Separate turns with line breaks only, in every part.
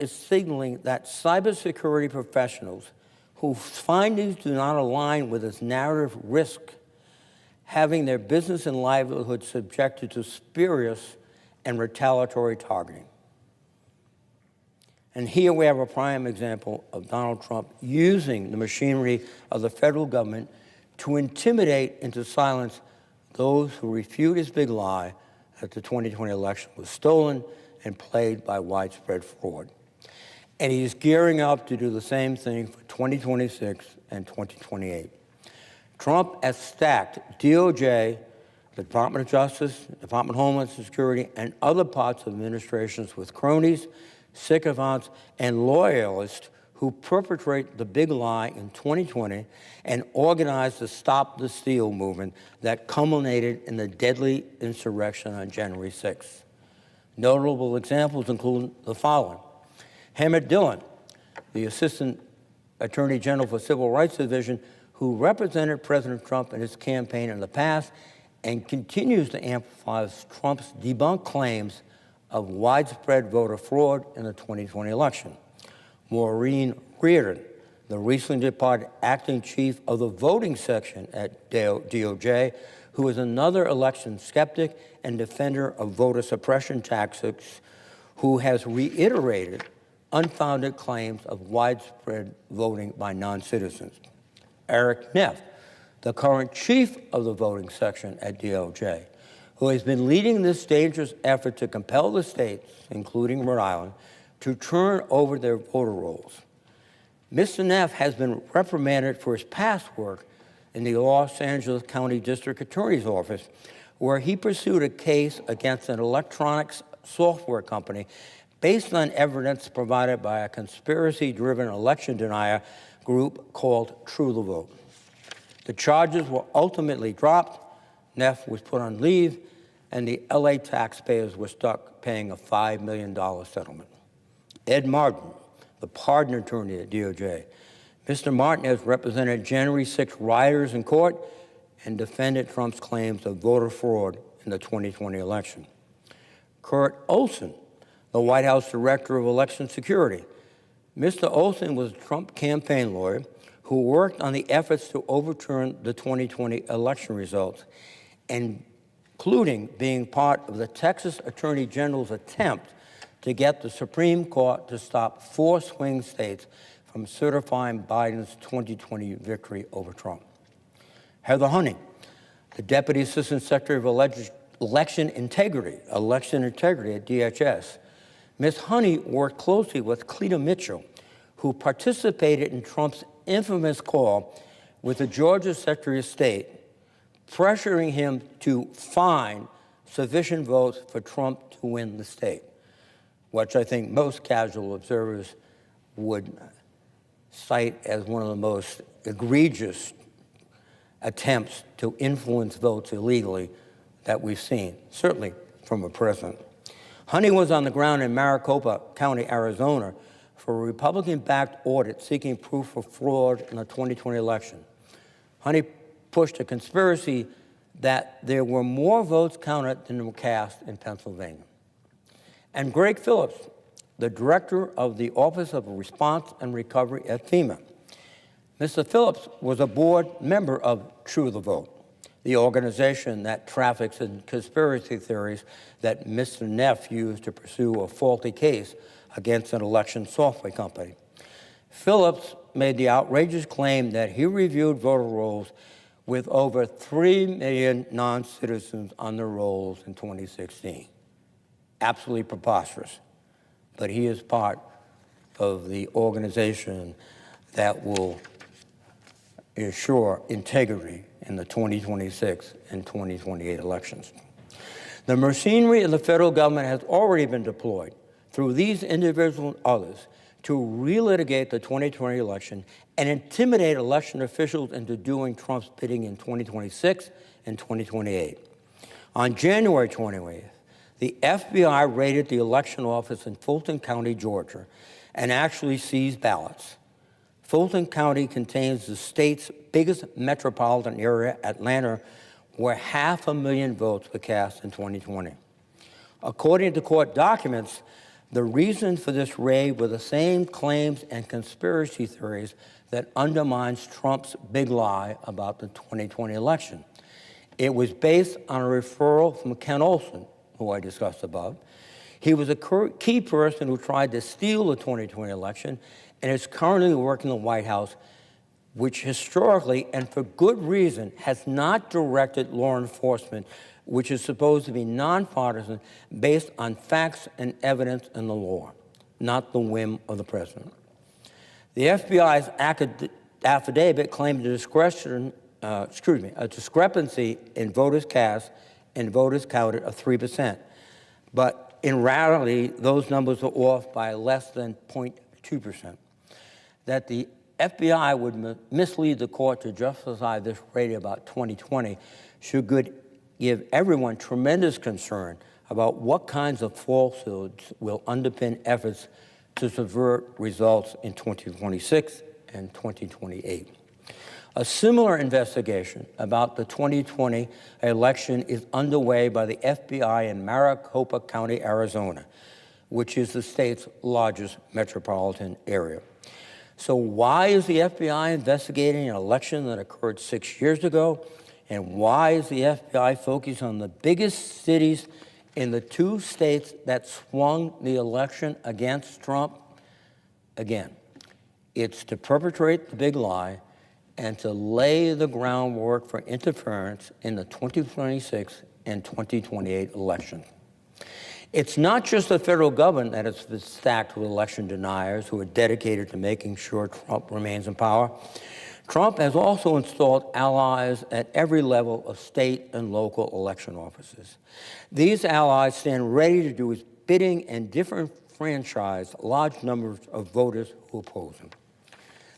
is signaling that cybersecurity professionals whose findings do not align with its narrative risk having their business and livelihood subjected to spurious and retaliatory targeting. And here we have a prime example of Donald Trump using the machinery of the federal government to intimidate into silence those who refute his big lie that the 2020 election was stolen and played by widespread fraud. And he's gearing up to do the same thing for 2026 and 2028. Trump has stacked DOJ, the Department of Justice, Department of Homeland Security, and other parts of administrations with cronies, sycophants, and loyalists who perpetrate the big lie in 2020 and organize the Stop the Steal movement that culminated in the deadly insurrection on January 6th. Notable examples include the following. Emmett Dillon, the Assistant Attorney General for Civil Rights Division, who represented President Trump in his campaign in the past and continues to amplify Trump's debunked claims of widespread voter fraud in the 2020 election. Maureen Reardon, the recently departed acting chief of the voting section at DOJ, who is another election skeptic and defender of voter suppression tactics, who has reiterated unfounded claims of widespread voting by non-citizens. Eric Neff, the current chief of the voting section at DOJ, who has been leading this dangerous effort to compel the states, including Rhode Island, to turn over their voter rolls. Mr. Neff has been reprimanded for his past work in the Los Angeles County District Attorney's Office, where he pursued a case against an electronics software company based on evidence provided by a conspiracy-driven election denier group called True the Vote. The charges were ultimately dropped, Neff was put on leave, and the LA taxpayers were stuck paying a $5 million settlement. Ed Martin, the pardon attorney at DOJ. Mr. Martin has represented January 6 rioters in court and defended Trump's claims of voter fraud in the 2020 election. Kurt Olsen, the White House Director of Election Security. Mr. Olsen was a Trump campaign lawyer who worked on the efforts to overturn the 2020 election results, including being part of the Texas Attorney General's attempt to get the Supreme Court to stop 4 swing states from certifying Biden's 2020 victory over Trump. Heather Honey, the Deputy Assistant Secretary of Election Integrity at DHS. Ms. Honey worked closely with Cleta Mitchell, who participated in Trump's infamous call with the Georgia Secretary of State, pressuring him to find sufficient votes for Trump to win the state, which I think most casual observers would cite as one of the most egregious attempts to influence votes illegally that we've seen, certainly from a president. Honey was on the ground in Maricopa County, Arizona, for a Republican-backed audit seeking proof of fraud in the 2020 election. Honey pushed a conspiracy that there were more votes counted than were cast in Pennsylvania. And Greg Phillips, the director of the Office of Response and Recovery at FEMA. Mr. Phillips was a board member of True the Vote, the organization that traffics in conspiracy theories that Mr. Neff used to pursue a faulty case against an election software company. Phillips made the outrageous claim that he reviewed voter rolls with over 3 million non-citizens on the rolls in 2016. Absolutely preposterous. But he is part of the organization that will ensure integrity in the 2026 and 2028 elections. The machinery of the federal government has already been deployed through these individuals and others to relitigate the 2020 election and intimidate election officials into doing Trump's bidding in 2026 and 2028. On January 28th, the FBI raided the election office in Fulton County, Georgia, and actually seized ballots. Fulton County contains the state's biggest metropolitan area, Atlanta, where 500,000 votes were cast in 2020. According to court documents, The reason for this raid were the same claims and conspiracy theories that undermines Trump's big lie about the 2020 election. It was based on a referral from Ken Olson, who I discussed above. He was a key person who tried to steal the 2020 election and is currently working in the White House, which historically and for good reason has not directed law enforcement, which is supposed to be nonpartisan, based on facts and evidence in the law, not the whim of the president. The FBI's affidavit claimed a discrepancy in voters cast and voters counted of 3%. But in reality, those numbers were off by less than 0.2%. That the FBI would mislead the court to justify this raid about 2020 should give everyone tremendous concern about what kinds of falsehoods will underpin efforts to subvert results in 2026 and 2028. A similar investigation about the 2020 election is underway by the FBI in Maricopa County, Arizona, which is the state's largest metropolitan area. So why is the FBI investigating an election that occurred 6 years ago? And why is the FBI focused on the biggest cities in the two states that swung the election against Trump? Again, it's to perpetrate the big lie and to lay the groundwork for interference in the 2026 and 2028 elections. It's not just the federal government that has been stacked with election deniers who are dedicated to making sure Trump remains in power. Trump has also installed allies at every level of state and local election offices. These allies stand ready to do his bidding and disenfranchise large numbers of voters who oppose him.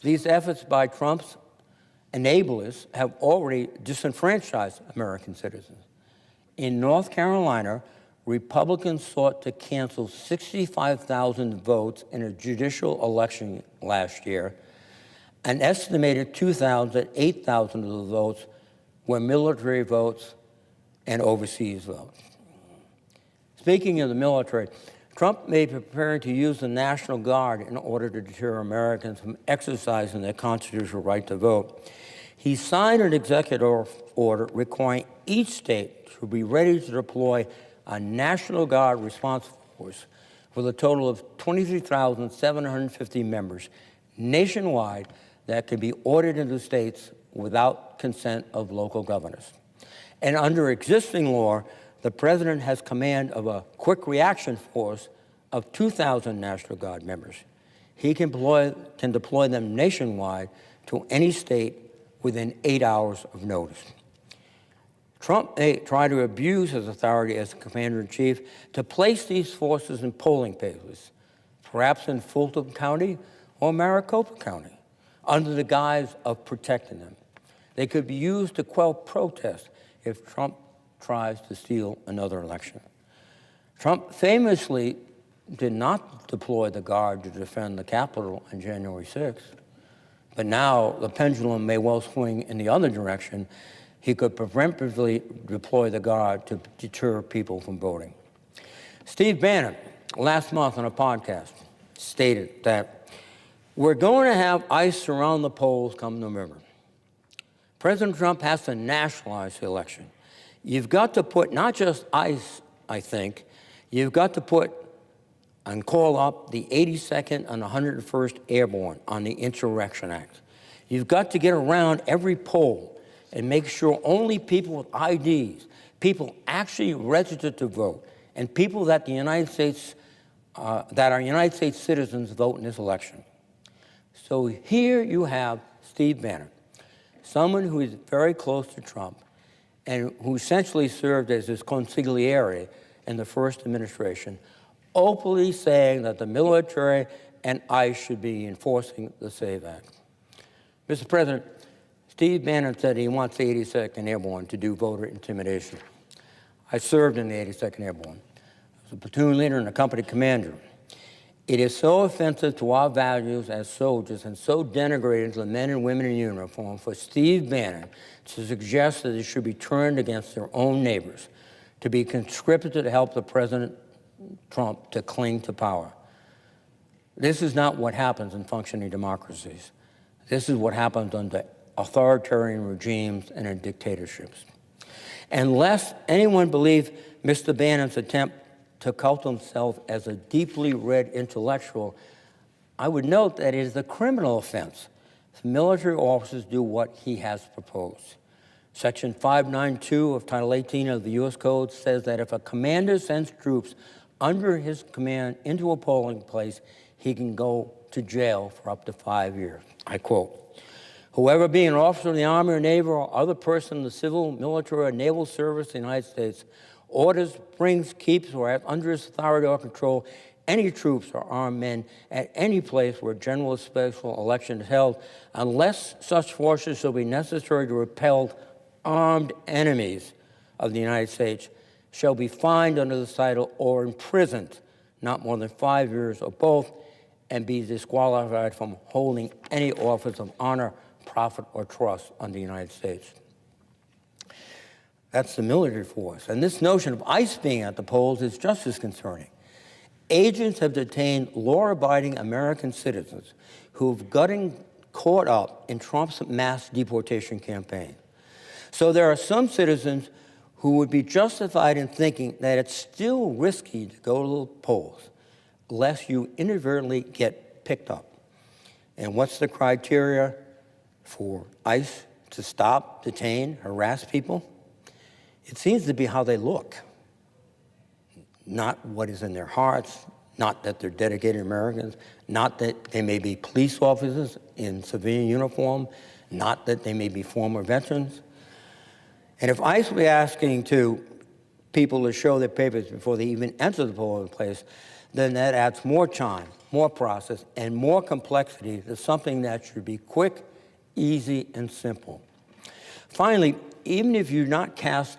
These efforts by Trump's enablers have already disenfranchised American citizens. In North Carolina, Republicans sought to cancel 65,000 votes in a judicial election last year. An estimated 8,000 of the votes were military votes and overseas votes. Speaking of the military, Trump may be preparing to use the National Guard in order to deter Americans from exercising their constitutional right to vote. He signed an executive order requiring each state to be ready to deploy a National Guard response force with a total of 23,750 members nationwide that can be ordered into states without consent of local governors. And under existing law, the president has command of a quick reaction force of 2,000 National Guard members. He can deploy them nationwide to any state within 8 hours of notice. Trump may try to abuse his authority as commander-in-chief to place these forces in polling places, perhaps in Fulton County or Maricopa County, under the guise of protecting them. They could be used to quell protests if Trump tries to steal another election. Trump famously did not deploy the Guard to defend the Capitol on January 6th, but now the pendulum may well swing in the other direction. He could preemptively deploy the Guard to deter people from voting. Steve Bannon, last month on a podcast, stated that we're going to have ICE surround the polls come November. President Trump has to nationalize the election. You've got to put not just ICE, I think, you've got to put and call up the 82nd and 101st Airborne on the Insurrection Act. You've got to get around every poll and make sure only people with IDs, people actually registered to vote, and people that the United States, that are United States citizens vote in this election. So here you have Steve Bannon, someone who is very close to Trump and who essentially served as his consigliere in the first administration, openly saying that the military and ICE should be enforcing the SAVE Act. Mr. President, Steve Bannon said he wants the 82nd Airborne to do voter intimidation. I served in the 82nd Airborne. I was a platoon leader and a company commander. It is so offensive to our values as soldiers and so denigrating to the men and women in uniform for Steve Bannon to suggest that it should be turned against their own neighbors, to be conscripted to help the president Trump to cling to power. This is not what happens in functioning democracies. This is what happens under authoritarian regimes and in dictatorships. Unless anyone believes Mr. Bannon's attempt to cult himself as a deeply read intellectual, I would note that it is a criminal offense if military officers do what he has proposed. Section 592 of Title 18 of the U.S. Code says that if a commander sends troops under his command into a polling place, he can go to jail for up to 5 years. I quote, "Whoever being an officer of the Army or Navy or other person in the civil, military, or naval service of the United States orders, brings, keeps, or has under his authority or control any troops or armed men at any place where general or special election is held, unless such forces shall be necessary to repel armed enemies of the United States, shall be fined under the title or imprisoned not more than 5 years or both, and be disqualified from holding any office of honor, profit, or trust under the United States." That's the military force. And this notion of ICE being at the polls is just as concerning. Agents have detained law-abiding American citizens who've gotten caught up in Trump's mass deportation campaign. So there are some citizens who would be justified in thinking that it's still risky to go to the polls lest you inadvertently get picked up. And what's the criteria for ICE to stop, detain, harass people? It seems to be how they look, not what is in their hearts, not that they're dedicated Americans, not that they may be police officers in civilian uniform, not that they may be former veterans. And if ICE were asking people to show their papers before they even enter the polling place, then that adds more time, more process, and more complexity to something that should be quick, easy, and simple. Finally, even if you not cast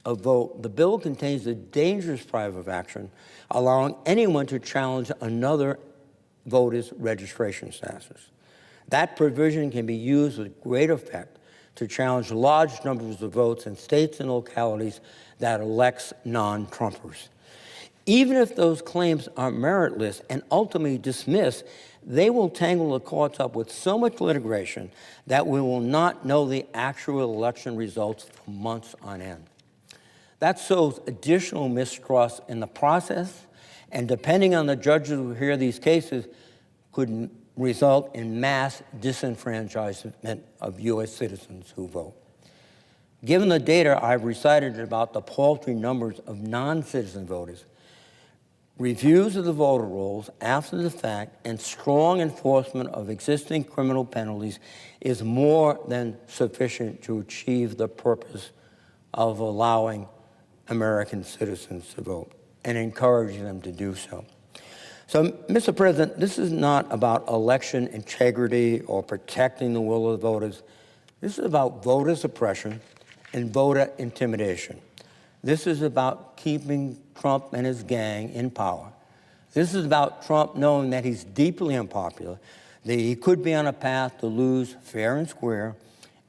a vote, the bill contains a dangerous private action, allowing anyone to challenge another voter's registration status. That provision can be used with great effect to challenge large numbers of votes in states and localities that elects non-Trumpers. Even if those claims are meritless and ultimately dismissed, they will tangle the courts up with so much litigation that we will not know the actual election results for months on end. That sows additional mistrust in the process, and depending on the judges who hear these cases, could result in mass disenfranchisement of U.S. citizens who vote. Given the data I've recited about the paltry numbers of non-citizen voters, reviews of the voter rolls after the fact and strong enforcement of existing criminal penalties is more than sufficient to achieve the purpose of allowing American citizens to vote and encouraging them to do so. So, Mr. President, this is not about election integrity or protecting the will of the voters. This is about voter suppression and voter intimidation. This is about keeping Trump and his gang in power. This is about Trump knowing that he's deeply unpopular, that he could be on a path to lose fair and square,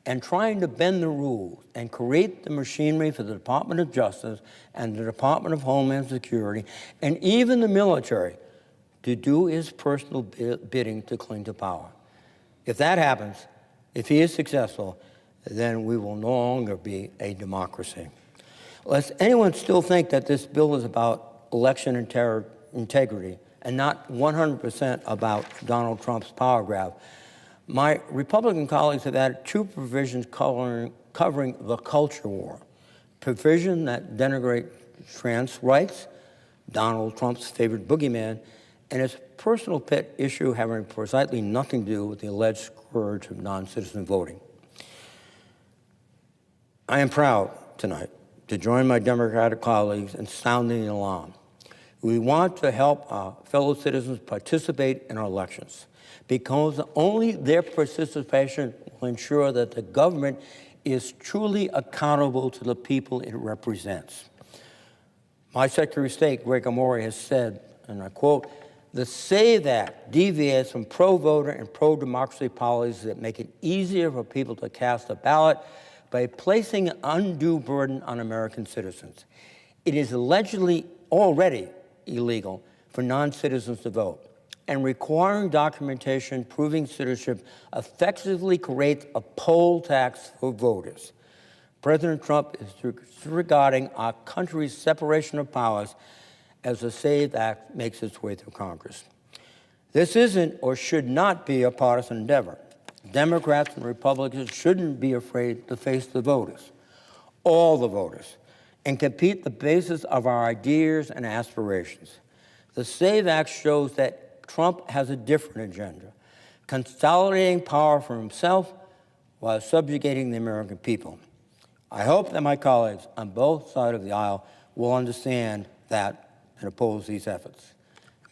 and trying to bend the rules and create the machinery for the Department of Justice and the Department of Homeland Security and even the military to do his personal bidding to cling to power. If that happens, if he is successful, then we will no longer be a democracy. Lest anyone still think that this bill is about election integrity and not 100% about Donald Trump's power grab, my Republican colleagues have added two provisions covering the culture war. Provision that denigrate trans rights, Donald Trump's favorite boogeyman, and his personal pet issue having precisely nothing to do with the alleged scourge of non-citizen voting. I am proud tonight to join my Democratic colleagues in sounding the alarm. We want to help our fellow citizens participate in our elections because only their participation will ensure that the government is truly accountable to the people it represents. My Secretary of State, Greg Amore, has said, and I quote, "The SAVE Act deviates from pro-voter and pro-democracy policies that make it easier for people to cast a ballot by placing an undue burden on American citizens. It is allegedly already illegal for non-citizens to vote, and requiring documentation proving citizenship effectively creates a poll tax for voters. President Trump is disregarding our country's separation of powers as the SAVE Act makes its way through Congress. This isn't or should not be a partisan endeavor. Democrats and Republicans shouldn't be afraid to face the voters, all the voters, and compete the basis of our ideas and aspirations. The SAVE Act shows that Trump has a different agenda, consolidating power for himself while subjugating the American people. I hope that my colleagues on both sides of the aisle will understand that and oppose these efforts.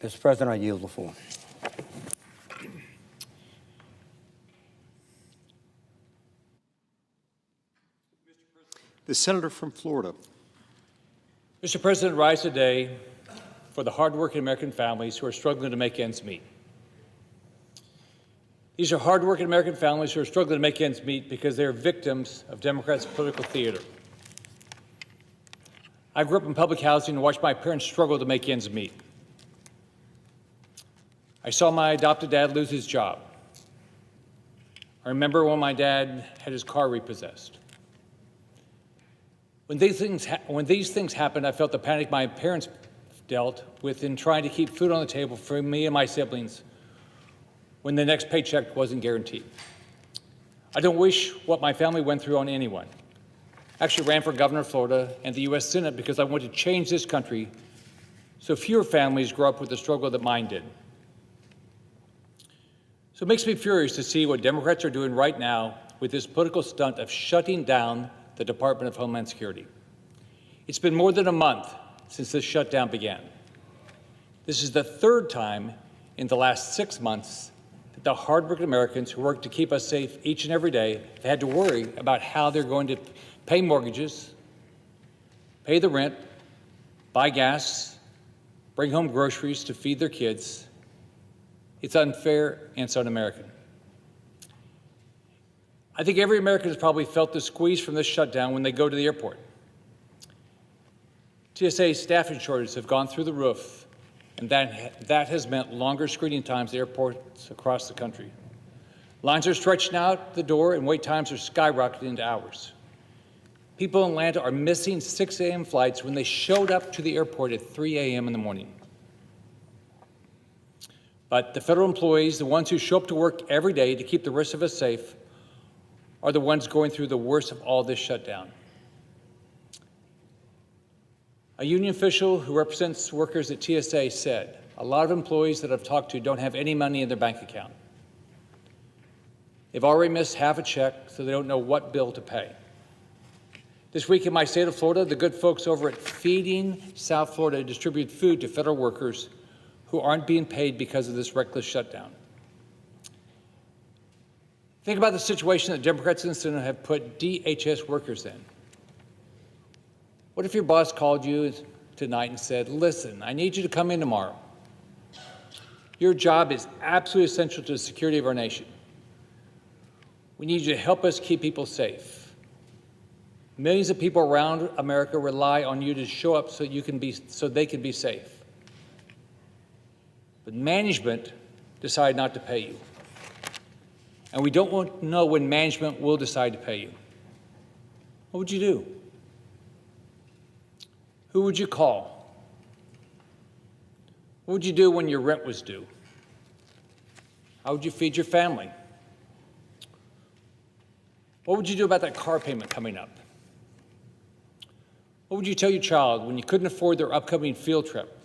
Mr. President, I yield the floor.
The senator from Florida.
Mr. President, rise today for the hardworking American families who are struggling to make ends meet. These are hardworking American families who are struggling to make ends meet because they are victims of Democrats' political theater. I grew up in public housing and watched my parents struggle to make ends meet. I saw my adopted dad lose his job. I remember when my dad had his car repossessed. When these things happened, I felt the panic my parents dealt with in trying to keep food on the table for me and my siblings when the next paycheck wasn't guaranteed. I don't wish what my family went through on anyone. I actually ran for governor of Florida and the U.S. Senate because I wanted to change this country so fewer families grow up with the struggle that mine did. So it makes me furious to see what Democrats are doing right now with this political stunt of shutting down the Department of Homeland Security. It's been more than a month since this shutdown began. This is the third time in the last 6 months that the hardworking Americans who work to keep us safe each and every day have had to worry about how they're going to pay mortgages, pay the rent, buy gas, bring home groceries to feed their kids. It's unfair and it's un-American. I think every American has probably felt the squeeze from this shutdown when they go to the airport. TSA staffing shortages have gone through the roof, and that has meant longer screening times at airports across the country. Lines are stretching out the door, and wait times are skyrocketing into hours. People in Atlanta are missing 6 a.m. flights when they showed up to the airport at 3 a.m. in the morning. But the federal employees, the ones who show up to work every day to keep the rest of us safe, are the ones going through the worst of all this shutdown. A union official who represents workers at TSA said, a lot of employees that I've talked to don't have any money in their bank account. They've already missed half a check, so they don't know what bill to pay. This week in my state of Florida, the good folks over at Feeding South Florida distribute food to federal workers who aren't being paid because of this reckless shutdown. Think about the situation that Democrats in the Senate have put DHS workers in. What if your boss called you tonight and said, listen, I need you to come in tomorrow. Your job is absolutely essential to the security of our nation. We need you to help us keep people safe. Millions of people around America rely on you to show up so they can be safe. But management decided not to pay you. And we don't know when management will decide to pay you. What would you do? Who would you call? What would you do when your rent was due? How would you feed your family? What would you do about that car payment coming up? What would you tell your child when you couldn't afford their upcoming field trip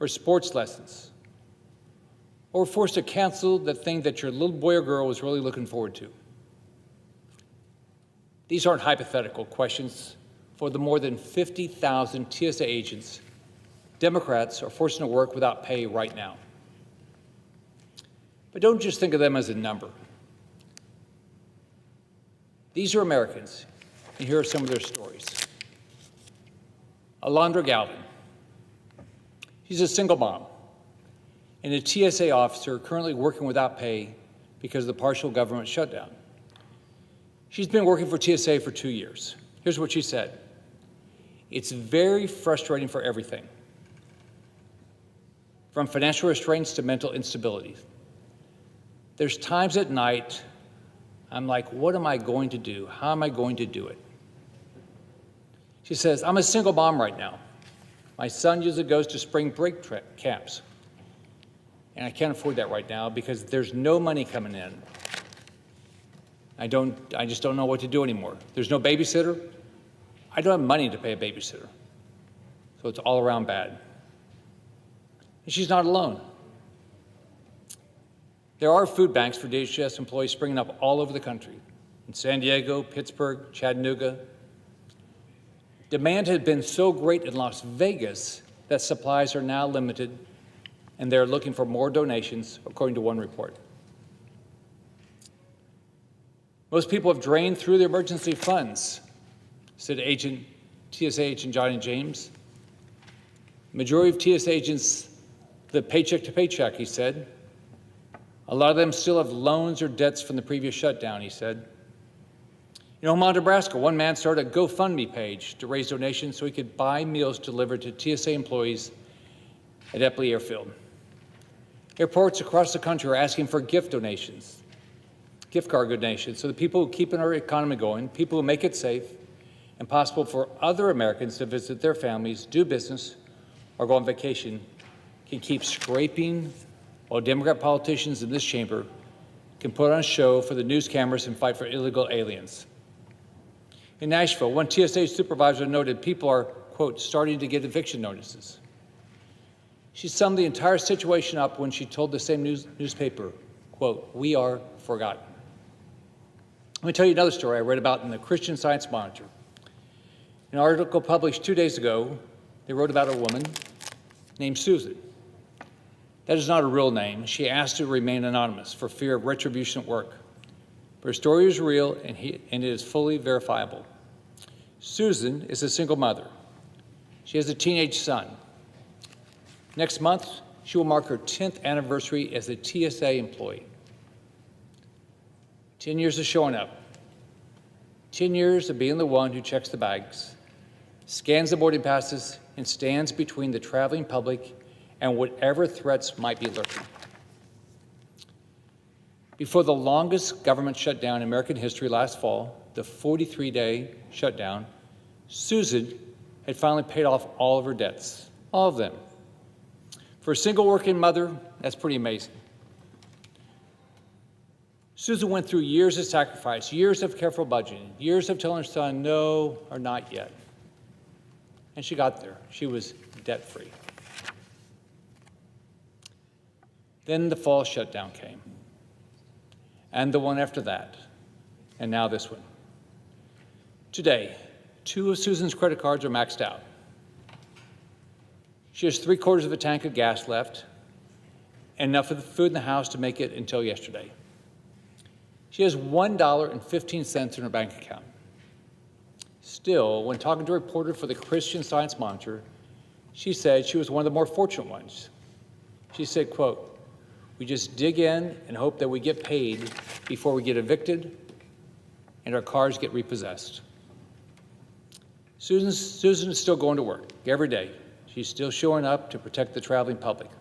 or sports lessons? Or forced to cancel the thing that your little boy or girl was really looking forward to? These aren't hypothetical questions for the more than 50,000 TSA agents Democrats are forcing to work without pay right now. But don't just think of them as a number. These are Americans, and here are some of their stories. Alondra Galvin. She's a single mom and a TSA officer currently working without pay because of the partial government shutdown. She's been working for TSA for 2 years. Here's what she said. It's very frustrating for everything. from financial restraints to mental instability. There's times at night I'm like, what am I going to do? How am I going to do it? She says, I'm a single mom right now. My son usually goes to spring break camps, and I can't afford that right now because there's no money coming in. I just don't know what to do anymore. There's no babysitter. I don't have money to pay a babysitter. So it's all around bad. And she's not alone. There are food banks for DHS employees springing up all over the country, in San Diego, Pittsburgh, Chattanooga. Demand has been so great in Las Vegas that supplies are now limited, and they're looking for more donations, according to one report. Most people have drained through their emergency funds, said TSA agent Johnny James. Majority of TSA agents live paycheck to paycheck, he said. A lot of them still have loans or debts from the previous shutdown, he said. In Omaha, Nebraska, one man started a GoFundMe page to raise donations so he could buy meals delivered to TSA employees at Eppley Airfield. Airports across the country are asking for gift donations, gift card donations, so the people who keep our economy going, people who make it safe and possible for other Americans to visit their families, do business, or go on vacation, can keep scraping while Democrat politicians in this chamber can put on a show for the news cameras and fight for illegal aliens. In Nashville, one TSA supervisor noted people are, quote, starting to get eviction notices. She summed the entire situation up when she told the same newspaper, quote, we are forgotten. Let me tell you another story I read about in the Christian Science Monitor. In an article published 2 days ago, they wrote about a woman named Susan. That is not a real name. She asked to remain anonymous for fear of retribution at work. But her story is real, and it is fully verifiable. Susan is a single mother. She has a teenage son. Next month, she will mark her 10th anniversary as a TSA employee. 10 years of showing up. 10 years of being the one who checks the bags, scans the boarding passes, and stands between the traveling public and whatever threats might be lurking. Before the longest government shutdown in American history last fall, the 43-day shutdown, Susan had finally paid off all of her debts, all of them. For a single working mother, that's pretty amazing. Susan went through years of sacrifice, years of careful budgeting, years of telling her son no or not yet. And she got there. She was debt-free. Then the fall shutdown came, and the one after that, and now this one. Today, 2 of Susan's credit cards are maxed out. She has 3/4 of a tank of gas left, and enough of the food in the house to make it until yesterday. She has $1.15 in her bank account. Still, when talking to a reporter for the Christian Science Monitor, she said she was one of the more fortunate ones. She said, quote, we just dig in and hope that we get paid before we get evicted and our cars get repossessed. Susan is still going to work every day. She's still showing up to protect the traveling public.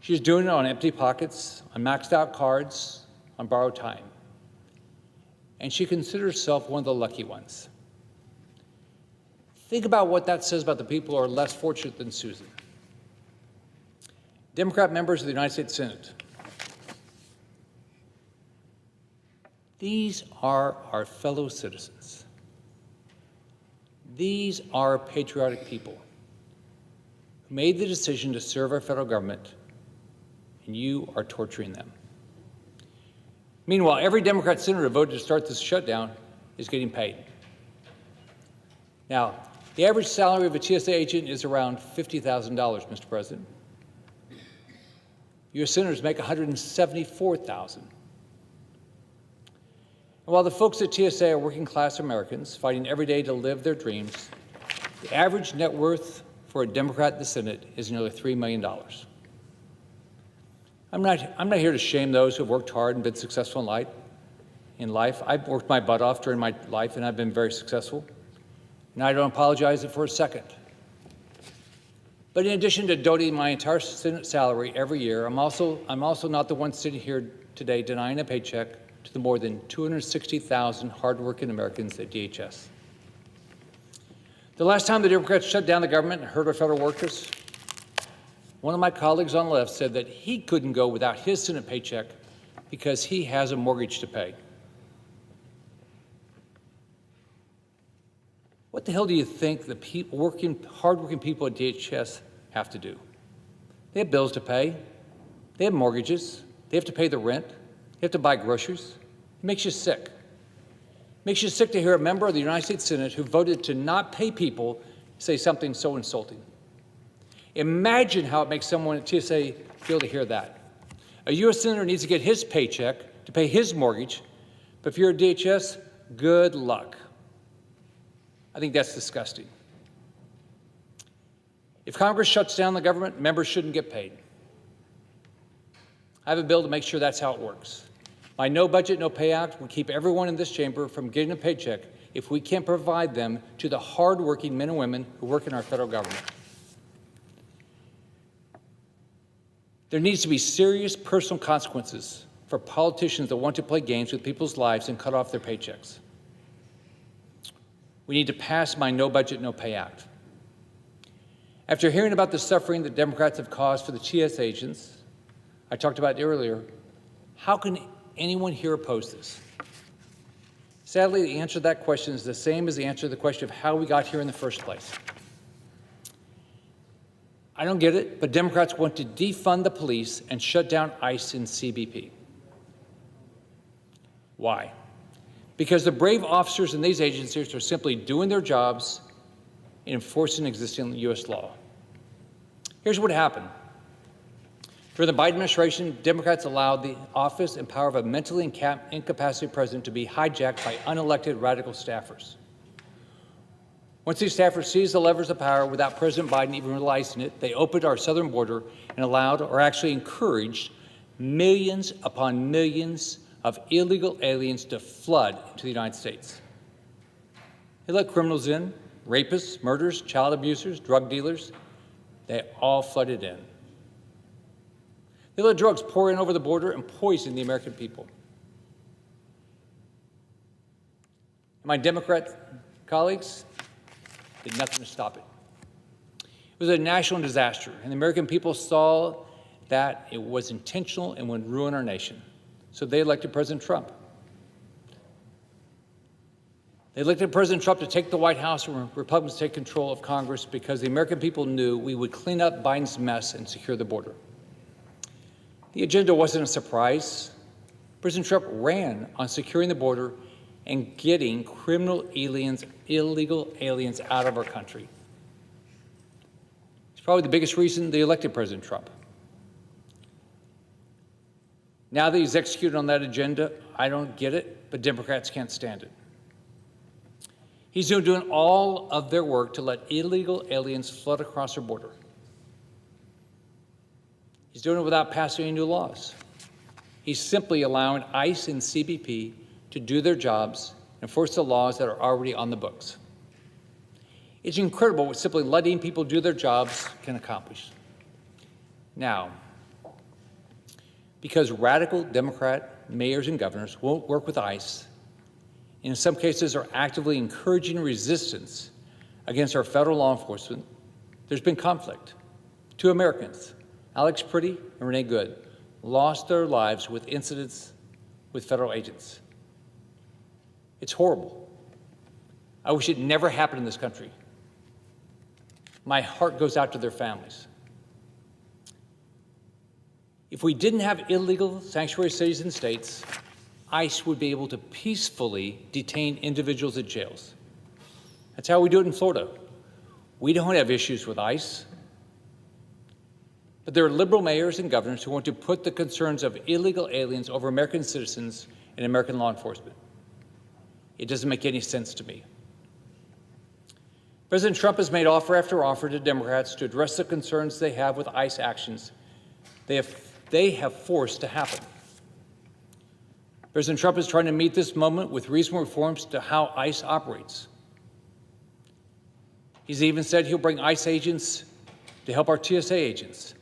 She's doing it on empty pockets, on maxed out cards, on borrowed time. And she considers herself one of the lucky ones. Think about what that says about the people who are less fortunate than Susan. Democrat members of the United States Senate. These are our fellow citizens. These are patriotic people who made the decision to serve our federal government, and you are torturing them. Meanwhile, every Democrat senator who voted to start this shutdown is getting paid. Now, the average salary of a TSA agent is around $50,000, Mr. President. U.S. senators make $174,000. And while the folks at TSA are working-class Americans fighting every day to live their dreams, the average net worth for a Democrat in the Senate is nearly $3 million. I'm not here to shame those who have worked hard and been successful in life. I've worked my butt off during my life, and I've been very successful. And I don't apologize for a second. But in addition to donating my entire Senate salary every year, I'm also not the one sitting here today denying a paycheck to the more than 260,000 hardworking Americans at DHS. The last time the Democrats shut down the government and hurt our federal workers, one of my colleagues on the left said that he couldn't go without his Senate paycheck because he has a mortgage to pay. What the hell do you think the hardworking people at DHS have to do? They have bills to pay. They have mortgages. They have to pay the rent. They have to buy groceries. It makes you sick. It makes you sick to hear a member of the United States Senate who voted to not pay people say something so insulting. Imagine how it makes someone at TSA feel to hear that. A U.S. Senator needs to get his paycheck to pay his mortgage, but if you're at DHS, good luck. I think that's disgusting. If Congress shuts down the government, members shouldn't get paid. I have a bill to make sure that's how it works. My No Budget, No Pay Act will keep everyone in this chamber from getting a paycheck if we can't provide them to the hardworking men and women who work in our federal government. There needs to be serious personal consequences for politicians that want to play games with people's lives and cut off their paychecks. We need to pass my No Budget, No Pay Act. After hearing about the suffering that Democrats have caused for the TS agents, I talked about it earlier, how can anyone here oppose this? Sadly, the answer to that question is the same as the answer to the question of how we got here in the first place. I don't get it, but Democrats want to defund the police and shut down ICE and CBP. Why? Because the brave officers in these agencies are simply doing their jobs and enforcing existing U.S. law. Here's what happened. During the Biden administration, Democrats allowed the office and power of a mentally incapacitated president to be hijacked by unelected radical staffers. Once these staffers seized the levers of power without President Biden even realizing it, they opened our southern border and allowed, or actually encouraged, millions upon millions of illegal aliens to flood into the United States. They let criminals in, rapists, murderers, child abusers, drug dealers. They all flooded in. They let drugs pour in over the border and poison the American people. And my Democrat colleagues did nothing to stop it. It was a national disaster, and the American people saw that it was intentional and would ruin our nation. So they elected President Trump. They elected President Trump to take the White House and Republicans take control of Congress because the American people knew we would clean up Biden's mess and secure the border. The agenda wasn't a surprise. President Trump ran on securing the border and getting criminal aliens, illegal aliens out of our country. It's probably the biggest reason they elected President Trump. Now that he's executed on that agenda, I don't get it, but Democrats can't stand it. He's doing all of their work to let illegal aliens flood across our border. He's doing it without passing any new laws. He's simply allowing ICE and CBP to do their jobs and enforce the laws that are already on the books. It's incredible what simply letting people do their jobs can accomplish. Now, because radical Democrat mayors and governors won't work with ICE, and in some cases are actively encouraging resistance against our federal law enforcement, there's been conflict. 2 Americans, Alex Priddy and Renee Good, lost their lives with incidents with federal agents. It's horrible. I wish it never happened in this country. My heart goes out to their families. If we didn't have illegal sanctuary cities and states, ICE would be able to peacefully detain individuals at jails. That's how we do it in Florida. We don't have issues with ICE. But there are liberal mayors and governors who want to put the concerns of illegal aliens over American citizens and American law enforcement. It doesn't make any sense to me. President Trump has made offer after offer to Democrats to address the concerns they have with ICE actions they have forced to happen. President Trump is trying to meet this moment with reasonable reforms to how ICE operates. He's even said he'll bring ICE agents to help our TSA agents.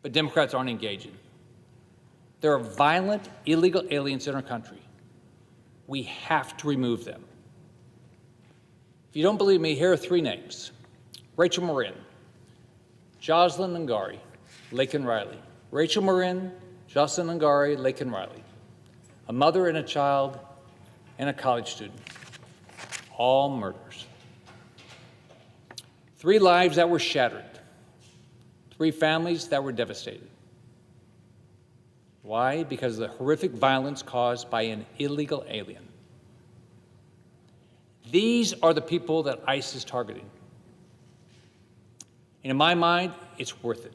But Democrats aren't engaging. There are violent, illegal aliens in our country. We have to remove them. If you don't believe me, here are three names: Rachel Marin, Jocelyn Ngari, Laken Riley. Rachel Marin, Jocelyn Ngari, Laken Riley. A mother and a child and a college student. All murders. 3 lives that were shattered. 3 families that were devastated. Why? Because of the horrific violence caused by an illegal alien. These are the people that ICE is targeting. And in my mind, it's worth it.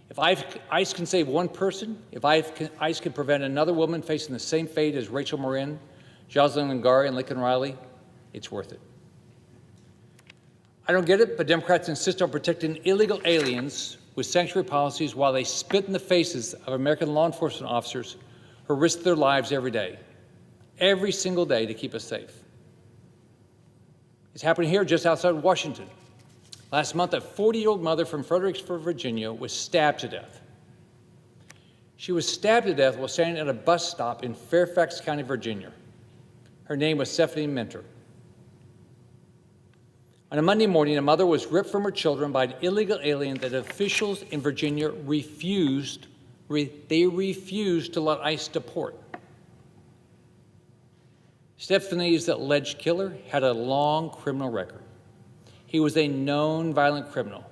If ICE can save one person, if ICE can prevent another woman facing the same fate as Rachel Marin, Jocelyn Ngari, and Laken Riley, it's worth it. I don't get it, but Democrats insist on protecting illegal aliens with sanctuary policies while they spit in the faces of American law enforcement officers who risk their lives every single day to keep us safe. It's happening here just outside Washington. Last month, a 40-year-old mother from Fredericksburg, Virginia, was stabbed to death. She was stabbed to death while standing at a bus stop in Fairfax County, Virginia. Her name was Stephanie Minter. On a Monday morning, a mother was ripped from her children by an illegal alien that officials in Virginia refused to let ICE deport. Stephanie's alleged killer had a long criminal record. He was a known violent criminal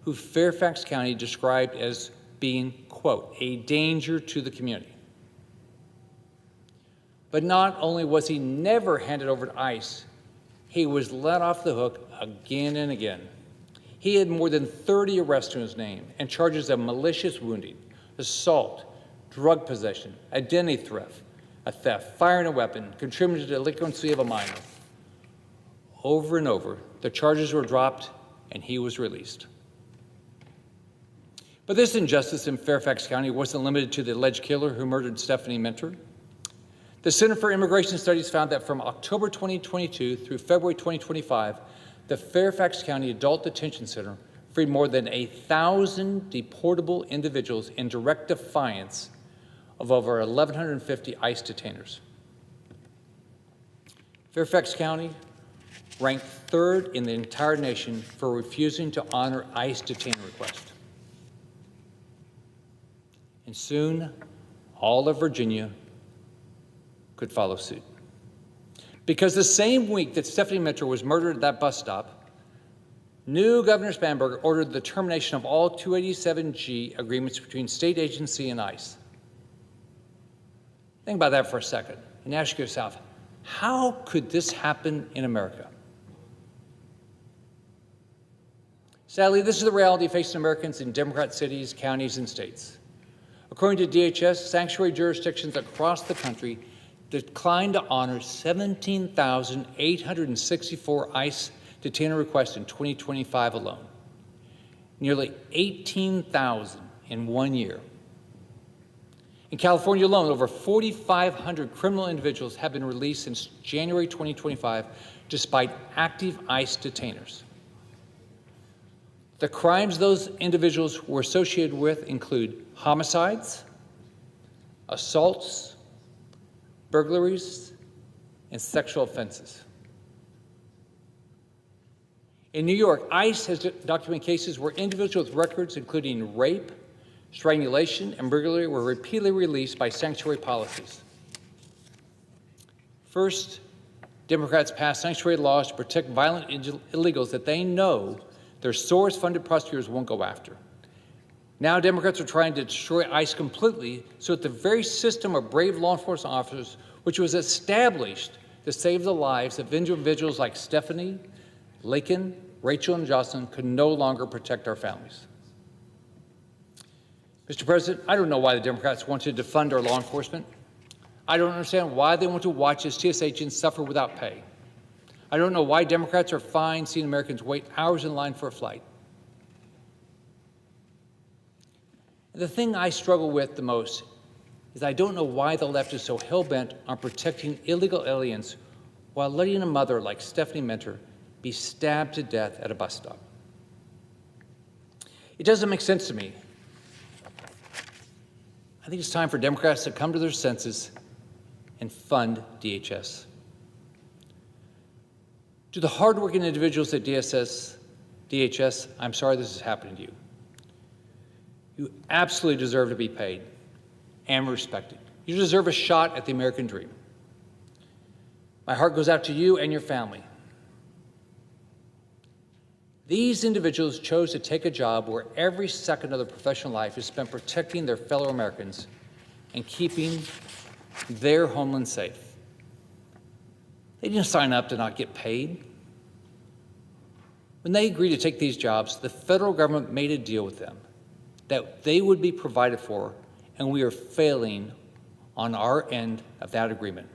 who Fairfax County described as being, quote, a danger to the community. But not only was he never handed over to ICE, he was let off the hook again and again. He had more than 30 arrests to his name and charges of malicious wounding, assault, drug possession, identity theft, firing a weapon, contributing to the delinquency of a minor. Over and over, the charges were dropped and he was released. But this injustice in Fairfax County wasn't limited to the alleged killer who murdered Stephanie Minter. The Center for Immigration Studies found that from October 2022 through February 2025, the Fairfax County Adult Detention Center freed more than 1,000 deportable individuals in direct defiance of over 1,150 ICE detainers. Fairfax County ranked 3rd in the entire nation for refusing to honor ICE detainee requests. And soon, all of Virginia could follow suit. Because the same week that Stephanie Minter was murdered at that bus stop, new Governor Spanberger ordered the termination of all 287G agreements between state agency and ICE. Think about that for a second and ask yourself, how could this happen in America? Sadly, this is the reality facing Americans in Democrat cities, counties, and states. According to DHS, sanctuary jurisdictions across the country declined to honor 17,864 ICE detainer requests in 2025 alone, nearly 18,000 in 1 year. In California alone, over 4,500 criminal individuals have been released since January 2025, despite active ICE detainers. The crimes those individuals were associated with include homicides, assaults, burglaries, and sexual offenses. In New York, ICE has documented cases where individuals with records including rape, strangulation, and burglary were repeatedly released by sanctuary policies. First, Democrats passed sanctuary laws to protect violent illegals that they know their source-funded prosecutors won't go after. Now Democrats are trying to destroy ICE completely so that the very system of brave law enforcement officers, which was established to save the lives of individuals like Stephanie, Laken, Rachel, and Jocelyn, could no longer protect our families. Mr. President, I don't know why the Democrats want to defund our law enforcement. I don't understand why they want to watch as TSA agents suffer without pay. I don't know why Democrats are fine seeing Americans wait hours in line for a flight. The thing I struggle with the most is I don't know why the left is so hell-bent on protecting illegal aliens while letting a mother like Stephanie Minter be stabbed to death at a bus stop. It doesn't make sense to me. I think it's time for Democrats to come to their senses and fund DHS. To the hardworking individuals at DHS, I'm sorry this is happening to you. You absolutely deserve to be paid and respected. You deserve a shot at the American dream. My heart goes out to you and your family. These individuals chose to take a job where every second of their professional life is spent protecting their fellow Americans and keeping their homeland safe. They didn't sign up to not get paid. When they agreed to take these jobs, the federal government made a deal with them that they would be provided for, and we are failing on our end of that agreement.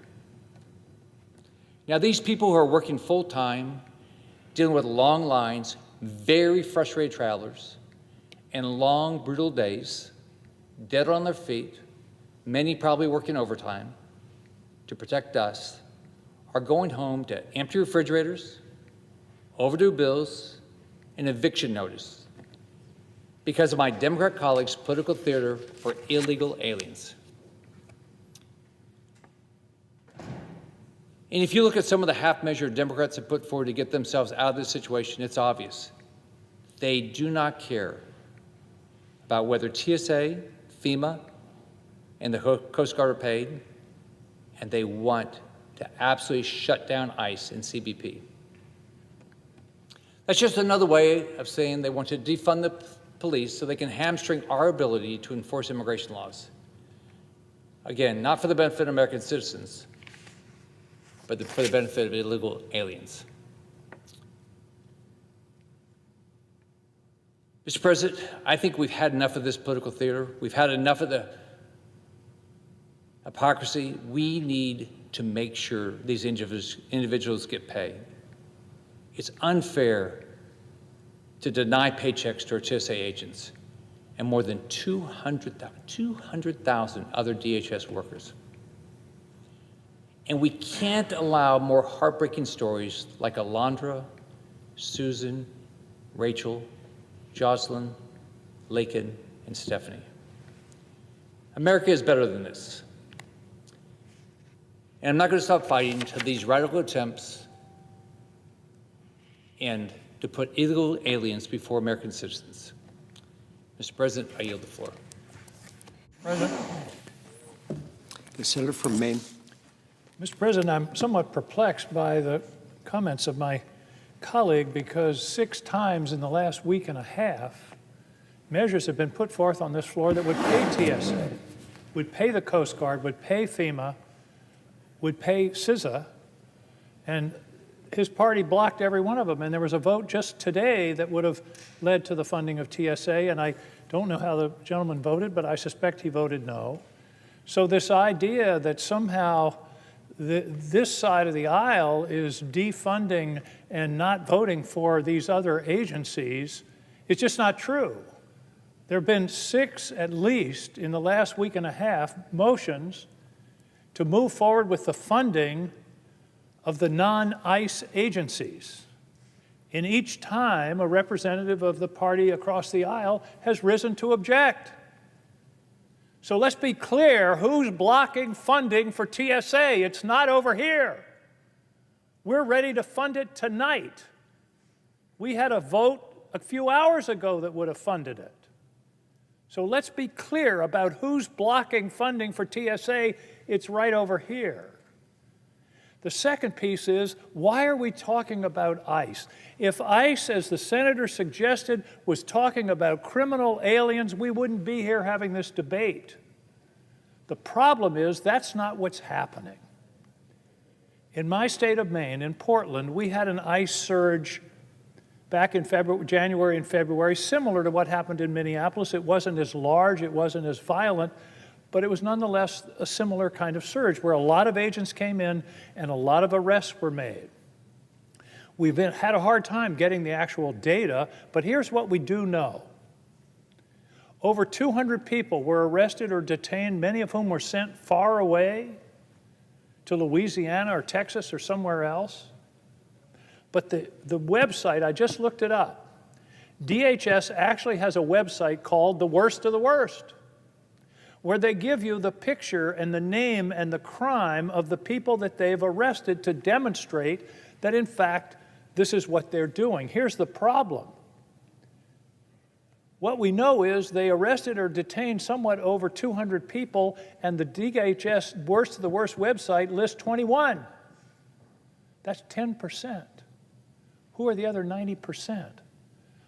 Now, these people who are working full-time, dealing with long lines, very frustrated travelers, and long, brutal days, dead on their feet, many probably working overtime to protect us, are going home to empty refrigerators, overdue bills, and eviction notice because of my Democrat colleagues' political theater for illegal aliens. And if you look at some of the half measures Democrats have put forward to get themselves out of this situation, it's obvious. They do not care about whether TSA, FEMA, and the Coast Guard are paid, and they want to absolutely shut down ICE and CBP. That's just another way of saying they want to defund the police so they can hamstring our ability to enforce immigration laws. Again, not for the benefit of American citizens, but for the benefit of illegal aliens. Mr. President, I think we've had enough of this political theater. We've had enough of the hypocrisy. We need to make sure these individuals get paid. It's unfair to deny paychecks to our TSA agents and more than 200,000 other DHS workers. And we can't allow more heartbreaking stories like Alondra, Susan, Rachel, Jocelyn, Lakin, and Stephanie. America is better than this. And I'm not going to stop fighting until these radical attempts end to put illegal aliens before American citizens. Mr. President, I yield the floor.
President.
The senator from Maine.
Mr. President, I'm somewhat perplexed by the comments of my colleague because 6 times in the last week and a half, measures have been put forth on this floor that would pay TSA, would pay the Coast Guard, would pay FEMA, would pay CISA, and his party blocked every one of them. And there was a vote just today that would have led to the funding of TSA, and I don't know how the gentleman voted, but I suspect he voted no. So this idea that somehow this side of the aisle is defunding and not voting for these other agencies is just not true. There have been 6, at least, in the last week and a half, motions to move forward with the funding of the non-ICE agencies. And each time, a representative of the party across the aisle has risen to object. So let's be clear, who's blocking funding for TSA? It's not over here. We're ready to fund it tonight. We had a vote a few hours ago that would have funded it. So let's be clear about who's blocking funding for TSA. It's right over here. The second piece is, why are we talking about ICE? If ICE, as the senator suggested, was talking about criminal aliens, we wouldn't be here having this debate. The problem is that's not what's happening. In my state of Maine, in Portland, we had an ICE surge back in January and February, similar to what happened in Minneapolis. It wasn't as large, it wasn't as violent, but it was nonetheless a similar kind of surge where a lot of agents came in and a lot of arrests were made. We've had a hard time getting the actual data, but here's what we do know. Over 200 people were arrested or detained, many of whom were sent far away to Louisiana or Texas or somewhere else. But the website, I just looked it up. DHS actually has a website called The Worst of the Worst, where they give you the picture and the name and the crime of the people that they've arrested to demonstrate that, in fact, this is what they're doing. Here's the problem. What we know is they arrested or detained somewhat over 200 people, and the DHS Worst of the Worst website lists 21. That's 10%. Who are the other 90%?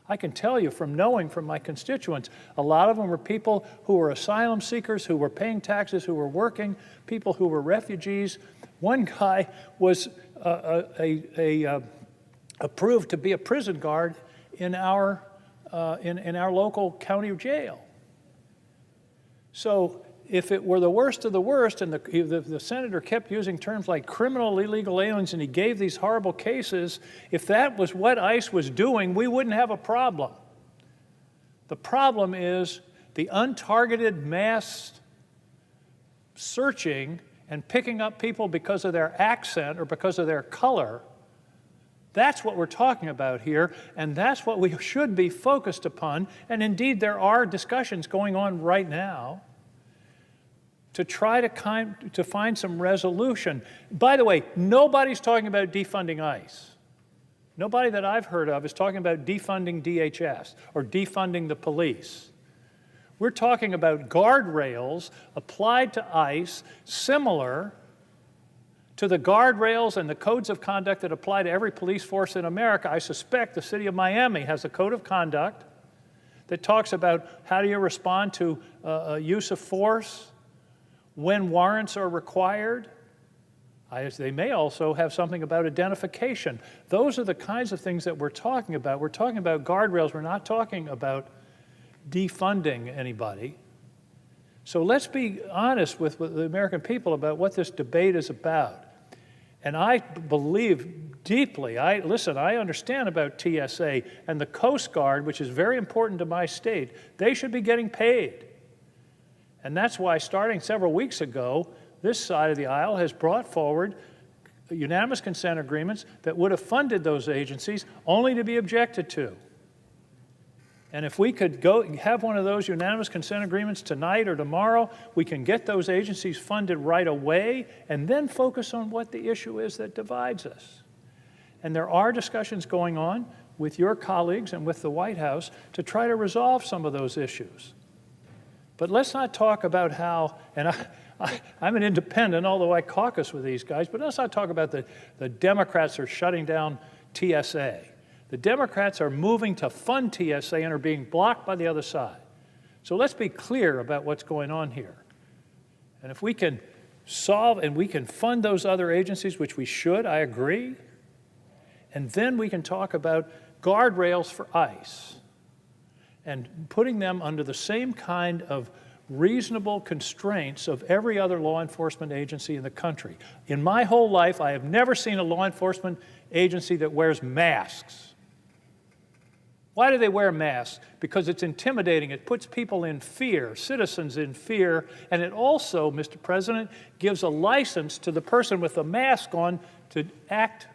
I can tell you from knowing from my constituents, a lot of them were people who were asylum seekers, who were paying taxes, who were working, people who were refugees. One guy was approved to be a prison guard in our local county jail. So if it were the worst of the worst, and the senator kept using terms like criminal illegal aliens, and he gave these horrible cases, if that was what ICE was doing, we wouldn't have a problem. The problem is the untargeted mass searching and picking up people because of their accent or because of their color. That's what we're talking about here, and that's what we should be focused upon. And indeed, there are discussions going on right now to try to find some resolution. By the way, nobody's talking about defunding ICE. Nobody that I've heard of is talking about defunding DHS or defunding the police. We're talking about guardrails applied to ICE similar to the guardrails and the codes of conduct that apply to every police force in America. I suspect the city of Miami has a code of conduct that talks about how do you respond to use of force, when warrants are required. They may also have something about identification. Those are the kinds of things that we're talking about. We're talking about guardrails. We're not talking about defunding anybody. So let's be honest with the American people about what this debate is about. And I believe deeply, I understand about TSA and the Coast Guard, which is very important to my state. They should be getting paid. And that's why, starting several weeks ago, this side of the aisle has brought forward unanimous consent agreements that would have funded those agencies, only to be objected to. And if we could go have one of those unanimous consent agreements tonight or tomorrow, we can get those agencies funded right away and then focus on what the issue is that divides us. And there are discussions going on with your colleagues and with the White House to try to resolve some of those issues. But let's not talk about how, and I'm an independent, although I caucus with these guys, but let's not talk about the Democrats are shutting down TSA. The Democrats are moving to fund TSA and are being blocked by the other side. So let's be clear about what's going on here. And if we can solve and we can fund those other agencies, which we should, I agree, and then we can talk about guardrails for ICE and putting them under the same kind of reasonable constraints of every other law enforcement agency in the country. In my whole life, I have never seen a law enforcement agency that wears masks. Why do they wear masks? Because it's intimidating. It puts people in fear, citizens in fear, and it also, Mr. President, gives a license to the person with the mask on to act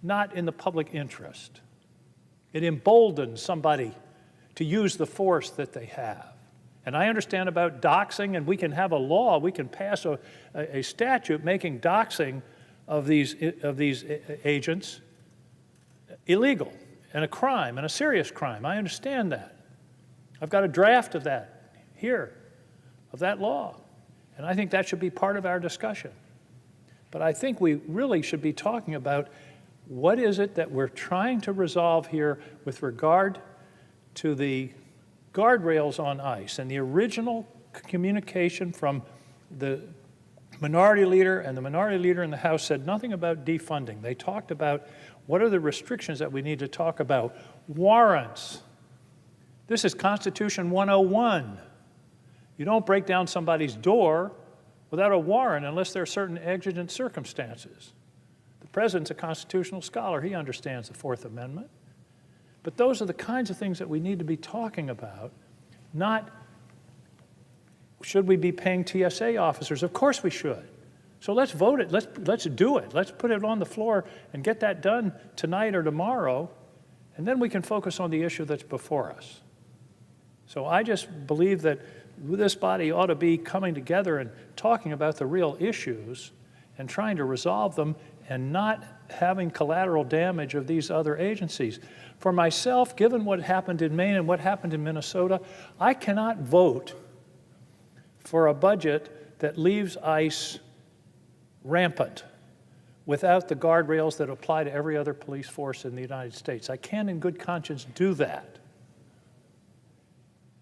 not in the public interest. It emboldens somebody to use the force that they have. And I understand about doxing, and we can have a law, we can pass a statute making doxing of these agents illegal and a crime, and a serious crime. I understand that. I've got a draft of that here, of that law. And I think that should be part of our discussion. But I think we really should be talking about what is it that we're trying to resolve here with regard to the guardrails on ICE. And the original communication from the minority leader and the minority leader in the House said nothing about defunding. They talked about what are the restrictions that we need to talk about. Warrants. This is Constitution 101. You don't break down somebody's door without a warrant unless there are certain exigent circumstances. The president's a constitutional scholar. He understands the Fourth Amendment. But those are the kinds of things that we need to be talking about, not should we be paying TSA officers? Of course we should. So let's vote it. Let's do it. Let's put it on the floor and get that done tonight or tomorrow, and then we can focus on the issue that's before us. So I just believe that this body ought to be coming together and talking about the real issues and trying to resolve them and not having collateral damage of these other agencies. For myself, given what happened in Maine and what happened in Minnesota, I cannot vote for a budget that leaves ICE rampant without the guardrails that apply to every other police force in the United States. I can't in good conscience do that.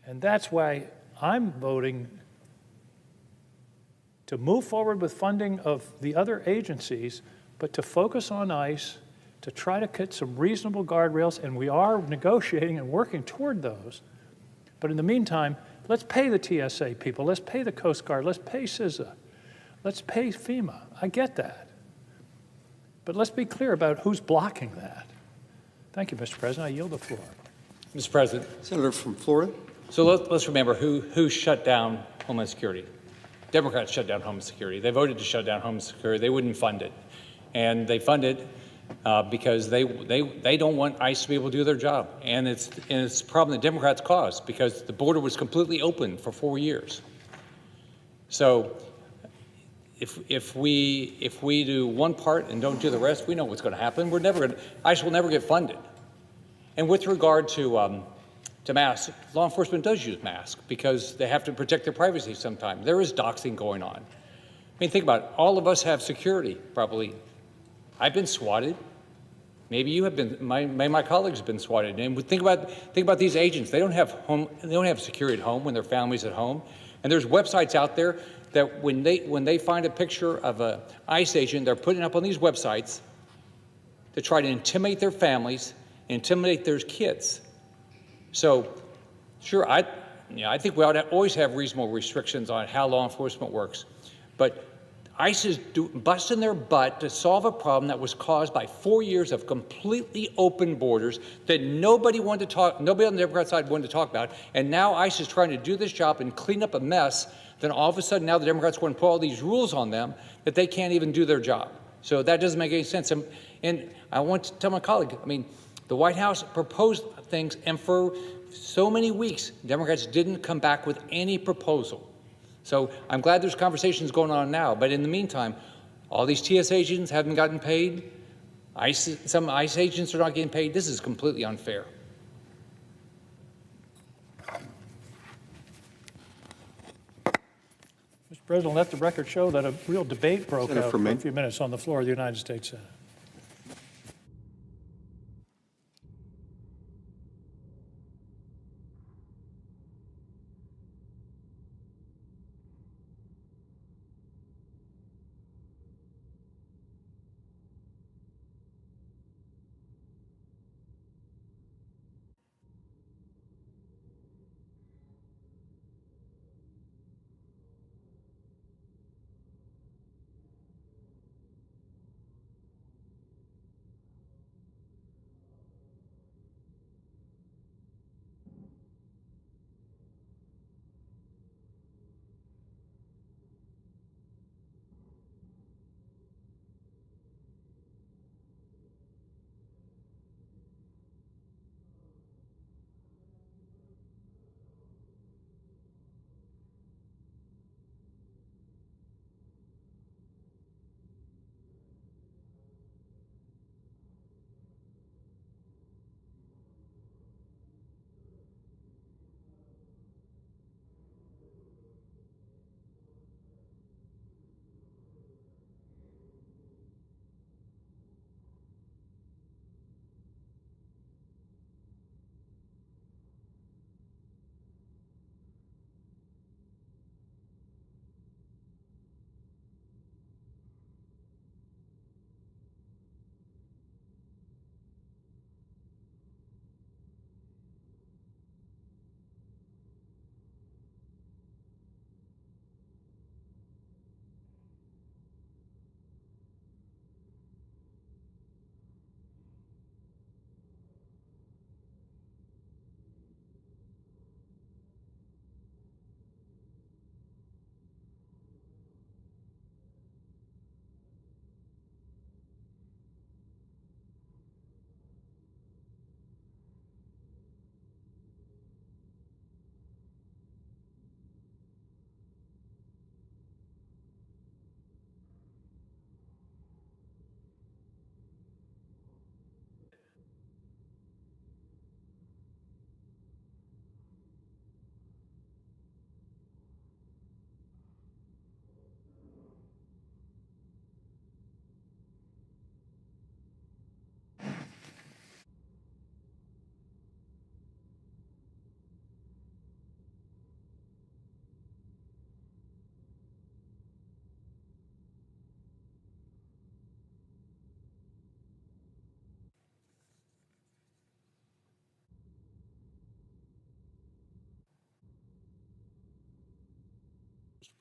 And that's why I'm voting to move forward with funding of the other agencies, but to focus on ICE, to try to get some reasonable guardrails, and we are negotiating and working toward those. But in the meantime, let's pay the TSA people, let's pay the Coast Guard, let's pay CISA, let's pay FEMA. I get that. But let's be clear about who's blocking that. Thank you, Mr. President. I yield the floor.
Mr. President,
Senator from Florida.
so let's remember who shut down Homeland Security. Democrats shut down Homeland Security. They voted to shut down Homeland Security. They wouldn't fund it. And they funded because they don't want ICE to be able to do their job. And it's a problem that Democrats caused because the border was completely open for 4 years. So if we do one part and don't do the rest, we know what's going to happen. ICE will never get funded. And with regard to masks, law enforcement does use masks because they have to protect their privacy sometimes. There is doxing going on. I mean, think about it. All of us have security, probably. I've been swatted. Maybe you have been. My colleagues have been swatted. And think about these agents. They don't have security at home when their family's at home. And there's websites out there that when they find a picture of an ICE agent, they're putting it up on these websites to try to intimidate their families, intimidate their kids. So, sure, I think we ought to always have reasonable restrictions on how law enforcement works. But ICE is busting their butt to solve a problem that was caused by 4 years of completely open borders that nobody on the Democrat side wanted to talk about. And now ICE is trying to do this job and clean up a mess. Then all of a sudden, now the Democrats want to put all these rules on them that they can't even do their job. So that doesn't make any sense. And I want to tell my colleague, I mean, the White House proposed things, and for so many weeks, Democrats didn't come back with any proposal. So I'm glad there's conversations going on now, but in the meantime, all these TSA agents haven't gotten paid. Some ICE agents are not getting paid. This is completely unfair.
Mr. President, let the record show that a real debate broke
Senator
out
from
for a
Maine.
few minutes on the floor of the United States Senate.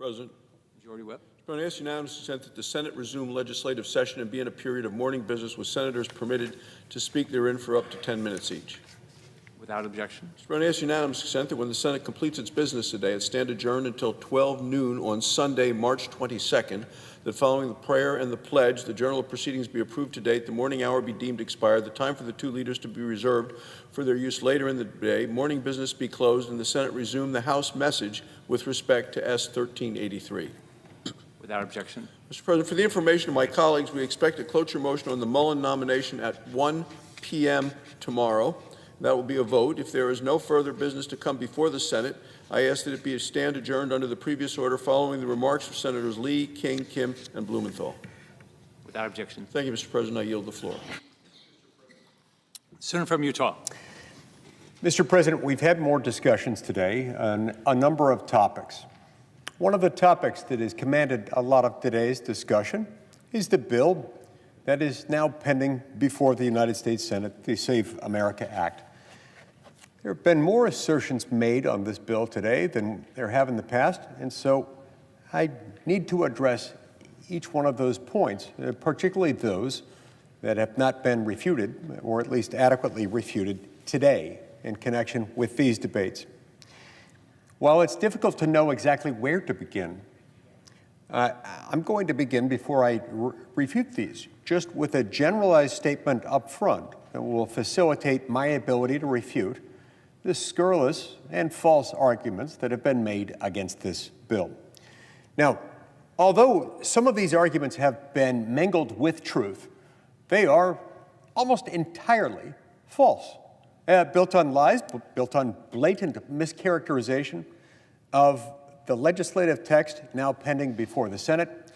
President,
Majority Whip.
I ask unanimous consent that the Senate resume legislative session and be in a period of morning business with senators permitted to speak therein for up to 10 minutes each.
Without objection.
I ask unanimous consent that when the Senate completes its business today, it stand adjourned until 12 noon on Sunday, March 22nd, that following the prayer and the pledge, the journal of proceedings be approved to date, the morning hour be deemed expired, the time for the two leaders to be reserved for their use later in the day, morning business be closed, and the Senate resume the House message with respect to S. 1383.
Without objection.
Mr. President, for the information of my colleagues, we expect a cloture motion on the Mullen nomination at 1 p.m. tomorrow. That will be a vote. If there is no further business to come before the Senate, I ask that it be a stand adjourned under the previous order following the remarks of Senators Lee, King, Kim, and Blumenthal.
Without objection.
Thank you, Mr. President. I yield the floor.
Senator from Utah.
Mr. President, we've had more discussions today on a number of topics. One of the topics that has commanded a lot of today's discussion is the bill that is now pending before the United States Senate, the Save America Act. There have been more assertions made on this bill today than there have in the past, and so I need to address each one of those points, particularly those that have not been refuted, or at least adequately refuted today in connection with these debates. While it's difficult to know exactly where to begin, I'm going to begin before I refute these, just with a generalized statement up front that will facilitate my ability to refute the scurrilous and false arguments that have been made against this bill. Now, although some of these arguments have been mingled with truth, they are almost entirely false, built on lies, built on blatant mischaracterization of the legislative text now pending before the Senate,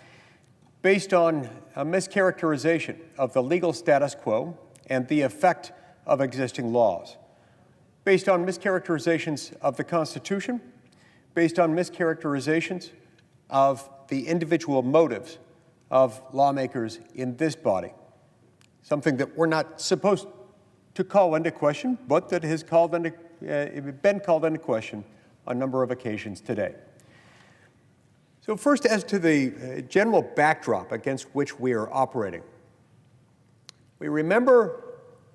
based on a mischaracterization of the legal status quo and the effect of existing laws, based on mischaracterizations of the Constitution, based on mischaracterizations of the individual motives of lawmakers in this body, something that we're not supposed to call into question, but that has been called into question on a number of occasions today. So first, as to the general backdrop against which we are operating, we remember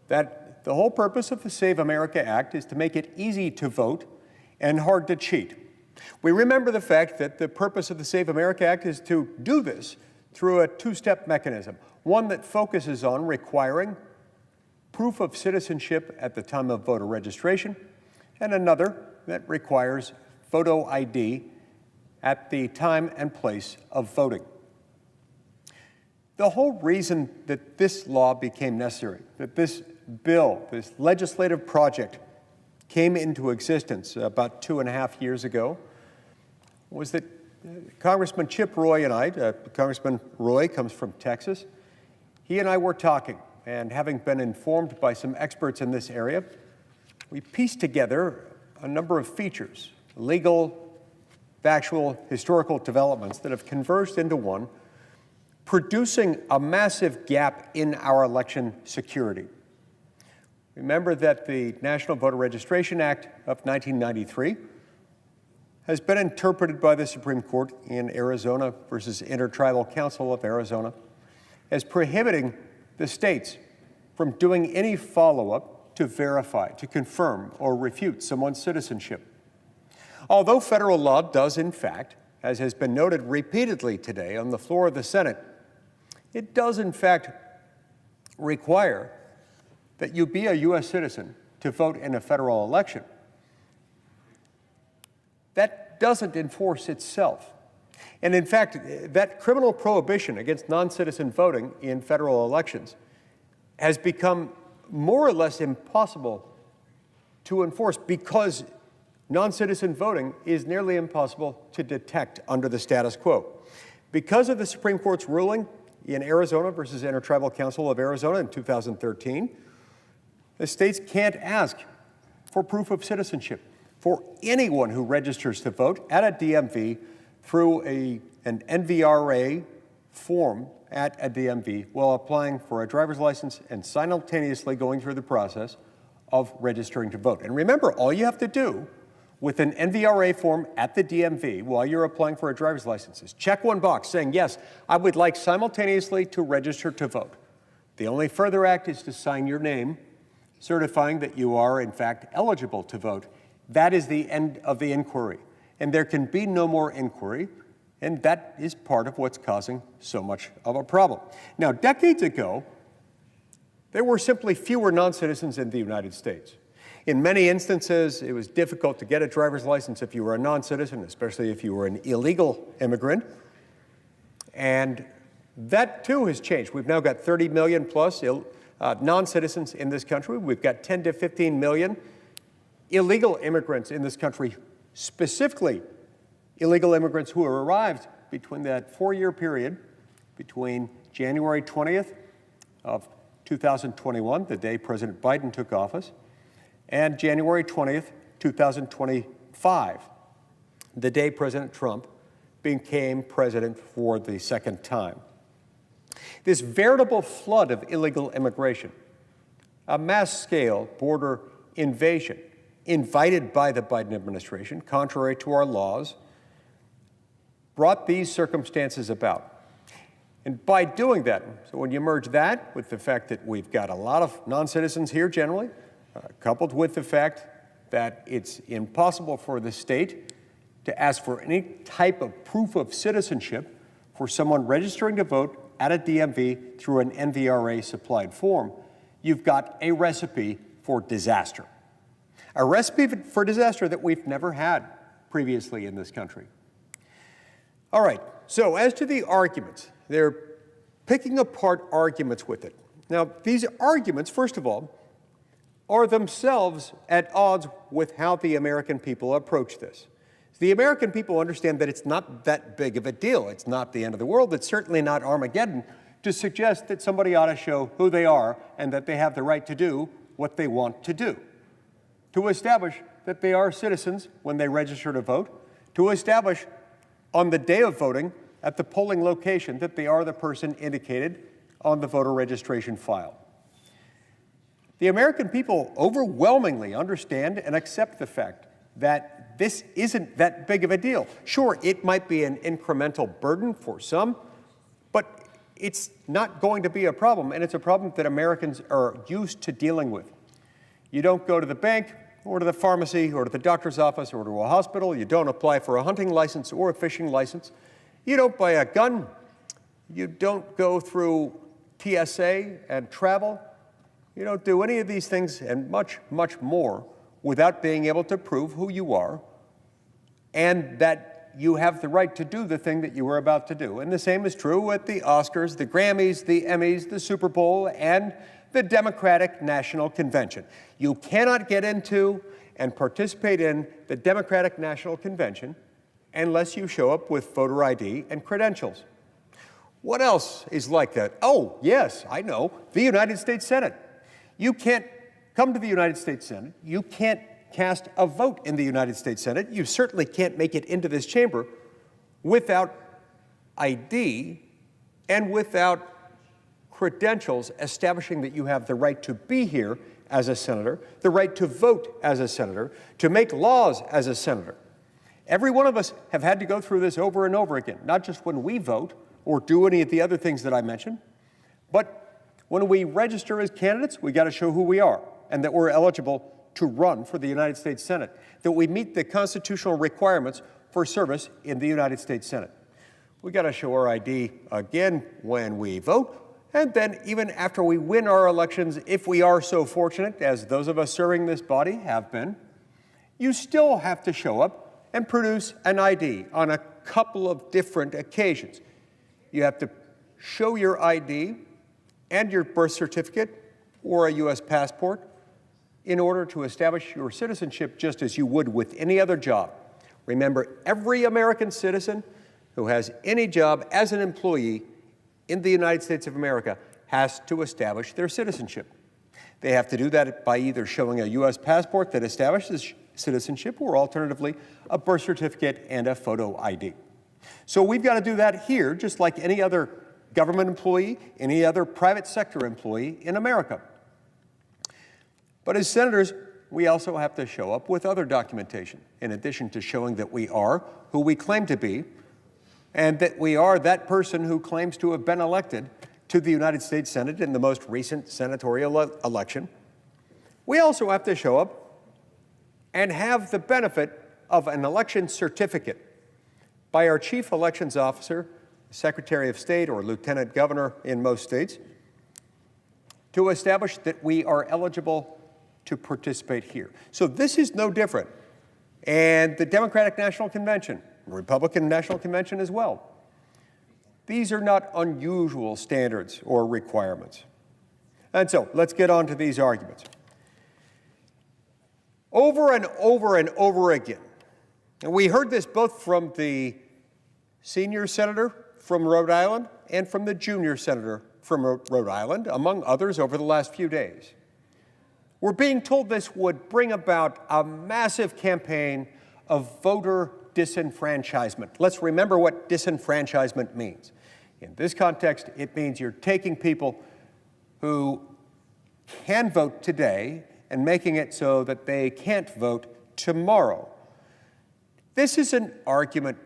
that the whole purpose of the Save America Act is to make it easy to vote and hard to cheat. We remember the fact that the purpose of the Save America Act is to do this through a two-step mechanism, one that focuses on requiring proof of citizenship at the time of voter registration, and another that requires photo ID at the time and place of voting. The whole reason that this law became necessary, that this bill, this legislative project, came into existence about 2.5 years ago, was that Congressman Chip Roy and I, Congressman Roy comes from Texas, he and I were talking, and having been informed by some experts in this area, we pieced together a number of features, legal, factual, historical developments that have converged into one, producing a massive gap in our election security. Remember that the National Voter Registration Act of 1993 has been interpreted by the Supreme Court in Arizona versus Intertribal Council of Arizona as prohibiting the states from doing any follow-up to verify, to confirm, or refute someone's citizenship. Although federal law does, in fact, as has been noted repeatedly today on the floor of the Senate, it does, in fact, require that you be a U.S. citizen to vote in a federal election. That doesn't enforce itself. And in fact, that criminal prohibition against non-citizen voting in federal elections has become more or less impossible to enforce because non-citizen voting is nearly impossible to detect under the status quo. Because of the Supreme Court's ruling in Arizona versus Intertribal Council of Arizona in 2013, the states can't ask for proof of citizenship for anyone who registers to vote at a DMV through an NVRA form at a DMV while applying for a driver's license and simultaneously going through the process of registering to vote. And remember, all you have to do with an NVRA form at the DMV while you're applying for a driver's license is check one box saying, yes, I would like simultaneously to register to vote. The only further act is to sign your name, certifying that you are, in fact, eligible to vote. That is the end of the inquiry. And there can be no more inquiry, and that is part of what's causing so much of a problem. Now, decades ago, there were simply fewer non-citizens in the United States. In many instances, it was difficult to get a driver's license if you were a non-citizen, especially if you were an illegal immigrant. And that, too, has changed. We've now got 30 million plus non-citizens in this country. We've got 10 to 15 million illegal immigrants in this country, specifically illegal immigrants who arrived between that 4-year period between January 20th of 2021, the day President Biden took office, and January 20th, 2025, the day President Trump became president for the second time. This veritable flood of illegal immigration, a mass-scale border invasion invited by the Biden administration, contrary to our laws, brought these circumstances about. And by doing that, so when you merge that with the fact that we've got a lot of non-citizens here generally, coupled with the fact that it's impossible for the state to ask for any type of proof of citizenship for someone registering to vote at a DMV through an NVRA supplied form, you've got a recipe for disaster. A recipe for disaster that we've never had previously in this country. All right, so as to the arguments, they're picking apart arguments with it. Now, these arguments, first of all, are themselves at odds with how the American people approach this. The American people understand that it's not that big of a deal. It's not the end of the world. It's certainly not Armageddon to suggest that somebody ought to show who they are and that they have the right to do what they want to do. To establish that they are citizens when they register to vote, to establish on the day of voting at the polling location that they are the person indicated on the voter registration file. The American people overwhelmingly understand and accept the fact that this isn't that big of a deal. Sure, it might be an incremental burden for some, but it's not going to be a problem, and it's a problem that Americans are used to dealing with. You don't go to the bank or to the pharmacy or to the doctor's office or to a hospital. You don't apply for a hunting license or a fishing license. You don't buy a gun. You don't go through TSA and travel. You don't do any of these things and much, much more without being able to prove who you are and that you have the right to do the thing that you were about to do. And the same is true at the Oscars, the Grammys, the Emmys, the Super Bowl, and the Democratic National Convention. You cannot get into and participate in the Democratic National Convention unless you show up with voter ID and credentials. What else is like that? Oh, yes, I know, the United States Senate. You can't come to the United States Senate. You can't cast a vote in the United States Senate. You certainly can't make it into this chamber without ID and without credentials establishing that you have the right to be here as a senator, the right to vote as a senator, to make laws as a senator. Every one of us have had to go through this over and over again, not just when we vote or do any of the other things that I mentioned, but when we register as candidates, we got to show who we are and that we're eligible to run for the United States Senate, that we meet the constitutional requirements for service in the United States Senate. We got to show our ID again when we vote, and then even after we win our elections, if we are so fortunate, as those of us serving this body have been, you still have to show up and produce an ID on a couple of different occasions. You have to show your ID and your birth certificate or a U.S. passport in order to establish your citizenship just as you would with any other job. Remember, every American citizen who has any job as an employee in the United States of America has to establish their citizenship. They have to do that by either showing a U.S. passport that establishes citizenship or alternatively a birth certificate and a photo ID. So we've got to do that here just like any other government employee, any other private sector employee in America. But as senators, we also have to show up with other documentation, in addition to showing that we are who we claim to be, and that we are that person who claims to have been elected to the United States Senate in the most recent senatorial election. We also have to show up and have the benefit of an election certificate by our chief elections officer, Secretary of State, or Lieutenant Governor in most states, to establish that we are eligible to participate here. So this is no different. And the Democratic National Convention, Republican National Convention as well. These are not unusual standards or requirements. And so let's get on to these arguments. Over and over and over again, and we heard this both from the senior senator from Rhode Island and from the junior senator from Rhode Island, among others, over the last few days. We're being told this would bring about a massive campaign of voter disenfranchisement. Let's remember what disenfranchisement means. In this context, it means you're taking people who can vote today and making it so that they can't vote tomorrow. This is an argument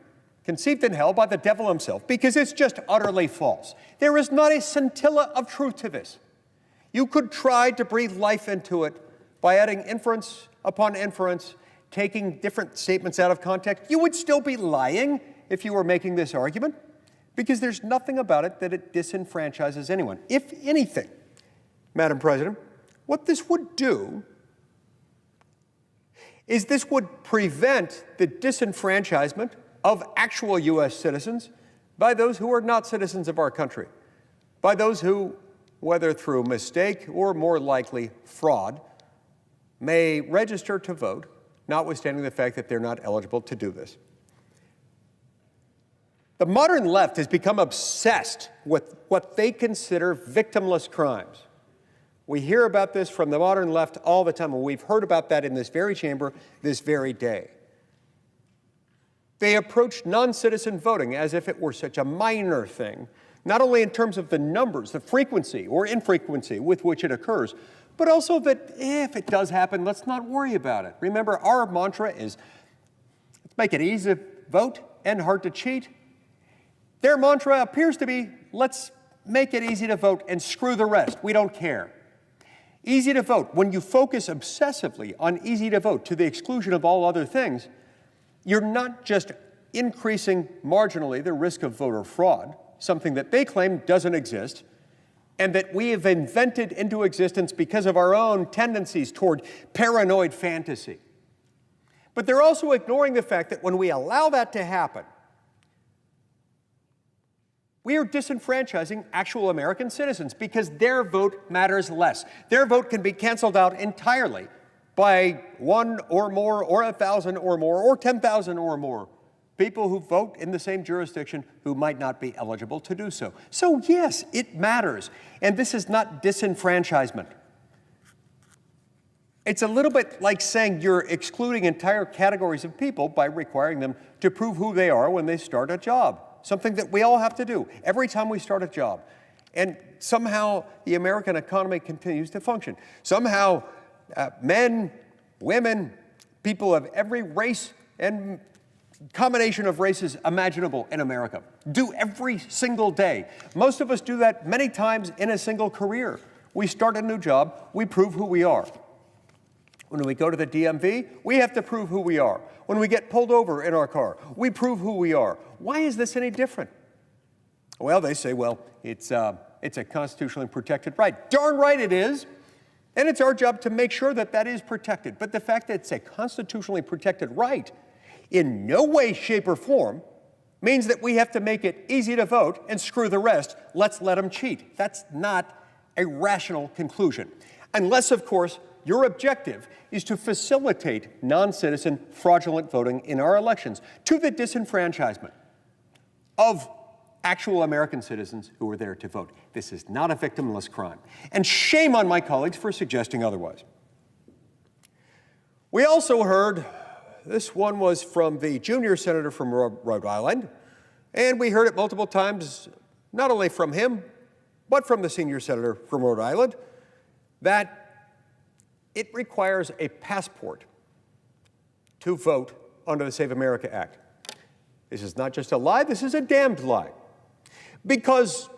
conceived and held by the devil himself because it's just utterly false. There is not a scintilla of truth to this. You could try to breathe life into it by adding inference upon inference, taking different statements out of context. You would still be lying if you were making this argument because there's nothing about it that it disenfranchises anyone. If anything, Madam President, what this would do is this would prevent the disenfranchisement of actual U.S. citizens by those who are not citizens of our country, by those who, whether through mistake or more likely fraud, may register to vote, notwithstanding the fact that they're not eligible to do this. The modern left has become obsessed with what they consider victimless crimes. We hear about this from the modern left all the time, and we've heard about that in this very chamber this very day. They approach non-citizen voting as if it were such a minor thing, not only in terms of the numbers, the frequency or infrequency with which it occurs, but also that if it does happen, let's not worry about it. Remember, our mantra is, let's make it easy to vote and hard to cheat. Their mantra appears to be, let's make it easy to vote and screw the rest. We don't care. Easy to vote. When you focus obsessively on easy to vote to the exclusion of all other things, you're not just increasing marginally the risk of voter fraud, something that they claim doesn't exist, and that we have invented into existence because of our own tendencies toward paranoid fantasy. But they're also ignoring the fact that when we allow that to happen, we are disenfranchising actual American citizens because their vote matters less. Their vote can be canceled out entirely by 1 or more, or 1,000 or more, or 10,000 or more people who vote in the same jurisdiction who might not be eligible to do so. So yes, it matters. And this is not disenfranchisement. It's a little bit like saying you're excluding entire categories of people by requiring them to prove who they are when they start a job, something that we all have to do every time we start a job. And somehow the American economy continues to function. Somehow men, women, people of every race and combination of races imaginable in America do every single day. Most of us do that many times in a single career. We start a new job, we prove who we are. When we go to the DMV, we have to prove who we are. When we get pulled over in our car, we prove who we are. Why is this any different? Well, they say, well, it's a constitutionally protected right. Darn right it is. And it's our job to make sure that that is protected. But the fact that it's a constitutionally protected right in no way, shape, or form means that we have to make it easy to vote and screw the rest. Let's let them cheat. That's not a rational conclusion. Unless, of course, your objective is to facilitate non-citizen fraudulent voting in our elections to the disenfranchisement of actual American citizens who were there to vote. This is not a victimless crime. And shame on my colleagues for suggesting otherwise. We also heard, this one was from the junior senator from Rhode Island, and we heard it multiple times, not only from him, but from the senior senator from Rhode Island, that it requires a passport to vote under the Save America Act. This is not just a lie, this is a damned lie. Because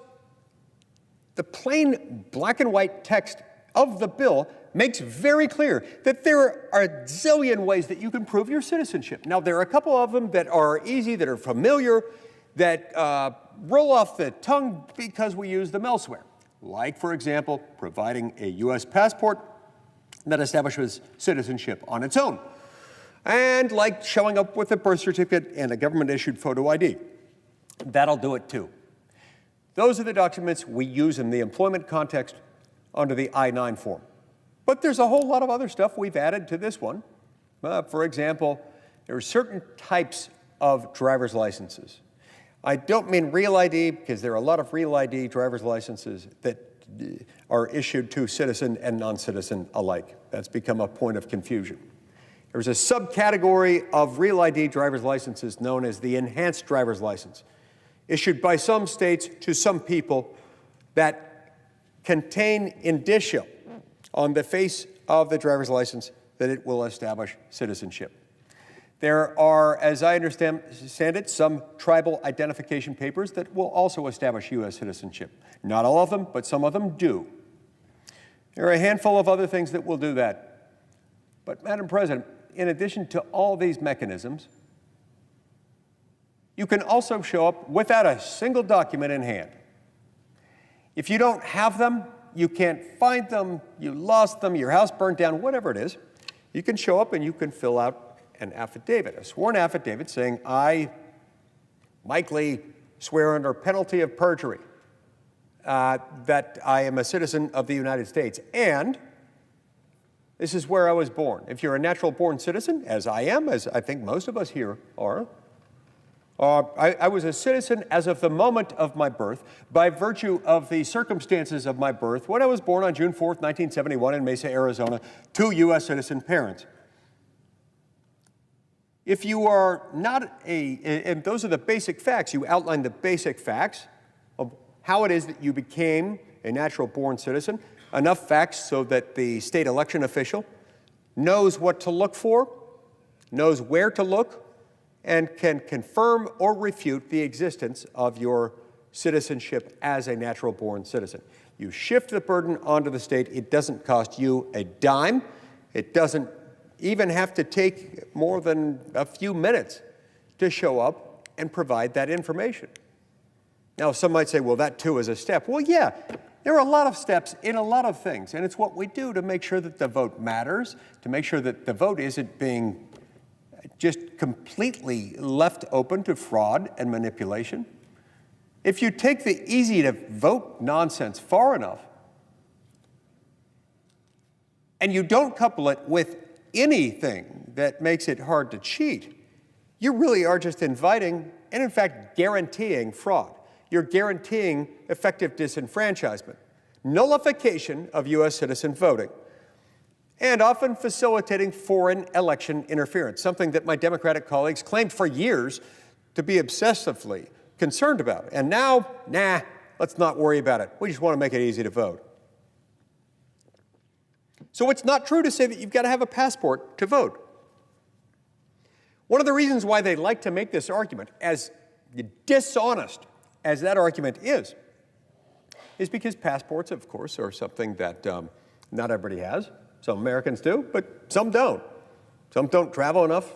the plain black and white text of the bill makes very clear that there are a zillion ways that you can prove your citizenship. Now, there are a couple of them that are easy, that are familiar, that roll off the tongue because we use them elsewhere. Like, for example, providing a U.S. passport that establishes citizenship on its own. And like showing up with a birth certificate and a government-issued photo ID. That'll do it too. Those are the documents we use in the employment context under the I-9 form. But there's a whole lot of other stuff we've added to this one. For example, there are certain types of driver's licenses. I don't mean real ID, because there are a lot of real ID driver's licenses that are issued to citizen and non-citizen alike. That's become a point of confusion. There's a subcategory of real ID driver's licenses known as the enhanced driver's license, issued by some states to some people that contain indicia on the face of the driver's license that it will establish citizenship. There are, as I understand it, some tribal identification papers that will also establish U.S. citizenship. Not all of them, but some of them do. There are a handful of other things that will do that. But, Madam President, in addition to all these mechanisms, you can also show up without a single document in hand. If you don't have them, you can't find them, you lost them, your house burned down, whatever it is, you can show up and you can fill out an affidavit, a sworn affidavit saying, I, Mike Lee, swear under penalty of perjury that I am a citizen of the United States, and this is where I was born. If you're a natural-born citizen, as I am, as I think most of us here are, I was a citizen as of the moment of my birth by virtue of the circumstances of my birth when I was born on June 4th, 1971 in Mesa, Arizona, to U.S. citizen parents. If you are not and those are the basic facts, you outline the basic facts of how it is that you became a natural-born citizen, enough facts so that the state election official knows what to look for, knows where to look, and can confirm or refute the existence of your citizenship as a natural-born citizen. You shift the burden onto the state. It doesn't cost you a dime. It doesn't even have to take more than a few minutes to show up and provide that information. Now, some might say, well, that too is a step. Well, yeah, there are a lot of steps in a lot of things, and it's what we do to make sure that the vote matters, to make sure that the vote isn't being just completely left open to fraud and manipulation. If you take the easy to vote nonsense far enough, and you don't couple it with anything that makes it hard to cheat, you really are just inviting and, in fact, guaranteeing fraud. You're guaranteeing effective disenfranchisement, nullification of U.S. citizen voting, and often facilitating foreign election interference, something that my Democratic colleagues claimed for years to be obsessively concerned about. And now, nah, let's not worry about it. We just want to make it easy to vote. So it's not true to say that you've got to have a passport to vote. One of the reasons why they like to make this argument, as dishonest as that argument is because passports, of course, are something that not everybody has. Some Americans do, but some don't. Some don't travel enough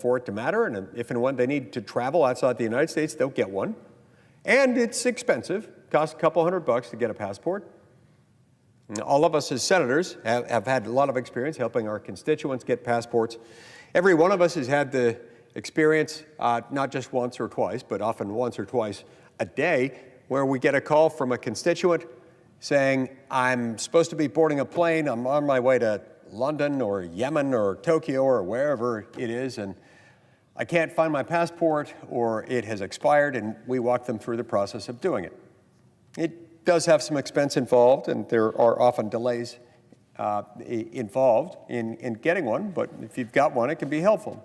for it to matter, and if and when they need to travel outside the United States, they'll get one. And it's expensive. It costs a couple $100 to get a passport. All of us as senators have had a lot of experience helping our constituents get passports. Every one of us has had the experience, not just once or twice, but often once or twice a day, where we get a call from a constituent saying, I'm supposed to be boarding a plane, I'm on my way to London or Yemen or Tokyo or wherever it is, and I can't find my passport or it has expired, and we walk them through the process of doing it. It does have some expense involved, and there are often delays involved in getting one, but if you've got one, it can be helpful.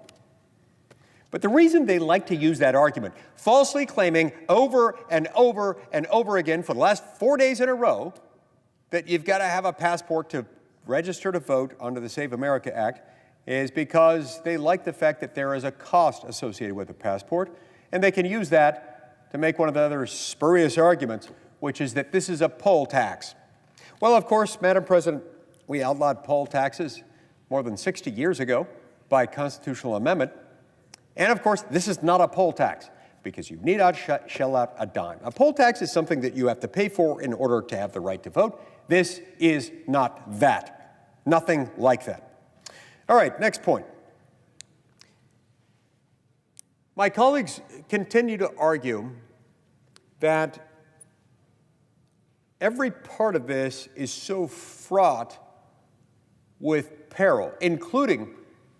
But the reason they like to use that argument, falsely claiming over and over and over again for the last 4 days in a row that you've got to have a passport to register to vote under the Save America Act is because they like the fact that there is a cost associated with a passport, and they can use that to make one of the other spurious arguments, which is that this is a poll tax. Well, of course, Madam President, we outlawed poll taxes more than 60 years ago by constitutional amendment. And of course, this is not a poll tax because you need not shell out a dime. A poll tax is something that you have to pay for in order to have the right to vote. This is not that. Nothing like that. All right, next point. My colleagues continue to argue that every part of this is so fraught with peril, including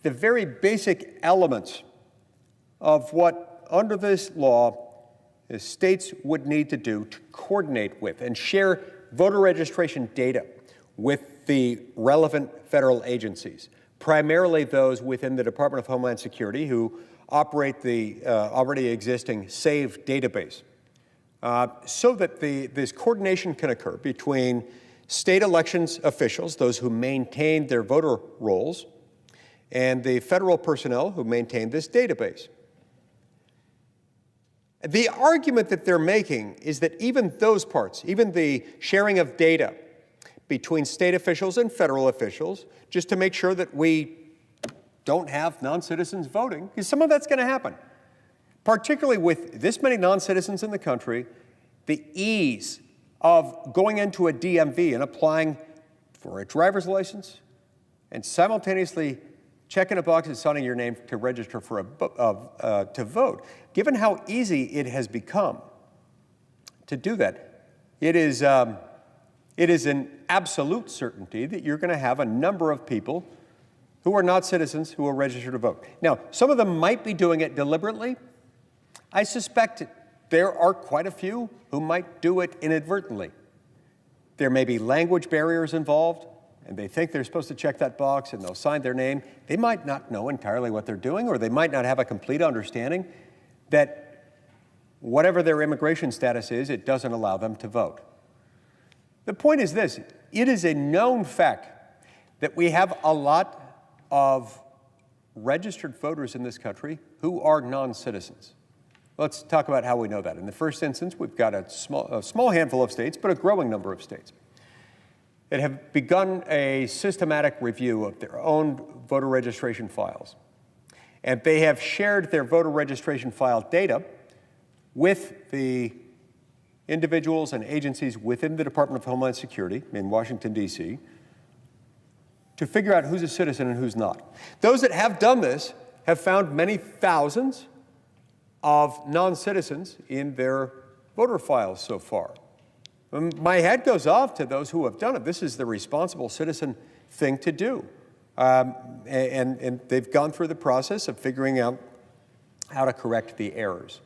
the very basic elements of what, under this law, the states would need to do to coordinate with and share voter registration data with the relevant federal agencies, primarily those within the Department of Homeland Security who operate the already existing SAVE database, so that this coordination can occur between state elections officials, those who maintain their voter rolls, and the federal personnel who maintain this database. The argument that they're making is that even those parts, even the sharing of data between state officials and federal officials, just to make sure that we don't have non-citizens voting, because some of that's going to happen. Particularly with this many non-citizens in the country, the ease of going into a DMV and applying for a driver's license and simultaneously checking a box and signing your name to register for to vote. Given how easy it has become to do that, it is an absolute certainty that you're going to have a number of people who are not citizens who will register to vote. Now, some of them might be doing it deliberately. I suspect there are quite a few who might do it inadvertently. There may be language barriers involved, and they think they're supposed to check that box and they'll sign their name. They might not know entirely what they're doing, or they might not have a complete understanding that whatever their immigration status is, it doesn't allow them to vote. The point is this: it is a known fact that we have a lot of registered voters in this country who are non-citizens. Let's talk about how we know that. In the first instance, we've got a small handful of states, but a growing number of states that have begun a systematic review of their own voter registration files. And they have shared their voter registration file data with the individuals and agencies within the Department of Homeland Security in Washington, D.C., to figure out who's a citizen and who's not. Those that have done this have found many thousands of non-citizens in their voter files so far. My head goes off to those who have done it. This is the responsible citizen thing to do. And they've gone through the process of figuring out how to correct the errors.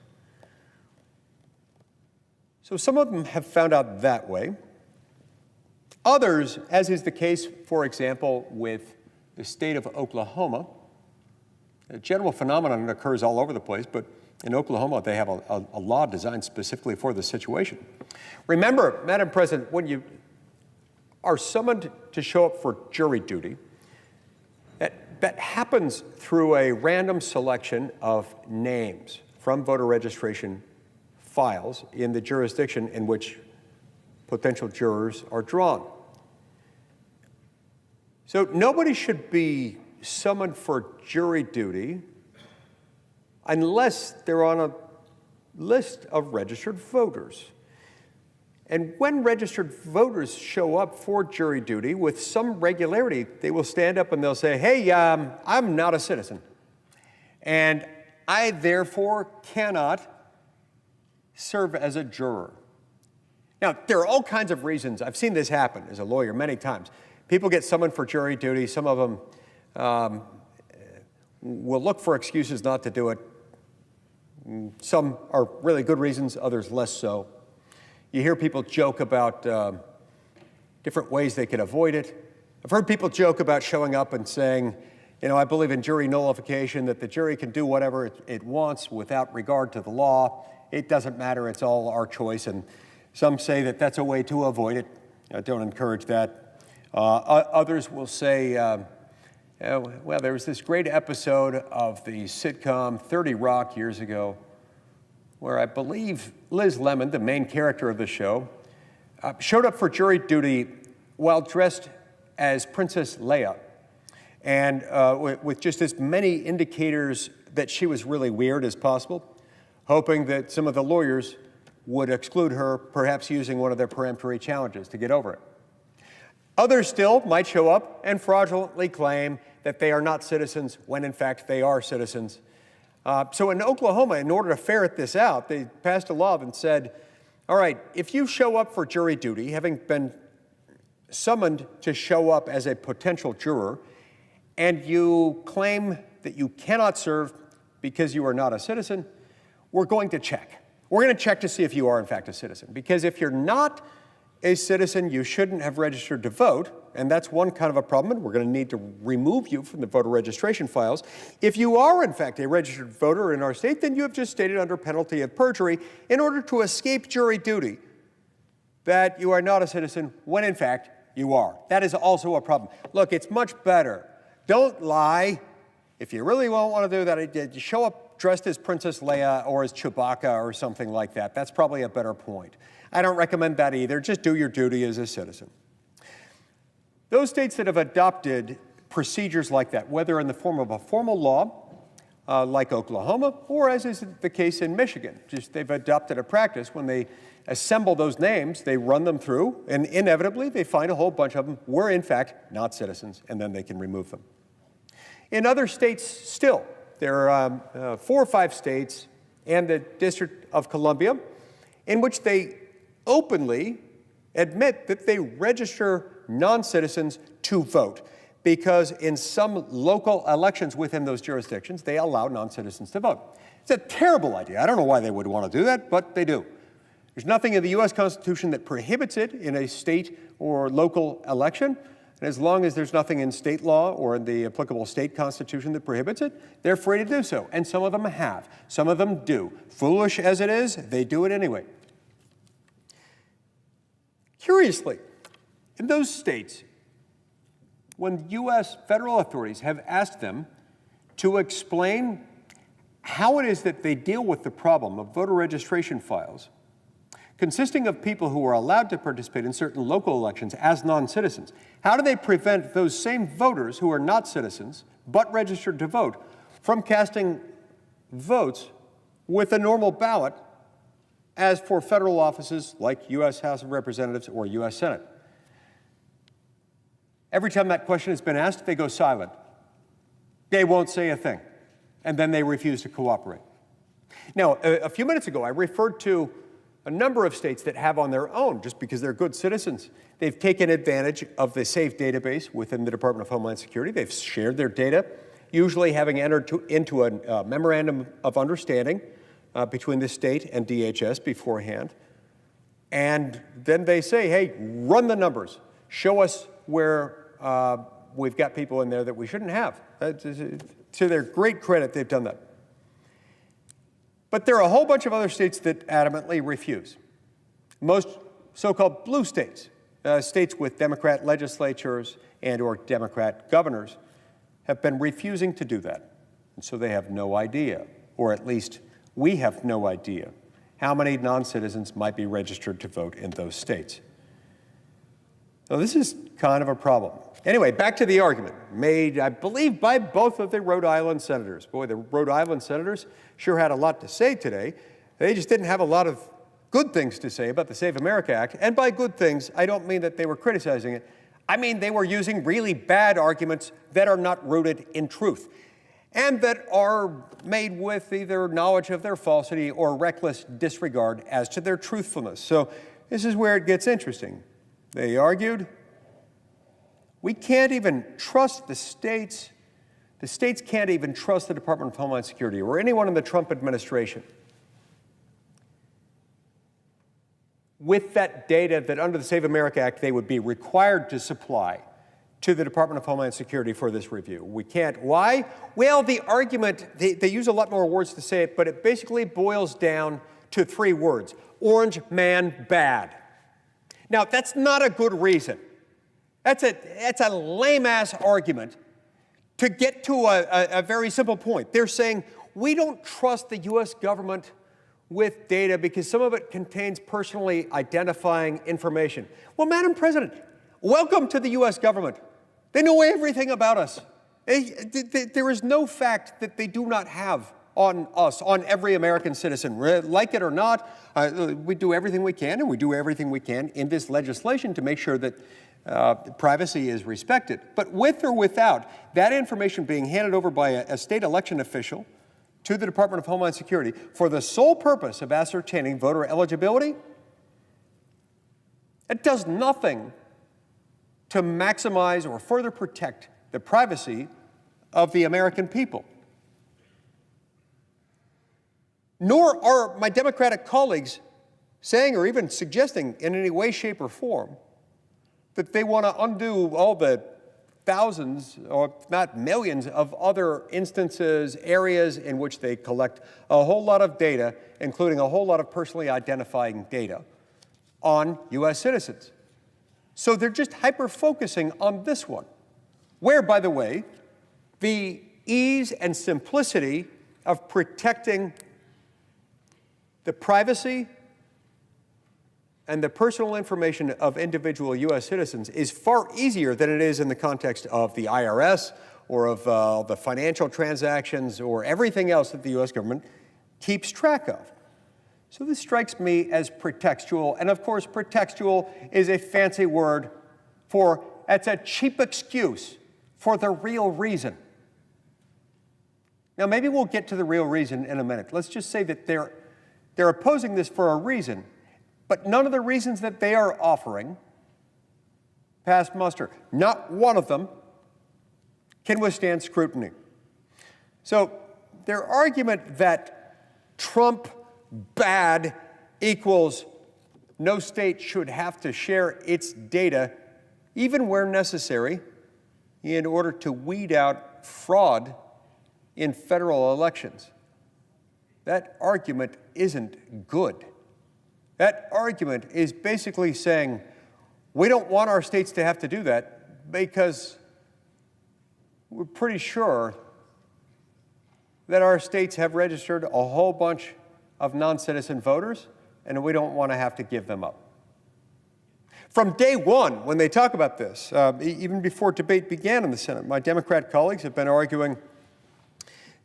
So some of them have found out that way. Others, as is the case, for example, with the state of Oklahoma, a general phenomenon that occurs all over the place, but in Oklahoma, they have a law designed specifically for this situation. Remember, Madam President, when you are summoned to show up for jury duty, that happens through a random selection of names from voter registration files in the jurisdiction in which potential jurors are drawn. So nobody should be summoned for jury duty unless they're on a list of registered voters. And when registered voters show up for jury duty, with some regularity, they will stand up and they'll say, hey, I'm not a citizen, and I therefore cannot serve as a juror. Now, there are all kinds of reasons. I've seen this happen as a lawyer many times. People get summoned for jury duty. Some of them will look for excuses not to do it. Some are really good reasons, others less so. You hear people joke about different ways they can avoid it. I've heard people joke about showing up and saying, I believe in jury nullification, that the jury can do whatever it wants without regard to the law. It doesn't matter, it's all our choice. And some say that that's a way to avoid it. I don't encourage that. Others will say, well, there was this great episode of the sitcom 30 Rock years ago where I believe Liz Lemon, the main character of the show, showed up for jury duty while dressed as Princess Leia, and with just as many indicators that she was really weird as possible, hoping that some of the lawyers would exclude her, perhaps using one of their peremptory challenges to get over it. Others still might show up and fraudulently claim that they are not citizens when in fact they are citizens. So in Oklahoma, in order to ferret this out, they passed a law and said, all right, if you show up for jury duty, having been summoned to show up as a potential juror, and you claim that you cannot serve because you are not a citizen, we're going to check. We're going to check to see if you are in fact a citizen. Because if you're not a citizen, you shouldn't have registered to vote, and that's one kind of a problem, and we're going to need to remove you from the voter registration files. If you are, in fact, a registered voter in our state, then you have just stated under penalty of perjury in order to escape jury duty that you are not a citizen when, in fact, you are. That is also a problem. Look, it's much better. Don't lie. If you really won't want to do that, show up dressed as Princess Leia or as Chewbacca or something like that. That's probably a better point. I don't recommend that either. Just do your duty as a citizen. Those states that have adopted procedures like that, whether in the form of a formal law, like Oklahoma, or as is the case in Michigan, just they've adopted a practice when they assemble those names, they run them through, and inevitably they find a whole bunch of them were in fact not citizens, and then they can remove them. In other states still, there are 4 or 5 states and the District of Columbia in which they openly admit that they register non-citizens to vote, because in some local elections within those jurisdictions, they allow non-citizens to vote. It's a terrible idea. I don't know why they would want to do that, but they do. There's nothing in the U.S. Constitution that prohibits it in a state or local election, and as long as there's nothing in state law or in the applicable state constitution that prohibits it, they're free to do so, and some of them have. Some of them do. Foolish as it is, they do it anyway. Curiously, in those states, when U.S. federal authorities have asked them to explain how it is that they deal with the problem of voter registration files consisting of people who are allowed to participate in certain local elections as non-citizens, how do they prevent those same voters who are not citizens but registered to vote from casting votes with a normal ballot as for federal offices like U.S. House of Representatives or U.S. Senate? Every time that question has been asked, they go silent. They won't say a thing, and then they refuse to cooperate. Now, a few minutes ago, I referred to a number of states that have on their own, just because they're good citizens, they've taken advantage of the SAFE database within the Department of Homeland Security. They've shared their data, usually having entered into a memorandum of understanding between the state and DHS beforehand. And then they say, hey, run the numbers. Show us where we've got people in there that we shouldn't have. To their great credit, they've done that. But there are a whole bunch of other states that adamantly refuse. Most so-called blue states, states with Democrat legislatures and or Democrat governors, have been refusing to do that. And so they have no idea, or at least we have no idea, how many non-citizens might be registered to vote in those states. So this is kind of a problem. Anyway, back to the argument made, I believe, by both of the Rhode Island senators. Boy, the Rhode Island senators sure had a lot to say today. They just didn't have a lot of good things to say about the Save America Act. And by good things, I don't mean that they were criticizing it. I mean they were using really bad arguments that are not rooted in truth and that are made with either knowledge of their falsity or reckless disregard as to their truthfulness. So this is where it gets interesting. They argued, we can't even trust the states. The states can't even trust the Department of Homeland Security or anyone in the Trump administration with that data that under the Save America Act they would be required to supply to the Department of Homeland Security for this review. We can't. Why? Well, the argument, they use a lot more words to say it, but it basically boils down to 3 words: orange man bad. Now, that's not a good reason. That's a lame-ass argument to get to a very simple point. They're saying, we don't trust the U.S. government with data because some of it contains personally identifying information. Well, Madam President, welcome to the U.S. government. They know everything about us. There is no fact that they do not have on us, on every American citizen. Like it or not, we do everything we can, and we do everything we can in this legislation to make sure that privacy is respected. But with or without that information being handed over by a state election official to the Department of Homeland Security for the sole purpose of ascertaining voter eligibility, it does nothing to maximize or further protect the privacy of the American people. Nor are my Democratic colleagues saying or even suggesting in any way, shape, or form that they want to undo all the thousands, or not millions, of other instances, areas in which they collect a whole lot of data, including a whole lot of personally identifying data on U.S. citizens. So they're just hyper-focusing on this one, where, by the way, the ease and simplicity of protecting the privacy and the personal information of individual U.S. citizens is far easier than it is in the context of the IRS or of the financial transactions or everything else that the U.S. government keeps track of. So this strikes me as pretextual, and of course pretextual is a fancy word for, it's a cheap excuse for the real reason. Now maybe we'll get to the real reason in a minute. Let's just say that they're opposing this for a reason, but none of the reasons that they are offering pass muster. Not one of them can withstand scrutiny. So their argument that Trump bad equals no state should have to share its data, even where necessary, in order to weed out fraud in federal elections. That argument isn't good. That argument is basically saying, we don't want our states to have to do that because we're pretty sure that our states have registered a whole bunch of non-citizen voters, and we don't want to have to give them up. From day one, when they talk about this, even before debate began in the Senate, my Democrat colleagues have been arguing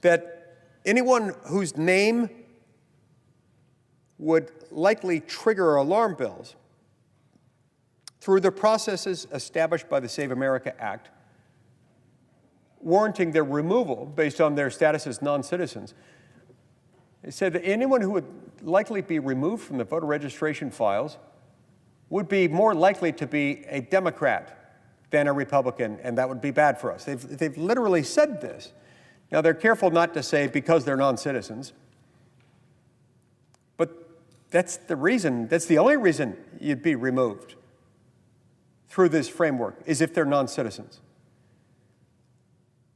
that anyone whose name would likely trigger alarm bells through the processes established by the Save America Act, warranting their removal based on their status as non-citizens. They said that anyone who would likely be removed from the voter registration files would be more likely to be a Democrat than a Republican, and that would be bad for us. They've literally said this. Now, they're careful not to say because they're non-citizens, but that's the reason, that's the only reason you'd be removed through this framework, is if they're non-citizens.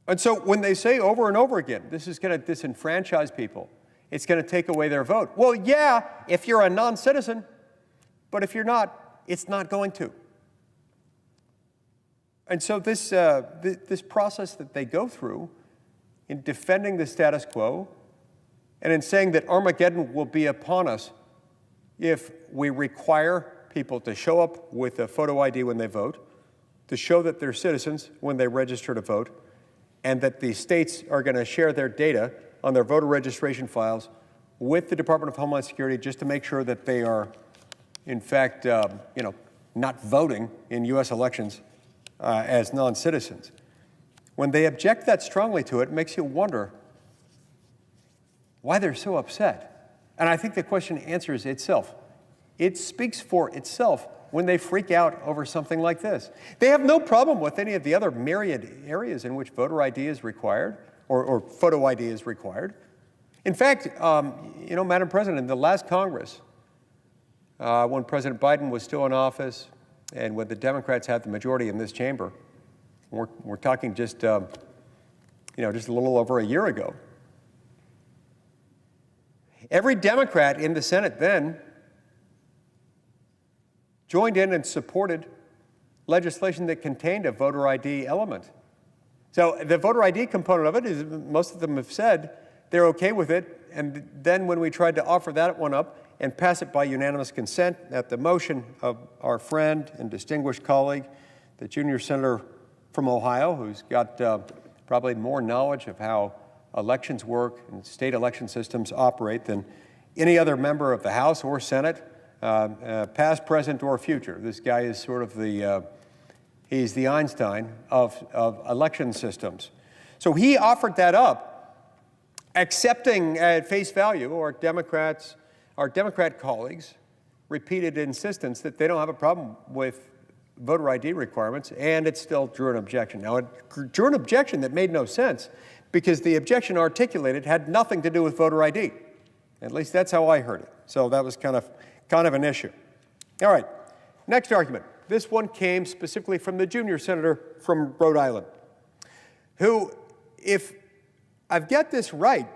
And so when they say over and over again, this is going to disenfranchise people, it's going to take away their vote. Well, yeah, if you're a non-citizen, but if you're not, it's not going to. And so this process that they go through in defending the status quo and in saying that Armageddon will be upon us if we require people to show up with a photo ID when they vote, to show that they're citizens when they register to vote, and that the states are going to share their data on their voter registration files with the Department of Homeland Security just to make sure that they are, in fact, not voting in U.S. elections as non-citizens. When they object that strongly to it, it makes you wonder why they're so upset. And I think the question answers itself. It speaks for itself when they freak out over something like this. They have no problem with any of the other myriad areas in which voter ID is required or photo ID is required. In fact, Madam President, in the last Congress, when President Biden was still in office and when the Democrats had the majority in this chamber, we're talking just a little over a year ago, every Democrat in the Senate then joined in and supported legislation that contained a voter ID element. So the voter ID component of it is, most of them have said they're okay with it. And then when we tried to offer that one up and pass it by unanimous consent at the motion of our friend and distinguished colleague, the junior senator from Ohio, who's got probably more knowledge of how elections work and state election systems operate than any other member of the House or Senate, past, present, or future. This guy is sort of he's the Einstein of election systems. So he offered that up, accepting at face value our Democrat colleagues' repeated insistence that they don't have a problem with voter ID requirements, and it still drew an objection. Now, it drew an objection that made no sense because the objection articulated had nothing to do with voter ID. At least that's how I heard it. So that was kind of an issue. All right, next argument. This one came specifically from the junior senator from Rhode Island, who, if I've got this right,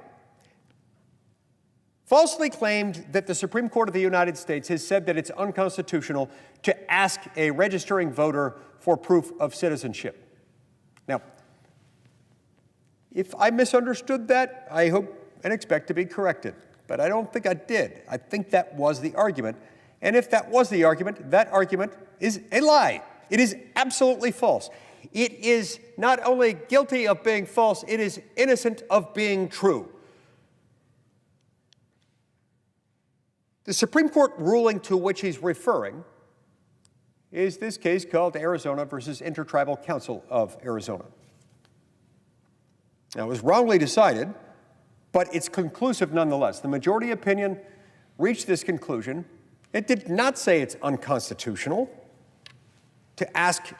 falsely claimed that the Supreme Court of the United States has said that it's unconstitutional to ask a registering voter for proof of citizenship. Now, if I misunderstood that, I hope and expect to be corrected. But I don't think I did. I think that was the argument. And if that was the argument, that argument is a lie. It is absolutely false. It is not only guilty of being false, it is innocent of being true. The Supreme Court ruling to which he's referring is this case called Arizona versus Intertribal Council of Arizona. Now, it was wrongly decided, but it's conclusive nonetheless. The majority opinion reached this conclusion. It did not say it's unconstitutional to ask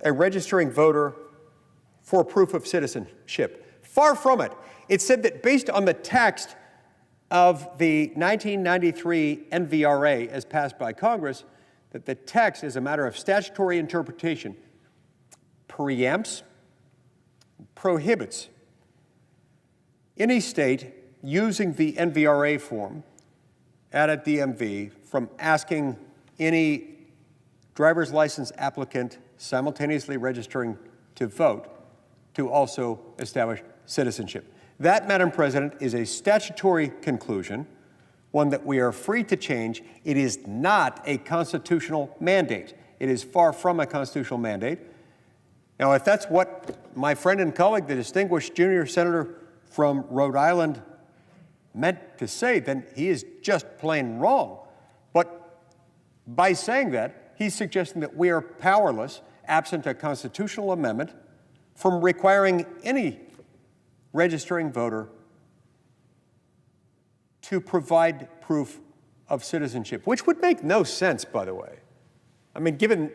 a registering voter for proof of citizenship. Far from it. It said that based on the text of the 1993 NVRA as passed by Congress, that the text, as a matter of statutory interpretation, preempts, prohibits any state using the NVRA form at a DMV from asking any driver's license applicant simultaneously registering to vote to also establish citizenship. That, Madam President, is a statutory conclusion, one that we are free to change. It is not a constitutional mandate. It is far from a constitutional mandate. Now, if that's what my friend and colleague, the distinguished junior senator from Rhode Island, meant to say, then he is just plain wrong. But by saying that, he's suggesting that we are powerless, absent a constitutional amendment, from requiring any registering voter to provide proof of citizenship, which would make no sense, by the way. I mean, given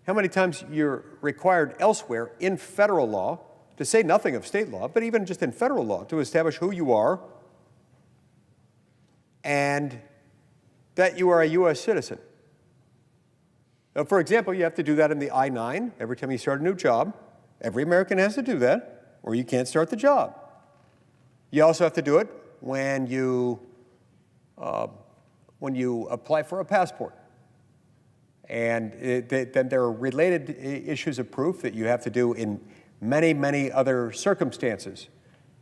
how many times you're required elsewhere in federal law, to say nothing of state law, but even just in federal law, to establish who you are and that you are a U.S. citizen. Now, for example, you have to do that in the I-9 every time you start a new job. Every American has to do that, or you can't start the job. You also have to do it when you apply for a passport. And then there are related issues of proof that you have to do in many, many other circumstances.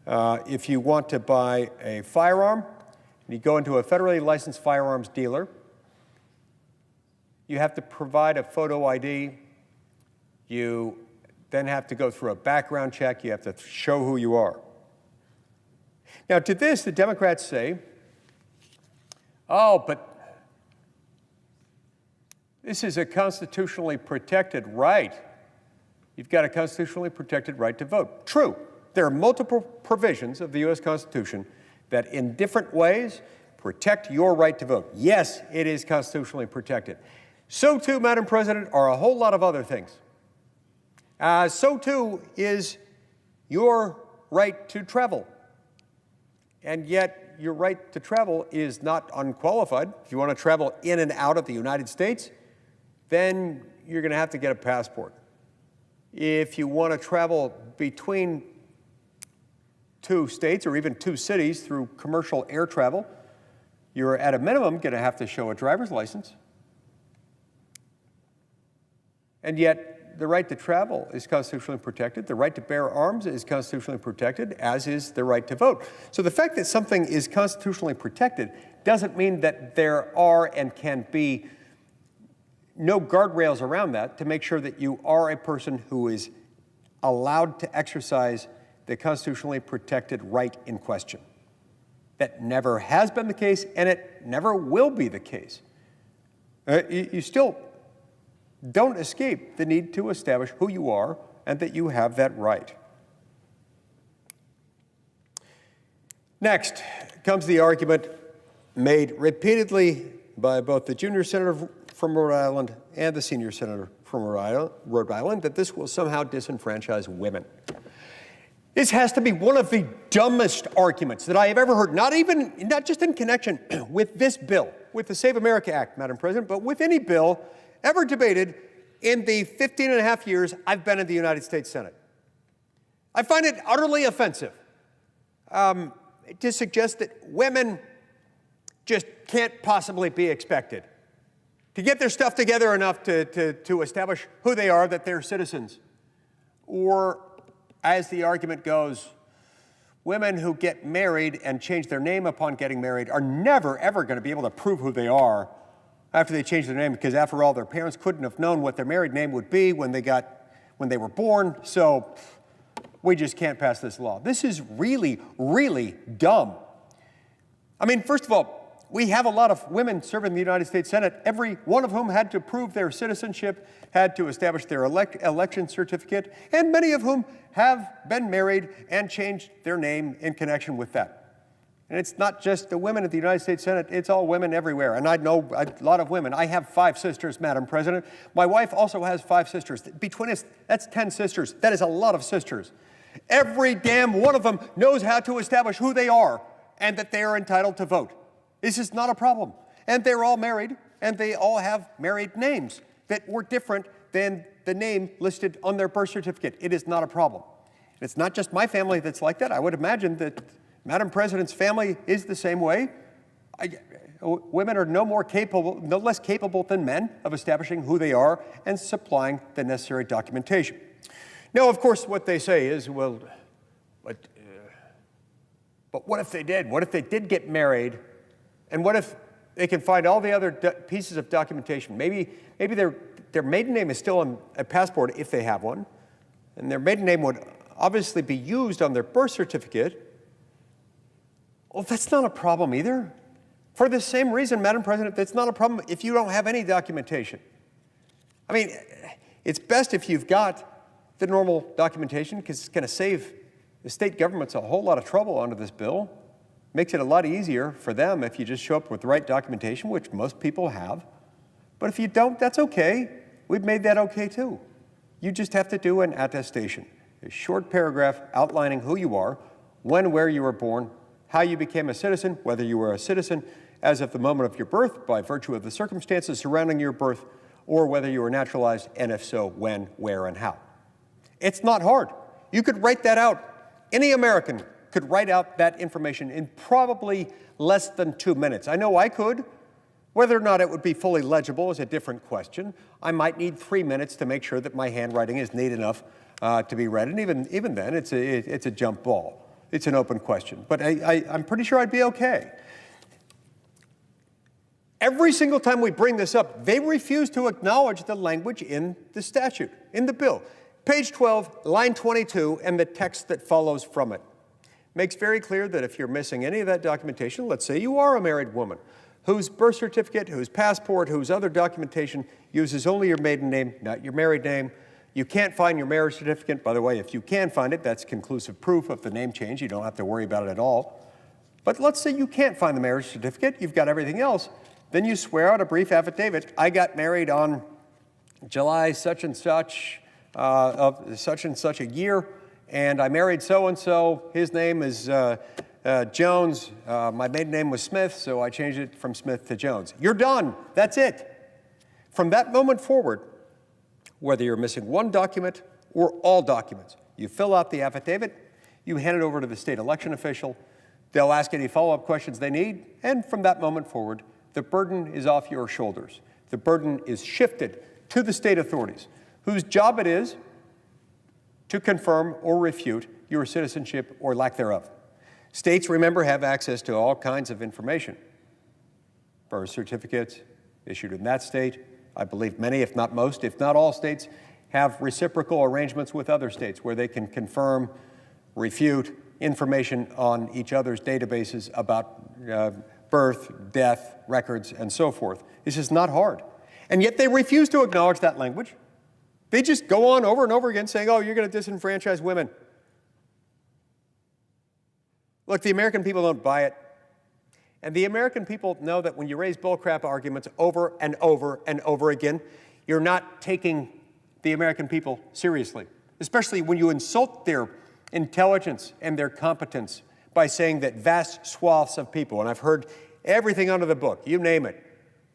If you want to buy a firearm, and you go into a federally licensed firearms dealer, you have to provide a photo ID. You then have to go through a background check. You have to show who you are. Now, to this, the Democrats say, oh, but this is a constitutionally protected right. You've got a constitutionally protected right to vote. True. There are multiple provisions of the U.S. Constitution that in different ways protect your right to vote. Yes, it is constitutionally protected. So too, Madam President, are a whole lot of other things. So too is your right to travel. And yet your right to travel is not unqualified. If you want to travel in and out of the United States, then you're going to have to get a passport. If you want to travel between two states or even two cities through commercial air travel, you're at a minimum going to have to show a driver's license. And yet, the right to travel is constitutionally protected. The right to bear arms is constitutionally protected, as is the right to vote. So the fact that something is constitutionally protected doesn't mean that there are and can be no guardrails around that to make sure that you are a person who is allowed to exercise the constitutionally protected right in question. That never has been the case, and it never will be the case. You still don't escape the need to establish who you are and that you have that right. Next comes the argument made repeatedly by both the junior senator from Rhode Island and the senior senator from Rhode Island that this will somehow disenfranchise women. This has to be one of the dumbest arguments that I have ever heard, not just in connection with this bill, with the Save America Act, Madam President, but with any bill ever debated in the 15 and a half years I've been in the United States Senate. I find it utterly offensive to suggest that women just can't possibly be expected to get their stuff together enough to establish who they are, that they're citizens. Or, as the argument goes, women who get married and change their name upon getting married are never, ever going to be able to prove who they are after they change their name, because after all, their parents couldn't have known what their married name would be when they were born, so we just can't pass this law. This is really, really dumb. I mean, first of all, we have a lot of women serving the United States Senate, every one of whom had to prove their citizenship, had to establish their election certificate, and many of whom have been married and changed their name in connection with that. And it's not just the women at the United States Senate, it's all women everywhere. And I know a lot of women. I have 5 sisters, Madam President. My wife also has 5 sisters. Between us, that's 10 sisters. That is a lot of sisters. Every damn one of them knows how to establish who they are and that they are entitled to vote. This is not a problem. And they're all married, and they all have married names that were different than the name listed on their birth certificate. It is not a problem. And it's not just my family that's like that. I would imagine that Madam President's family is the same way. Women are no less capable than men of establishing who they are and supplying the necessary documentation. Now, of course, what they say is, well, but what if they did? What if they did get married? And what if they can find all the other pieces of documentation? Maybe their maiden name is still on a passport if they have one, and their maiden name would obviously be used on their birth certificate. Well, that's not a problem either. For the same reason, Madam President, that's not a problem if you don't have any documentation. I mean, it's best if you've got the normal documentation, because it's going to save the state governments a whole lot of trouble under this bill. Makes it a lot easier for them if you just show up with the right documentation, which most people have. But if you don't, that's okay. We've made that okay too. You just have to do an attestation, a short paragraph outlining who you are, when, where you were born, how you became a citizen, whether you were a citizen as of the moment of your birth by virtue of the circumstances surrounding your birth, or whether you were naturalized, and if so, when, where, and how. It's not hard. You could write that out. Any American could write out that information in probably less than 2 minutes. I know I could. Whether or not it would be fully legible is a different question. I might need 3 minutes to make sure that my handwriting is neat enough to be read, and even then, it's a jump ball. It's an open question, but I'm pretty sure I'd be okay. Every single time we bring this up, they refuse to acknowledge the language in the statute, in the bill. Page 12, line 22, and the text that follows from it makes very clear that if you're missing any of that documentation, let's say you are a married woman whose birth certificate, whose passport, whose other documentation uses only your maiden name, not your married name, you can't find your marriage certificate. By the way, if you can find it, that's conclusive proof of the name change. You don't have to worry about it at all. But let's say you can't find the marriage certificate, you've got everything else, then you swear out a brief affidavit. I got married on July such and such of such and such a year, and I married so-and-so. His name is Jones. My maiden name was Smith, so I changed it from Smith to Jones. You're done. That's it. From that moment forward, whether you're missing one document or all documents, you fill out the affidavit, you hand it over to the state election official, they'll ask any follow-up questions they need, and from that moment forward, the burden is off your shoulders. The burden is shifted to the state authorities, whose job it is to confirm or refute your citizenship or lack thereof. States, remember, have access to all kinds of information. Birth certificates issued in that state. I believe many, if not most, if not all states, have reciprocal arrangements with other states where they can confirm, refute information on each other's databases about birth, death, records, and so forth. This is not hard. And yet they refuse to acknowledge that language. They just go on over and over again saying, oh, you're going to disenfranchise women. Look, the American people don't buy it. And the American people know that when you raise bullcrap arguments over and over and over again, you're not taking the American people seriously, especially when you insult their intelligence and their competence by saying that vast swaths of people, and I've heard everything under the book, you name it,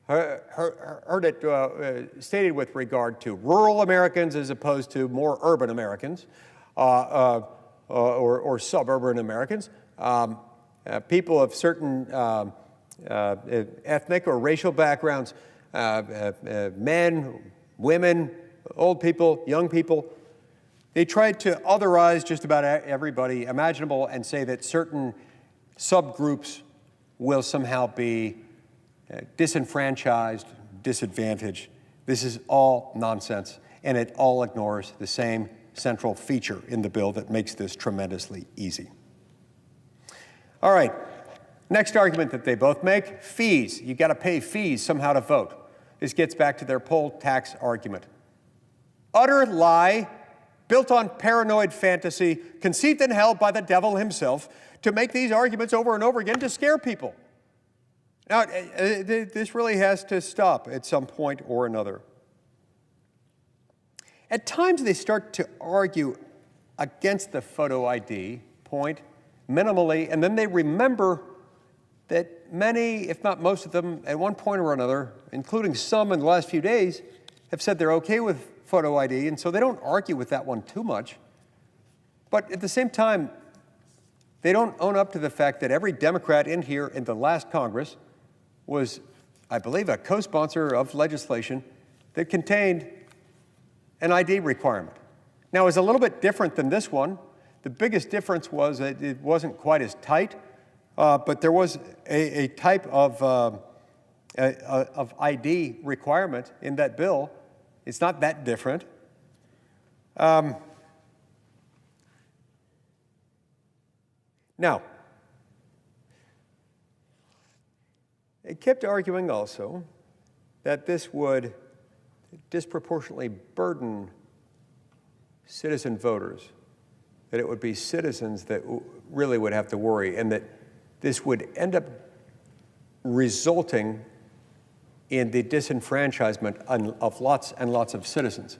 heard it stated with regard to rural Americans as opposed to more urban Americans or suburban Americans, people of certain ethnic or racial backgrounds, men, women, old people, young people. They tried to otherize just about everybody imaginable and say that certain subgroups will somehow be disenfranchised, disadvantaged. This is all nonsense, and it all ignores the same central feature in the bill that makes this tremendously easy. All right, next argument that they both make, fees. You've got to pay fees somehow to vote. This gets back to their poll tax argument. Utter lie, built on paranoid fantasy, conceived and held by the devil himself to make these arguments over and over again to scare people. Now, this really has to stop at some point or another. At times, they start to argue against the photo ID point minimally, and then they remember that many, if not most of them, at one point or another, including some in the last few days, have said they're okay with photo ID, and so they don't argue with that one too much. But at the same time, they don't own up to the fact that every Democrat in here in the last Congress was, I believe, a co-sponsor of legislation that contained an ID requirement. Now, it's a little bit different than this one. The biggest difference was that it wasn't quite as tight, but there was a type of ID requirement in that bill. It's not that different. Now, they kept arguing also that this would disproportionately burden citizen voters, that it would be citizens that really would have to worry, and that this would end up resulting in the disenfranchisement of lots and lots of citizens.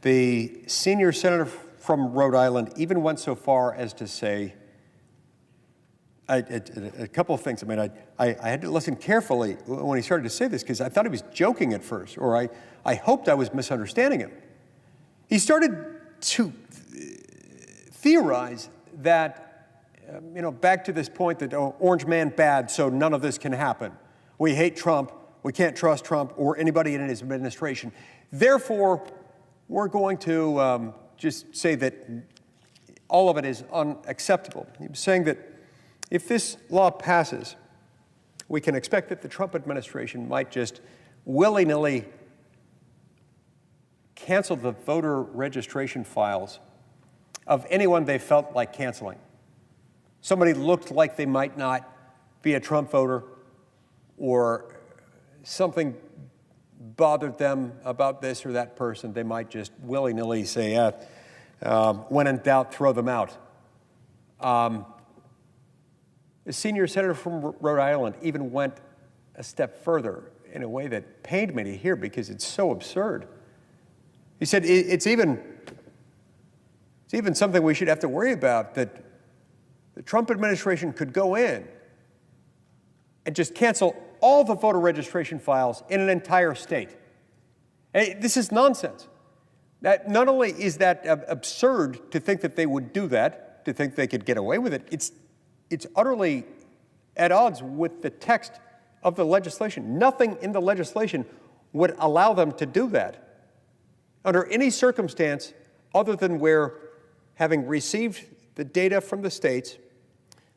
The senior senator from Rhode Island even went so far as to say a couple of things. I mean, I had to listen carefully when he started to say this because I thought he was joking at first, or I hoped I was misunderstanding him. He started to theorize that, back to this point that Orange Man bad, so none of this can happen. We hate Trump. We can't trust Trump or anybody in his administration. Therefore, we're going to just say that all of it is unacceptable. He was saying that if this law passes, we can expect that the Trump administration might just willy-nilly cancel the voter registration files of anyone they felt like canceling. Somebody looked like they might not be a Trump voter, or something bothered them about this or that person, they might just willy-nilly say, when in doubt, throw them out. The senior senator from Rhode Island even went a step further in a way that pained me to hear because it's so absurd. He said it's even something we should have to worry about, that the Trump administration could go in and just cancel all the voter registration files in an entire state. This is nonsense. That not only is that absurd to think that they would do that, to think they could get away with it, it's utterly at odds with the text of the legislation. Nothing in the legislation would allow them to do that. under any circumstance other than where, having received the data from the states,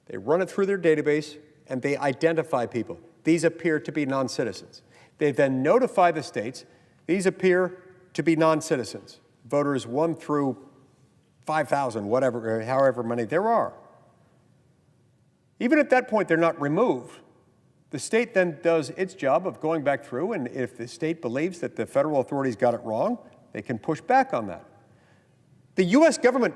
they run it through their database and they identify people. These appear to be non-citizens. They then notify the states, these appear to be non-citizens, voters 1 through 5,000, whatever, however many there are. Even at that point, they're not removed. The state then does its job of going back through, and if the state believes that the federal authorities got it wrong, they can push back on that. The U.S. government,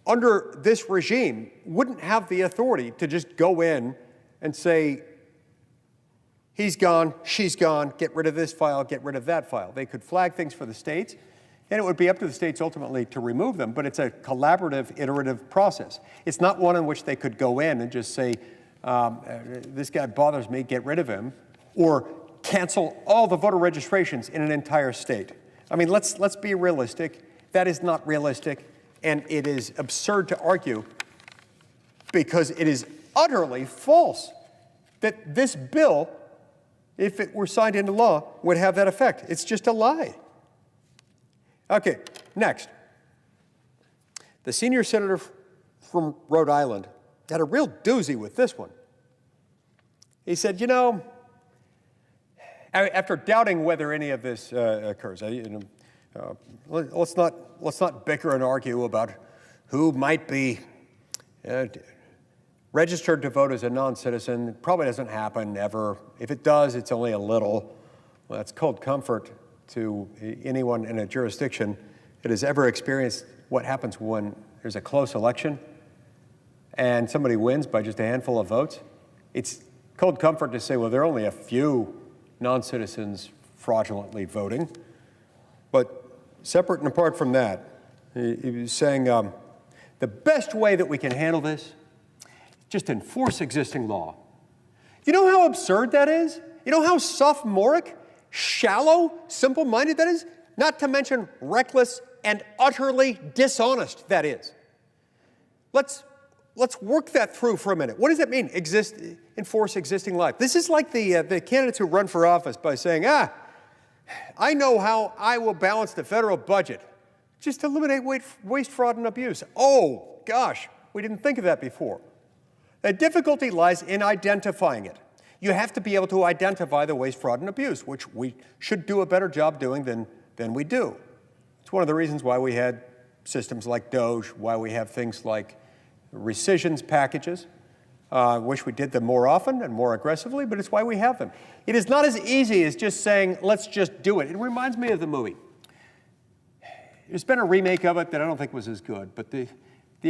under this regime, wouldn't have the authority to just go in and say, he's gone, she's gone, get rid of this file, get rid of that file. They could flag things for the states, and it would be up to the states ultimately to remove them, but it's a collaborative, iterative process. It's not one in which they could go in and just say, this guy bothers me, get rid of him, or cancel all the voter registrations in an entire state. I mean, let's be realistic. That is not realistic, and it is absurd to argue because it is utterly false that this bill, if it were signed into law, would have that effect. It's just a lie. Okay, next. The senior senator from Rhode Island had a real doozy with this one. He said, you know, after doubting whether any of this occurs, let's not bicker and argue about who might be registered to vote as a non-citizen. It probably doesn't happen ever. If it does, it's only a little. Well, that's cold comfort to anyone in a jurisdiction that has ever experienced what happens when there's a close election and somebody wins by just a handful of votes. It's cold comfort to say, well, there are only a few non-citizens fraudulently voting. But separate and apart from that, he was saying the best way that we can handle this is just enforce existing law. You know how absurd that is? You know how sophomoric, shallow, simple-minded that is? Not to mention reckless and utterly dishonest that is. Let's work that through for a minute. What does that mean, enforce existing law? This is like the candidates who run for office by saying, I know how I will balance the federal budget. Just eliminate waste, fraud, and abuse. Oh, gosh, we didn't think of that before. The difficulty lies in identifying it. You have to be able to identify the waste, fraud, and abuse, which we should do a better job doing than we do. It's one of the reasons why we had systems like DOGE, why we have things like rescissions packages. Wish we did them more often and more aggressively, but it's why we have them. It is not as easy as just saying, let's just do it. It reminds me of the movie. There's been a remake of it that I don't think was as good, but the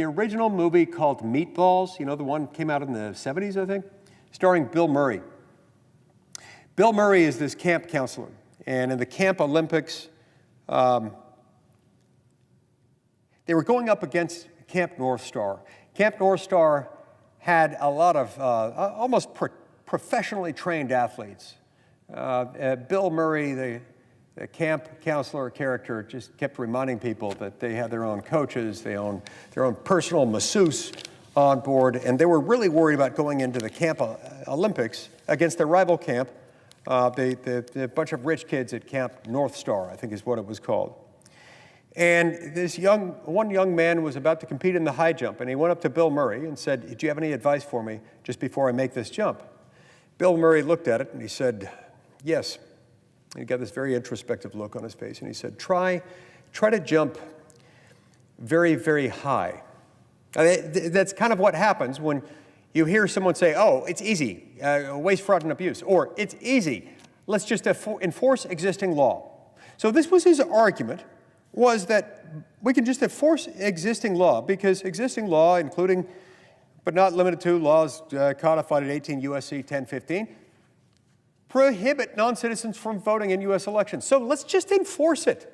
original movie called Meatballs, you know, the one came out in the 70s, I think, starring Bill Murray. Bill Murray is this camp counselor, and in the Camp Olympics, they were going up against Camp North Star. Camp North Star had a lot of almost professionally trained athletes. Bill Murray, the camp counselor character, just kept reminding people that they had their own coaches, their own personal masseuse on board, and they were really worried about going into the Camp Olympics against their rival camp, the bunch of rich kids at Camp North Star, I think is what it was called. And this one young man was about to compete in the high jump, and he went up to Bill Murray and said, do you have any advice for me just before I make this jump? Bill Murray looked at it and he said, yes. And he got this very introspective look on his face, and he said, try to jump very, very high. That's kind of what happens when you hear someone say, oh, it's easy, waste, fraud, and abuse, or it's easy, let's just enforce existing law. So this was his argument, was that we can just enforce existing law because existing law, including but not limited to laws codified at 18 U.S.C. 1015, prohibit non-citizens from voting in U.S. elections. So let's just enforce it.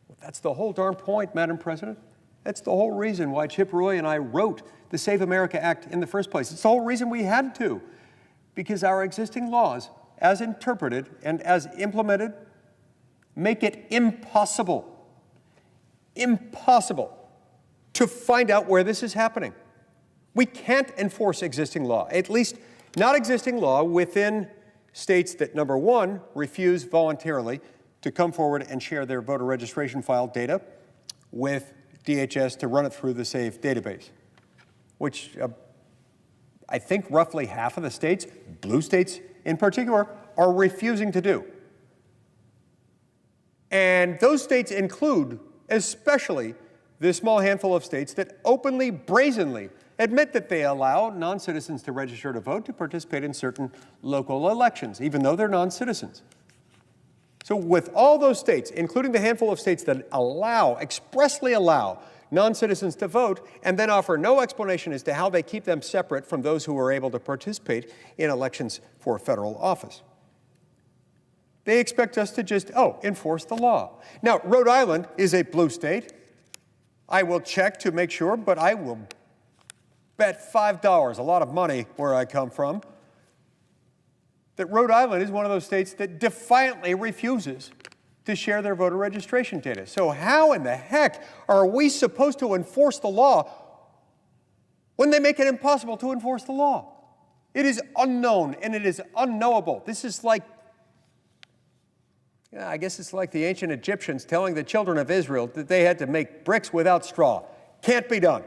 Well, that's the whole darn point, Madam President. That's the whole reason why Chip Roy and I wrote the Save America Act in the first place. It's the whole reason we had to, because our existing laws, as interpreted and as implemented, make it impossible to find out where this is happening. We can't enforce existing law, at least not existing law within states that, number one, refuse voluntarily to come forward and share their voter registration file data with DHS to run it through the SAVE database, which I think roughly half of the states, blue states in particular, are refusing to do. And those states include especially the small handful of states that openly, brazenly admit that they allow non-citizens to register to vote to participate in certain local elections, even though they're non-citizens. So with all those states, including the handful of states that expressly allow non-citizens to vote, and then offer no explanation as to how they keep them separate from those who are able to participate in elections for federal office. They expect us to just, enforce the law. Now, Rhode Island is a blue state. I will check to make sure, but I will bet $5, a lot of money where I come from, that Rhode Island is one of those states that defiantly refuses to share their voter registration data. So how in the heck are we supposed to enforce the law when they make it impossible to enforce the law? It is unknown and it is unknowable. This is like, I guess it's like the ancient Egyptians telling the children of Israel that they had to make bricks without straw. Can't be done.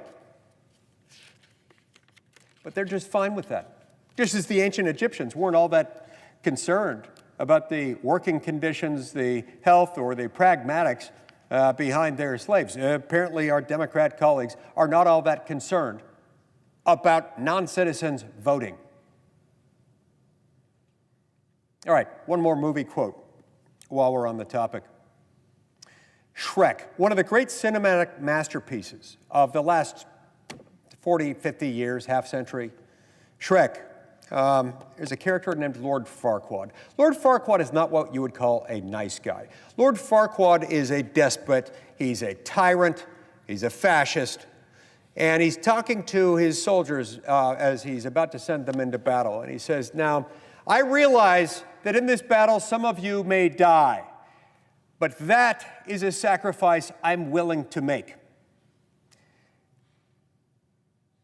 But they're just fine with that. Just as the ancient Egyptians weren't all that concerned about the working conditions, the health, or the pragmatics behind their slaves. Apparently, our Democrat colleagues are not all that concerned about non-citizens voting. All right, one more movie quote while we're on the topic. Shrek, one of the great cinematic masterpieces of the last 40, 50 years, half century. Shrek, there's a character named Lord Farquaad. Lord Farquaad is not what you would call a nice guy. Lord Farquaad is a despot, he's a tyrant, he's a fascist, and he's talking to his soldiers as he's about to send them into battle. And he says, now, I realize that in this battle some of you may die, but that is a sacrifice I'm willing to make.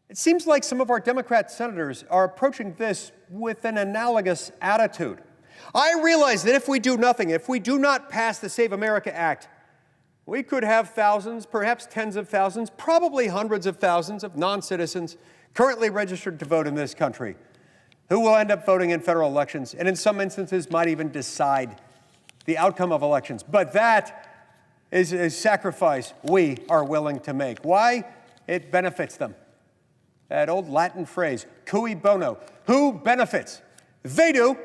It seems like some of our Democrat senators are approaching this with an analogous attitude. I realize that if we do nothing, if we do not pass the Save America Act, we could have thousands, perhaps tens of thousands, probably hundreds of thousands of non-citizens currently registered to vote in this country who will end up voting in federal elections and in some instances might even decide the outcome of elections. But that is a sacrifice we are willing to make. Why? It benefits them. That old Latin phrase, cui bono. Who benefits? They do.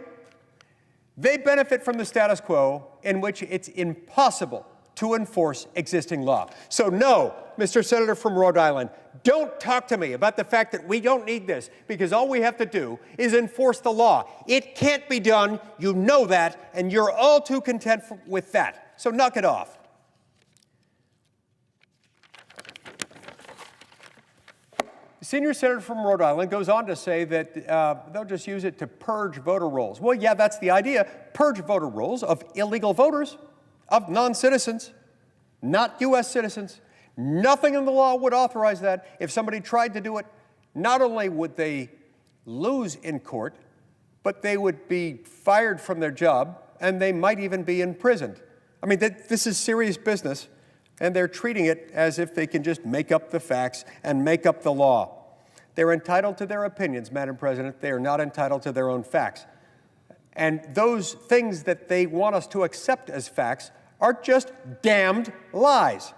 They benefit from the status quo in which it's impossible to enforce existing law. So no, Mr. Senator from Rhode Island, don't talk to me about the fact that we don't need this, because all we have to do is enforce the law. It can't be done, you know that, and you're all too content with that. So knock it off. The senior senator from Rhode Island goes on to say that they'll just use it to purge voter rolls. Well, yeah, that's the idea. Purge voter rolls of illegal voters, of non-citizens, not U.S. citizens. Nothing in the law would authorize that. If somebody tried to do it, not only would they lose in court, but they would be fired from their job, and they might even be imprisoned. I mean, this is serious business. And they're treating it as if they can just make up the facts and make up the law. They're entitled to their opinions, Madam President. They are not entitled to their own facts. And those things that they want us to accept as facts are just damned lies.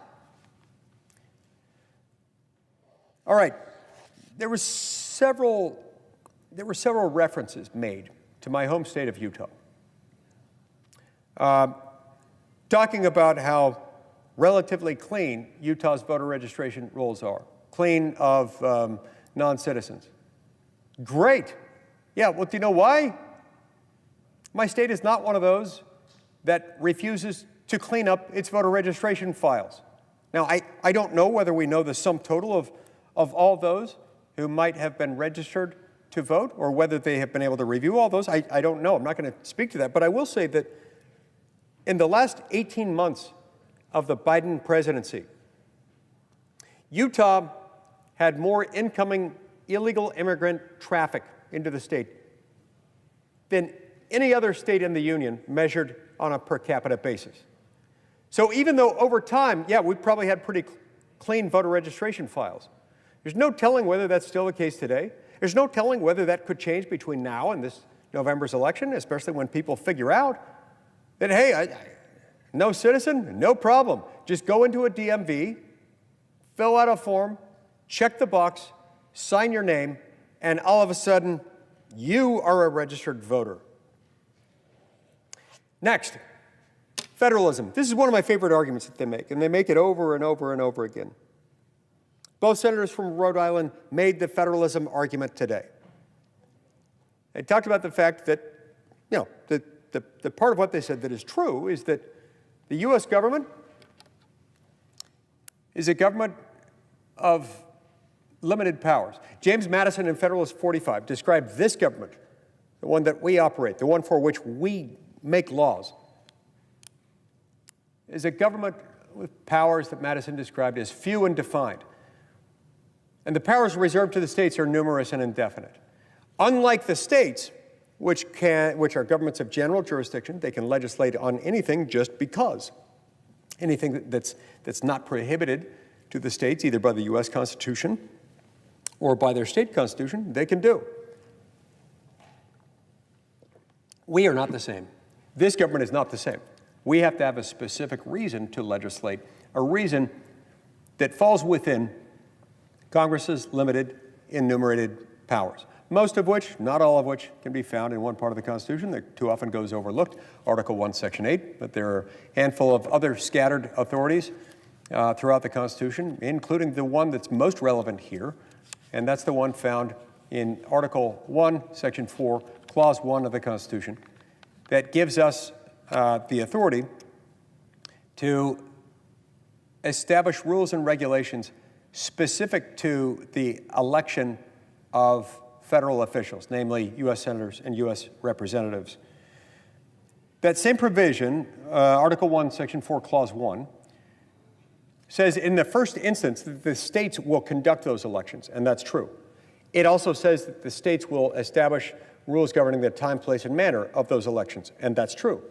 All right, there were several references made to my home state of Utah, talking about how relatively clean Utah's voter registration rolls are, clean of non-citizens. Great. Yeah, well, do you know why? My state is not one of those that refuses to clean up its voter registration files. Now, I don't know whether we know the sum total of all those who might have been registered to vote, or whether they have been able to review all those. I don't know. I'm not going to speak to that. But I will say that in the last 18 months of the Biden presidency, Utah had more incoming illegal immigrant traffic into the state than any other state in the union measured on a per capita basis. So even though over time, yeah, we probably had pretty clean voter registration files, there's no telling whether that's still the case today. There's no telling whether that could change between now and this November's election, especially when people figure out that, hey, no citizen, no problem. Just go into a DMV, fill out a form, check the box, sign your name, and all of a sudden, you are a registered voter. Next, federalism. This is one of my favorite arguments that they make, and they make it over and over and over again. Both senators from Rhode Island made the federalism argument today. They talked about the fact that, you know, the part of what they said that is true is that the U.S. government is a government of limited powers. James Madison in Federalist 45 described this government, the one that we operate, the one for which we make laws, is a government with powers that Madison described as few and defined. And the powers reserved to the states are numerous and indefinite. Unlike the states, which are governments of general jurisdiction, they can legislate on anything just because. Anything that's not prohibited to the states, either by the U.S. Constitution or by their state constitution, they can do. We are not the same. This government is not the same. We have to have a specific reason to legislate, a reason that falls within Congress's limited enumerated powers, most of which, not all of which, can be found in one part of the Constitution that too often goes overlooked, Article 1, Section 8, but there are a handful of other scattered authorities throughout the Constitution, including the one that's most relevant here, and that's the one found in Article 1, Section 4, Clause 1 of the Constitution, that gives us the authority to establish rules and regulations specific to the election of federal officials, namely U.S. senators and U.S. representatives. That same provision, Article 1, Section 4, Clause 1, says in the first instance that the states will conduct those elections, and that's true. It also says that the states will establish rules governing the time, place, and manner of those elections, and that's true.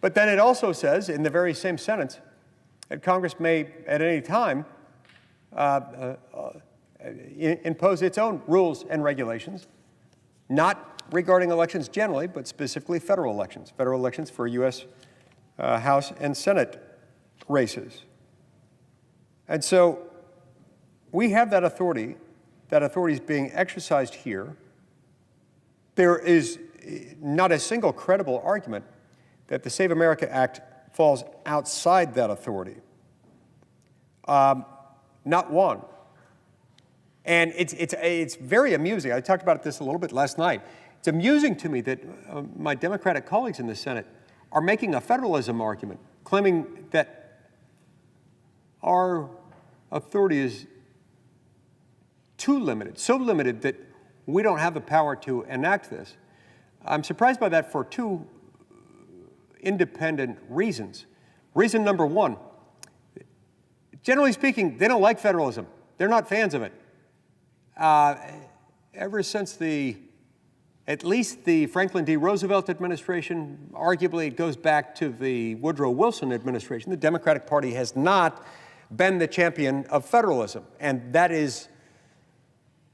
But then it also says in the very same sentence that Congress may at any time impose its own rules and regulations, not regarding elections generally, but specifically federal elections for U.S. House and Senate races. And so we have that authority. That authority is being exercised here. There is not a single credible argument that the Save America Act falls outside that authority. Not one. And it's very amusing. I talked about this a little bit last night. It's amusing to me that my Democratic colleagues in the Senate are making a federalism argument, claiming that our authority is too limited, so limited that we don't have the power to enact this. I'm surprised by that for two independent reasons. Reason number one, generally speaking, they don't like federalism. They're not fans of it. Ever since at least the Franklin D. Roosevelt administration, arguably it goes back to the Woodrow Wilson administration, the Democratic Party has not been the champion of federalism. And that is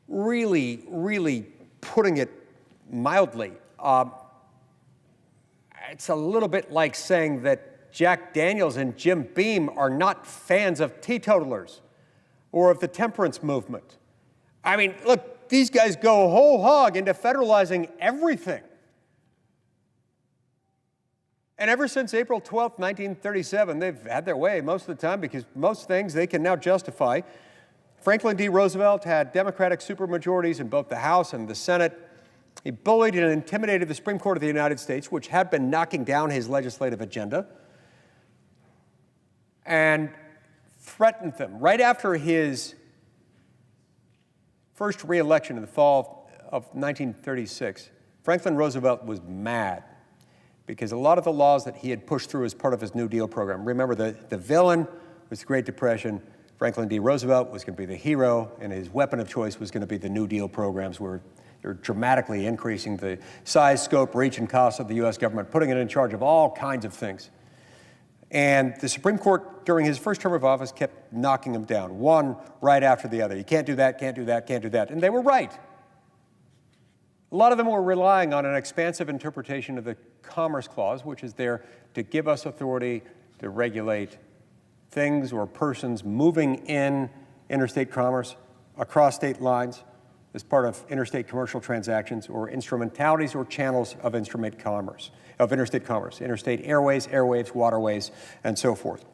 really, really putting it mildly. It's a little bit like saying that Jack Daniels and Jim Beam are not fans of teetotalers or of the temperance movement. I mean, look, these guys go whole hog into federalizing everything. And ever since April 12th, 1937, they've had their way most of the time because most things they can now justify. Franklin D. Roosevelt had Democratic supermajorities in both the House and the Senate. He bullied and intimidated the Supreme Court of the United States, which had been knocking down his legislative agenda, and threatened them. Right after his first re-election in the fall of 1936, Franklin Roosevelt was mad because a lot of the laws that he had pushed through as part of his New Deal program, remember the villain was the Great Depression, Franklin D. Roosevelt was going to be the hero, and his weapon of choice was going to be the New Deal programs where They're dramatically increasing the size, scope, reach, and cost of the U.S. government, putting it in charge of all kinds of things. And the Supreme Court, during his first term of office, kept knocking them down, one right after the other. You can't do that, can't do that, can't do that. And they were right. A lot of them were relying on an expansive interpretation of the Commerce Clause, which is there to give us authority to regulate things or persons moving in interstate commerce across state lines as part of interstate commercial transactions or instrumentalities or channels of interstate commerce, interstate airways, airwaves, waterways, and so forth.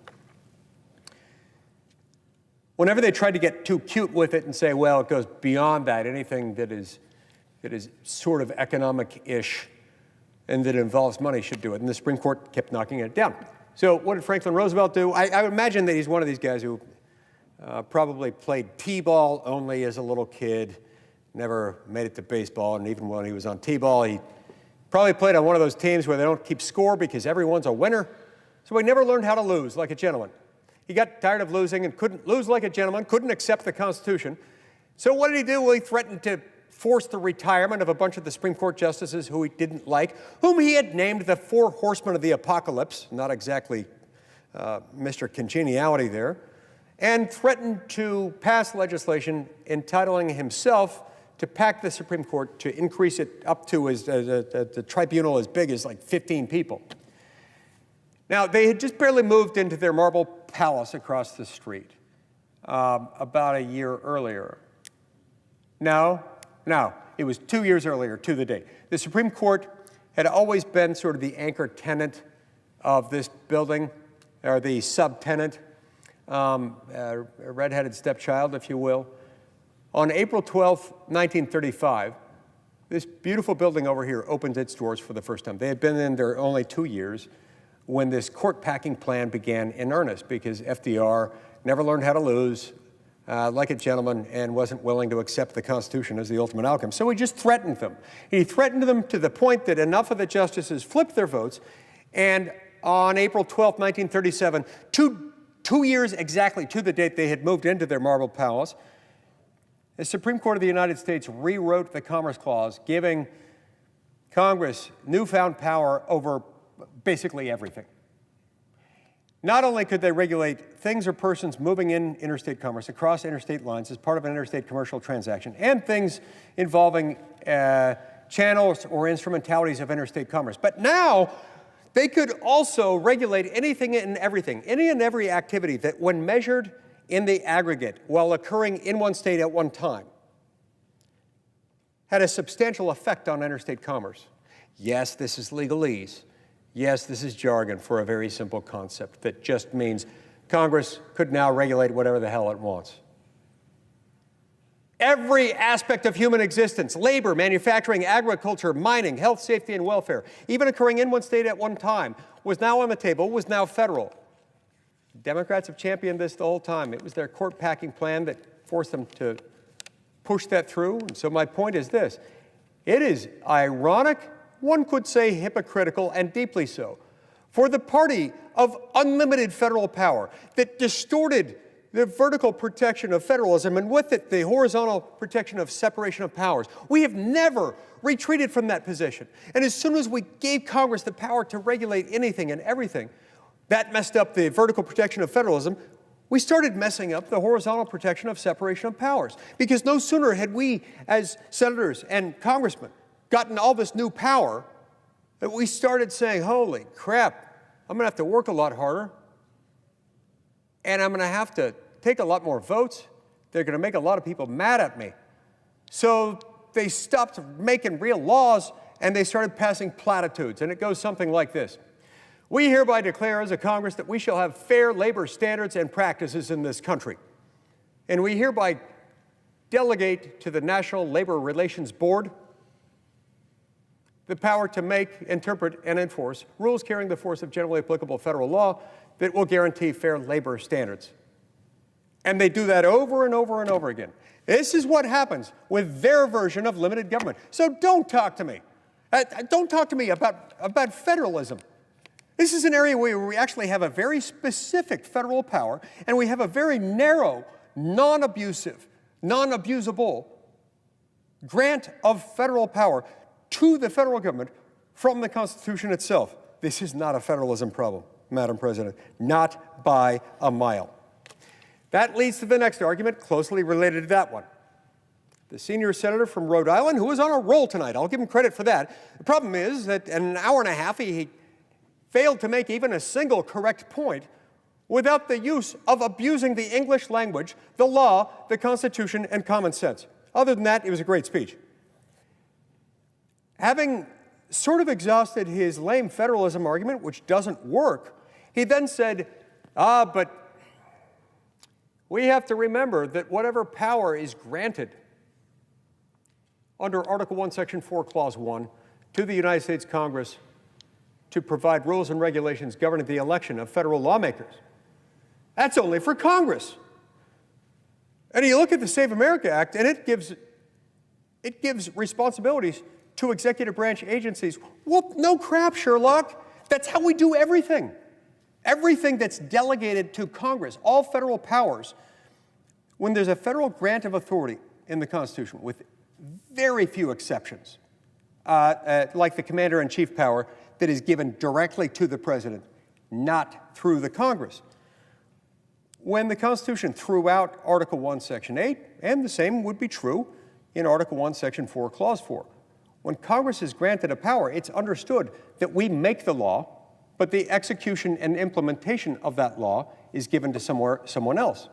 Whenever they tried to get too cute with it and say, well, it goes beyond that, anything that is sort of economic-ish and that involves money should do it. And the Supreme Court kept knocking it down. So what did Franklin Roosevelt do? I would imagine that he's one of these guys who probably played t-ball only as a little kid, never made it to baseball, and even when he was on t-ball, he probably played on one of those teams where they don't keep score because everyone's a winner. So he never learned how to lose like a gentleman. He got tired of losing and couldn't lose like a gentleman, couldn't accept the Constitution. So what did he do? Well, he threatened to force the retirement of a bunch of the Supreme Court justices who he didn't like, whom he had named the Four Horsemen of the Apocalypse, not exactly Mr. Congeniality there, and threatened to pass legislation entitling himself to pack the Supreme Court to increase it up to the tribunal as big as like 15 people. Now, they had just barely moved into their marble palace across the street about a year earlier. No, it was 2 years earlier to the date. The Supreme Court had always been sort of the anchor tenant of this building, or the subtenant, a redheaded stepchild, if you will. On April 12, 1935, this beautiful building over here opened its doors for the first time. They had been in there only 2 years when this court packing plan began in earnest, because FDR never learned how to lose like a gentleman and wasn't willing to accept the Constitution as the ultimate outcome. So he just threatened them. He threatened them to the point that enough of the justices flipped their votes, and on April 12, 1937, two years exactly to the date they had moved into their marble palace, the Supreme Court of the United States rewrote the Commerce Clause, giving Congress newfound power over basically everything. Not only could they regulate things or persons moving in interstate commerce across interstate lines as part of an interstate commercial transaction, and things involving channels or instrumentalities of interstate commerce, but now they could also regulate anything and everything, any and every activity that, when measured in the aggregate while occurring in one state at one time, had a substantial effect on interstate commerce. Yes, this is legalese. Yes, this is jargon for a very simple concept that just means Congress could now regulate whatever the hell it wants. Every aspect of human existence, labor, manufacturing, agriculture, mining, health, safety, and welfare, even occurring in one state at one time, was now on the table, was now federal. Democrats have championed this the whole time. It was their court packing plan that forced them to push that through. And so my point is this: it is ironic, one could say hypocritical, and deeply so, for the party of unlimited federal power that distorted the vertical protection of federalism, and with it, the horizontal protection of separation of powers. We have never retreated from that position. And as soon as we gave Congress the power to regulate anything and everything, that messed up the vertical protection of federalism. We started messing up the horizontal protection of separation of powers. Because no sooner had we, as senators and congressmen, gotten all this new power, that we started saying, holy crap, I'm going to have to work a lot harder, and I'm going to have to take a lot more votes. They're going to make a lot of people mad at me. So they stopped making real laws, and they started passing platitudes. And it goes something like this: we hereby declare as a Congress that we shall have fair labor standards and practices in this country. And we hereby delegate to the National Labor Relations Board the power to make, interpret, and enforce rules carrying the force of generally applicable federal law that will guarantee fair labor standards. And they do that over and over and over again. This is what happens with their version of limited government. So don't talk to me. Don't talk to me about federalism. This is an area where we actually have a very specific federal power, and we have a very narrow, non-abusive, non-abusable grant of federal power to the federal government from the Constitution itself. This is not a federalism problem, Madam President, not by a mile. That leads to the next argument, closely related to that one. The senior senator from Rhode Island, who was on a roll tonight, I'll give him credit for that. The problem is that in an hour and a half, he failed to make even a single correct point without the use of abusing the English language, the law, the Constitution, and common sense. Other than that, it was a great speech. Having sort of exhausted his lame federalism argument, which doesn't work, he then said, but we have to remember that whatever power is granted under Article 1, Section 4, Clause 1, to the United States Congress to provide rules and regulations governing the election of federal lawmakers, that's only for Congress. And you look at the Save America Act, and it gives responsibilities to executive branch agencies. Well, no crap, Sherlock. That's how we do everything. Everything that's delegated to Congress, all federal powers, when there's a federal grant of authority in the Constitution, with very few exceptions, like the commander-in-chief power that is given directly to the president, not through the Congress. When the Constitution threw out Article 1, Section 8, and the same would be true in Article 1, Section 4, Clause 4. When Congress is granted a power, it's understood that we make the law, but the execution and implementation of that law is given to someone else.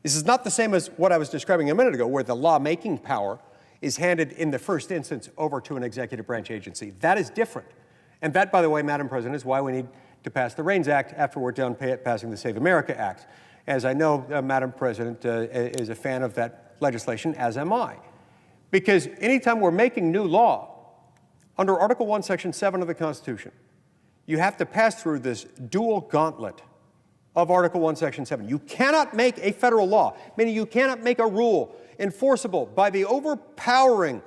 This is not the same as what I was describing a minute ago, where the lawmaking power is handed in the first instance over to an executive branch agency. That is different. And that, by the way, Madam President, is why we need to pass the REINS Act after we're done passing the Save America Act. As I know, Madam President is a fan of that legislation, as am I. Because anytime we're making new law, under Article 1, Section 7 of the Constitution, you have to pass through this dual gauntlet of Article 1, Section 7. You cannot make a federal law, meaning you cannot make a rule enforceable by the overpowering,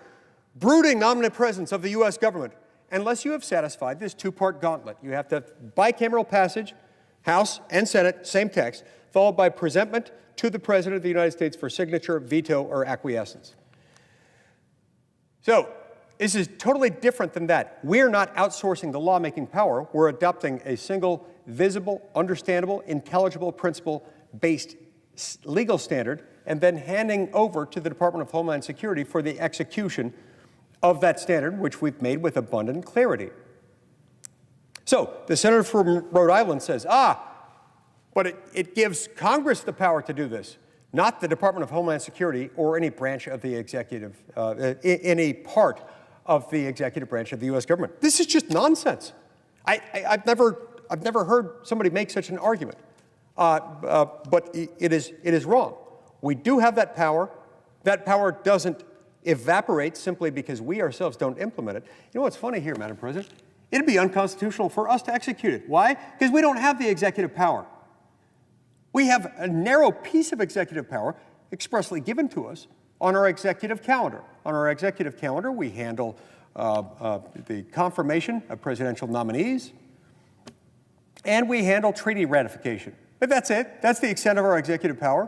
brooding omnipresence of the U.S. government unless you have satisfied this two-part gauntlet. You have to have bicameral passage, House and Senate, same text, followed by presentment to the President of the United States for signature, veto, or acquiescence. So, this is totally different than that. We're not outsourcing the lawmaking power. We're adopting a single, visible, understandable, intelligible, principle-based legal standard and then handing over to the Department of Homeland Security for the execution of that standard, which we've made with abundant clarity. So, the senator from Rhode Island says, but it gives Congress the power to do this, not the Department of Homeland Security or any branch of the executive, any part of the executive branch of the U.S. government. This is just nonsense. I've never heard somebody make such an argument, but it is wrong. We do have that power. That power doesn't evaporate simply because we ourselves don't implement it. You know what's funny here, Madam President? It'd be unconstitutional for us to execute it. Why? Because we don't have the executive power. We have a narrow piece of executive power expressly given to us on our executive calendar. On our executive calendar, we handle the confirmation of presidential nominees, and we handle treaty ratification. But that's it. That's the extent of our executive power.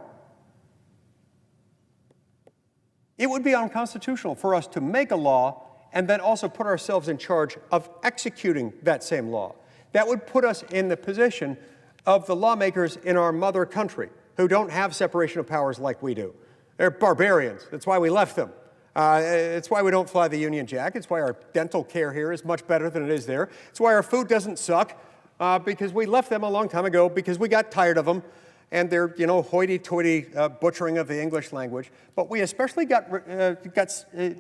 It would be unconstitutional for us to make a law and then also put ourselves in charge of executing that same law. That would put us in the position of the lawmakers in our mother country who don't have separation of powers like we do. They're barbarians. That's why we left them. It's why we don't fly the Union Jack. It's why our dental care here is much better than it is there. It's why our food doesn't suck, because we left them a long time ago because we got tired of them and their, hoity-toity butchering of the English language. But we especially got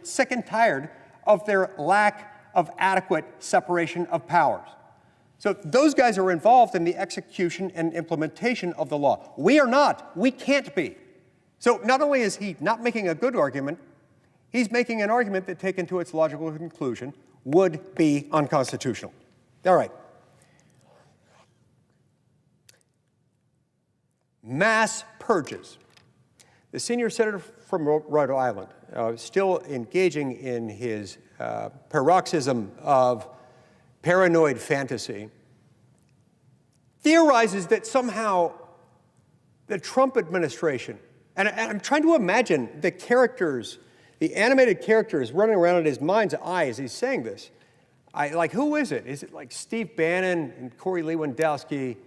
sick and tired of their lack of adequate separation of powers. So those guys are involved in the execution and implementation of the law. We are not. We can't be. So not only is he not making a good argument, he's making an argument that, taken to its logical conclusion, would be unconstitutional. All right. Mass purges. The senior senator from Rhode Island, still engaging in his paroxysm of paranoid fantasy, theorizes that somehow the Trump administration, and I'm trying to imagine the characters The animated character is running around in his mind's eye as he's saying this. Like, who is it? Is it like Steve Bannon and Corey Lewandowski,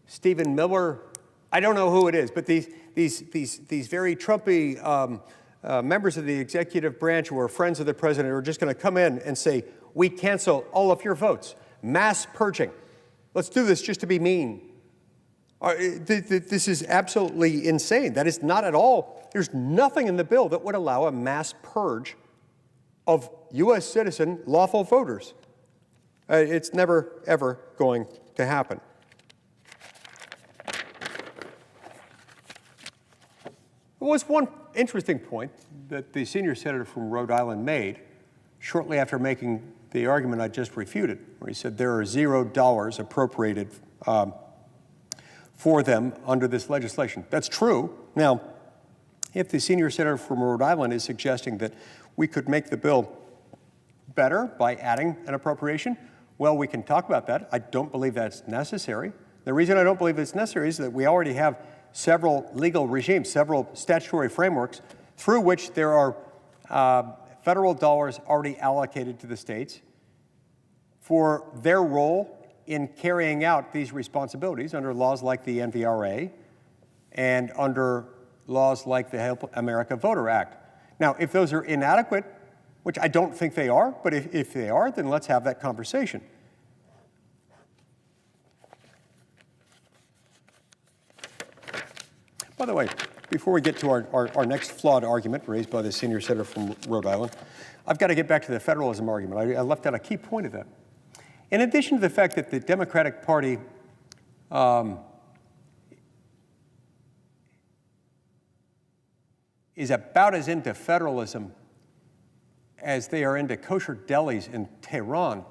Stephen Miller? I don't know who it is, but these very Trumpy members of the executive branch who are friends of the president are just going to come in and say, we cancel all of your votes. Mass purging. Let's do this just to be mean. This is absolutely insane. That is not at all. There's nothing in the bill that would allow a mass purge of U.S. citizen lawful voters. It's never, ever going to happen. There was one interesting point that the senior senator from Rhode Island made shortly after making the argument I just refuted, where he said there are $0 appropriated for them under this legislation. That's true. Now, if the senior senator from Rhode Island is suggesting that we could make the bill better by adding an appropriation, well, we can talk about that. I don't believe that's necessary. The reason I don't believe it's necessary is that we already have several legal regimes, several statutory frameworks through which there are federal dollars already allocated to the states for their role in carrying out these responsibilities under laws like the NVRA and under laws like the Help America Voter Act. Now, if those are inadequate, which I don't think they are, but if they are, then let's have that conversation. By the way, before we get to our next flawed argument raised by the senior senator from Rhode Island, I've got to get back to the federalism argument. I left out a key point of that. In addition to the fact that the Democratic Party is about as into federalism as they are into kosher delis in Tehran,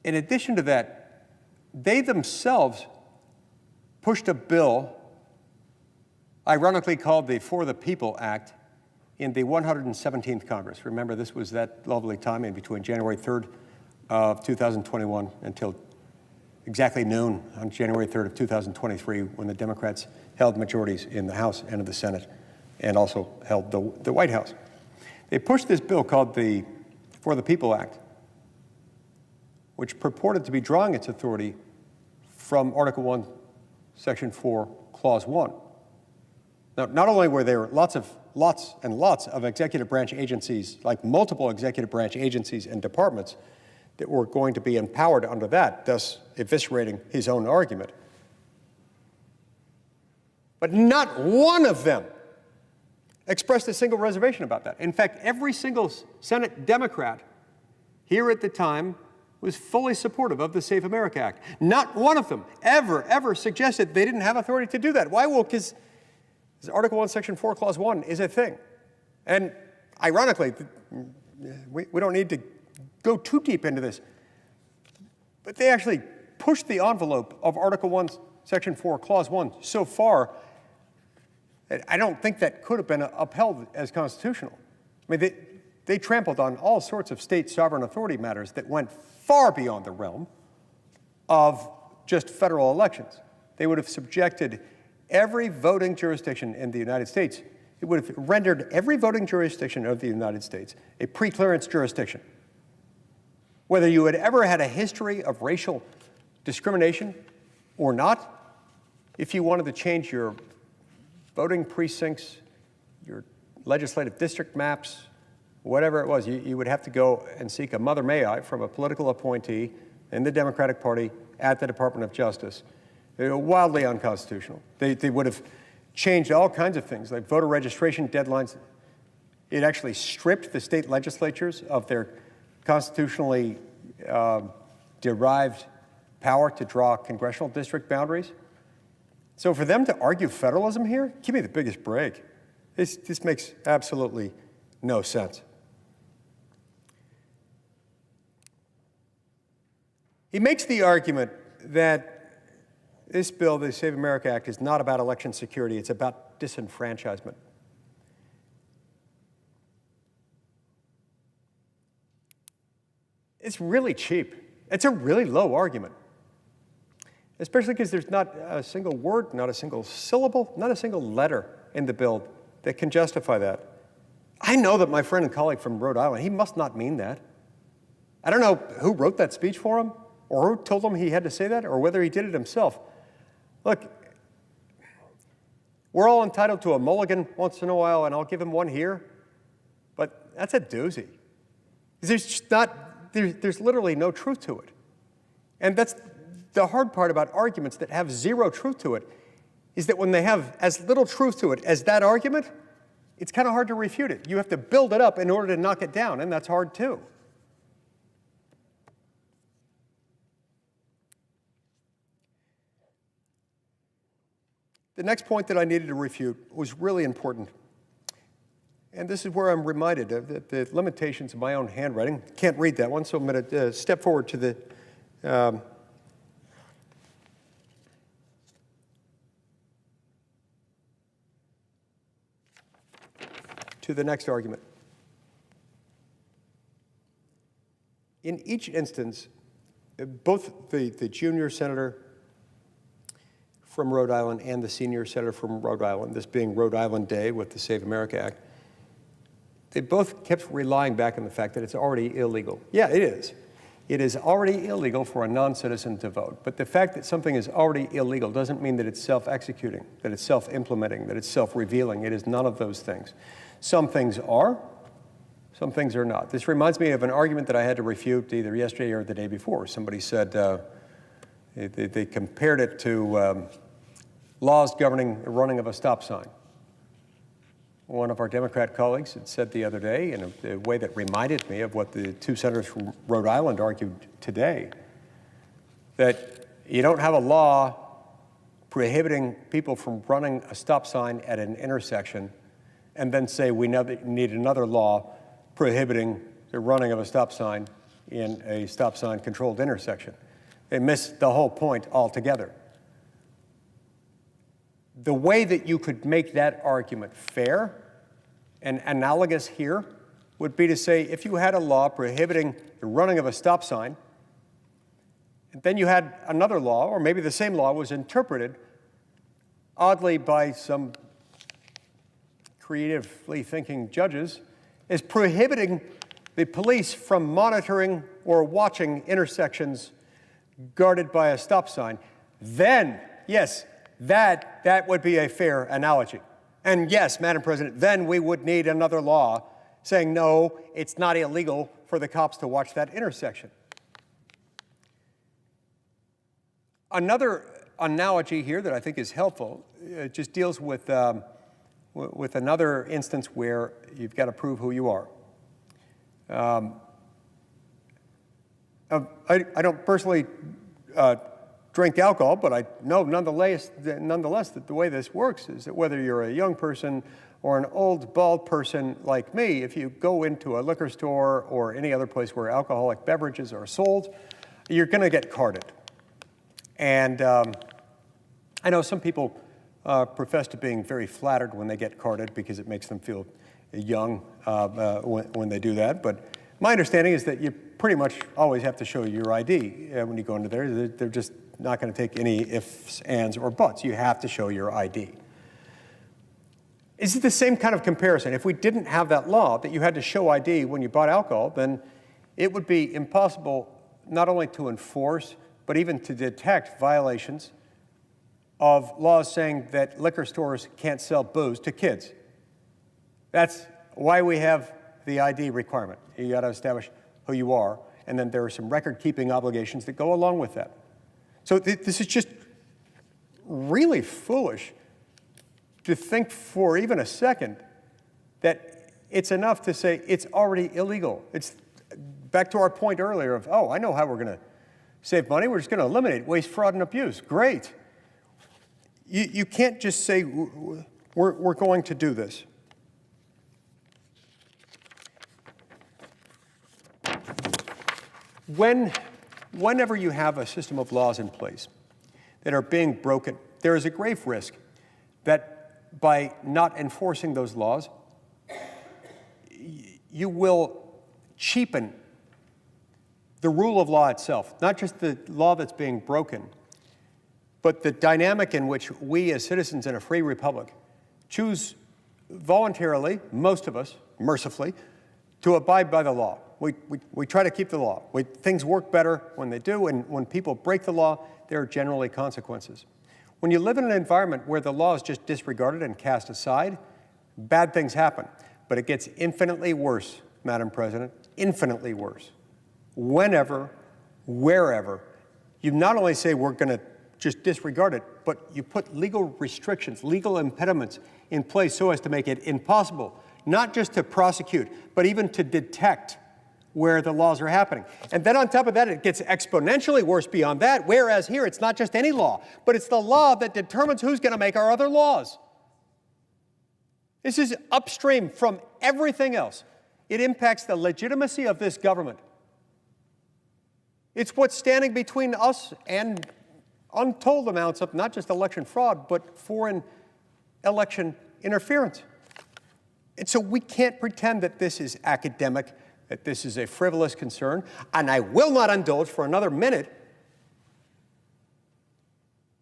in addition to that, they themselves pushed a bill, ironically called the For the People Act, in the 117th Congress. Remember, this was that lovely time in between January 3rd of 2021 until exactly noon on January 3rd of 2023, when the Democrats held majorities in the House and of the Senate, and also held the White House. They pushed this bill called the For the People Act, which purported to be drawing its authority from Article 1, Section 4, Clause 1. Now, not only were there lots and lots of executive branch agencies, like multiple executive branch agencies and departments, that were going to be empowered under that, thus eviscerating his own argument, but not one of them expressed a single reservation about that. In fact, every single Senate Democrat here at the time was fully supportive of the Safe America Act. Not one of them ever suggested they didn't have authority to do that. Why? Well, because Article 1, Section 4, Clause 1 is a thing. And ironically, we don't need to go too deep into this, but they actually pushed the envelope of Article 1, Section 4, Clause 1 so far that I don't think that could have been upheld as constitutional. I mean, they trampled on all sorts of state sovereign authority matters that went far beyond the realm of just federal elections. They would have subjected every voting jurisdiction in the United States, it would have rendered every voting jurisdiction of the United States a pre-clearance jurisdiction. Whether you had ever had a history of racial discrimination or not, if you wanted to change your voting precincts, your legislative district maps, whatever it was, you would have to go and seek a mother may I from a political appointee in the Democratic Party at the Department of Justice. They were wildly unconstitutional. They would have changed all kinds of things, like voter registration deadlines. It actually stripped the state legislatures of their constitutionally derived power to draw congressional district boundaries. So for them to argue federalism here, give me the biggest break. This makes absolutely no sense. He makes the argument that this bill, the Save America Act, is not about election security, it's about disenfranchisement. It's really cheap. It's a really low argument, especially because there's not a single word, not a single syllable, not a single letter in the bill that can justify that. I know that my friend and colleague from Rhode Island, he must not mean that. I don't know who wrote that speech for him, or who told him he had to say that, or whether he did it himself. Look, we're all entitled to a mulligan once in a while, and I'll give him one here, but that's a doozy. There's literally no truth to it. And that's the hard part about arguments that have zero truth to it, is that when they have as little truth to it as that argument, it's kind of hard to refute it. You have to build it up in order to knock it down, and that's hard too. The next point that I needed to refute was really important. And this is where I'm reminded of the limitations of my own handwriting. Can't read that one, so I'm going to step forward to the next argument. In each instance, both the junior senator from Rhode Island and the senior senator from Rhode Island, this being Rhode Island Day with the Save America Act, they both kept relying back on the fact that it's already illegal. Yeah, it is. It is already illegal for a non-citizen to vote. But the fact that something is already illegal doesn't mean that it's self-executing, that it's self-implementing, that it's self-revealing. It is none of those things. Some things are, some things are not. This reminds me of an argument that I had to refute either yesterday or the day before. Somebody said they compared it to laws governing the running of a stop sign. One of our Democrat colleagues had said the other day, in a way that reminded me of what the two senators from Rhode Island argued today, that you don't have a law prohibiting people from running a stop sign at an intersection and then say we need another law prohibiting the running of a stop sign in a stop sign controlled intersection. They missed the whole point altogether. The way that you could make that argument fair and analogous here would be to say if you had a law prohibiting the running of a stop sign, and then you had another law, or maybe the same law was interpreted oddly by some creatively thinking judges as prohibiting the police from monitoring or watching intersections guarded by a stop sign, then, yes, that would be a fair analogy. And yes, Madam President, then we would need another law saying, no, it's not illegal for the cops to watch that intersection. Another analogy here that I think is helpful just deals with another instance where you've got to prove who you are. I don't personally drink alcohol, but I know nonetheless that the way this works is that whether you're a young person or an old, bald person like me, if you go into a liquor store or any other place where alcoholic beverages are sold, you're going to get carded. And I know some people profess to being very flattered when they get carded because it makes them feel young when they do that. But my understanding is that you pretty much always have to show your ID when you go into there. They're just not going to take any ifs, ands, or buts. You have to show your ID. Is it the same kind of comparison? If we didn't have that law that you had to show ID when you bought alcohol, then it would be impossible not only to enforce, but even to detect violations of laws saying that liquor stores can't sell booze to kids. That's why we have the ID requirement. You got to establish who you are, and then there are some record-keeping obligations that go along with that. So this is just really foolish to think for even a second that it's enough to say it's already illegal. It's back to our point earlier of, oh, I know how we're going to save money. We're just going to eliminate waste, fraud, and abuse. Great. You can't just say we're going to do this. Whenever you have a system of laws in place that are being broken, there is a grave risk that by not enforcing those laws, you will cheapen the rule of law itself, not just the law that's being broken, but the dynamic in which we as citizens in a free republic choose voluntarily, most of us, mercifully, to abide by the law. We try to keep the law. Things work better when they do, and when people break the law, there are generally consequences. When you live in an environment where the law is just disregarded and cast aside, bad things happen. But it gets infinitely worse, Madam President, infinitely worse. Whenever, wherever, you not only say we're going to just disregard it, but you put legal restrictions, legal impediments in place so as to make it impossible, not just to prosecute, but even to detect where the laws are happening. And then on top of that, it gets exponentially worse beyond that, whereas here it's not just any law, but it's the law that determines who's going to make our other laws. This is upstream from everything else. It impacts the legitimacy of this government. It's what's standing between us and untold amounts of not just election fraud, but foreign election interference. And so we can't pretend that this is academic, that this is a frivolous concern, and I will not indulge for another minute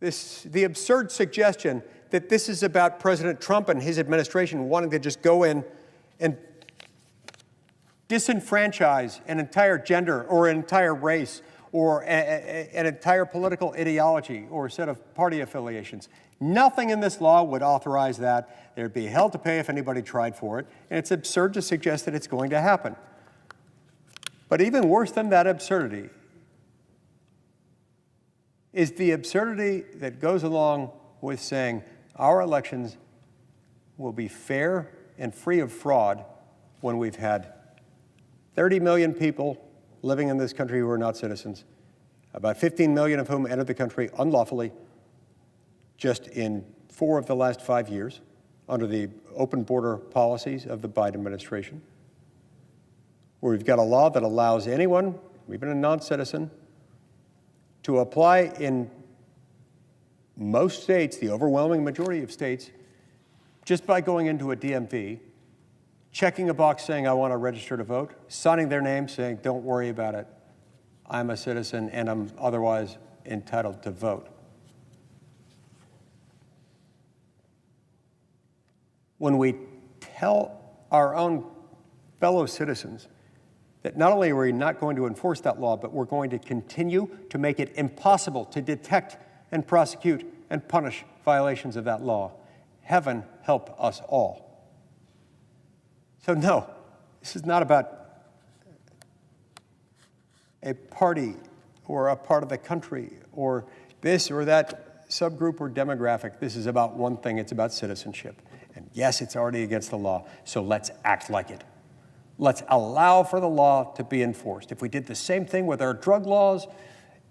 the absurd suggestion that this is about President Trump and his administration wanting to just go in and disenfranchise an entire gender or an entire race or an entire political ideology or set of party affiliations. Nothing in this law would authorize that. There'd be hell to pay if anybody tried for it, and it's absurd to suggest that it's going to happen. But even worse than that absurdity is the absurdity that goes along with saying our elections will be fair and free of fraud when we've had 30 million people living in this country who are not citizens, about 15 million of whom entered the country unlawfully just in 4 of the last 5 years under the open border policies of the Biden administration, where we've got a law that allows anyone, even a non-citizen, to apply in most states, the overwhelming majority of states, just by going into a DMV, checking a box saying, I want to register to vote, signing their name saying, don't worry about it, I'm a citizen and I'm otherwise entitled to vote. When we tell our own fellow citizens that not only are we not going to enforce that law, but we're going to continue to make it impossible to detect and prosecute and punish violations of that law, heaven help us all. So no, this is not about a party or a part of the country or this or that subgroup or demographic. This is about one thing. It's about citizenship. And yes, it's already against the law, so let's act like it. Let's allow for the law to be enforced. If we did the same thing with our drug laws,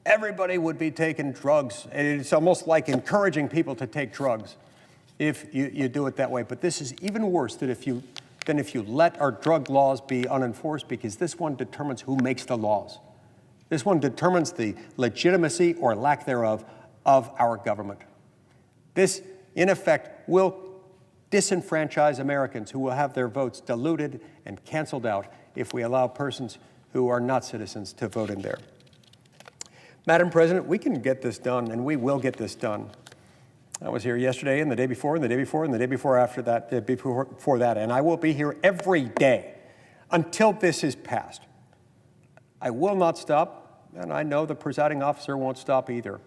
everybody would be taking drugs. And it's almost like encouraging people to take drugs if you do it that way. But this is even worse than if you let our drug laws be unenforced, because this one determines who makes the laws. This one determines the legitimacy or lack thereof of our government. This, in effect, will disenfranchise Americans who will have their votes diluted and canceled out if we allow persons who are not citizens to vote in there. Madam President, we can get this done, and we will get this done. I was here yesterday and the day before and the day before and the day before after that, before that, and I will be here every day until this is passed. I will not stop, and I know the presiding officer won't stop either.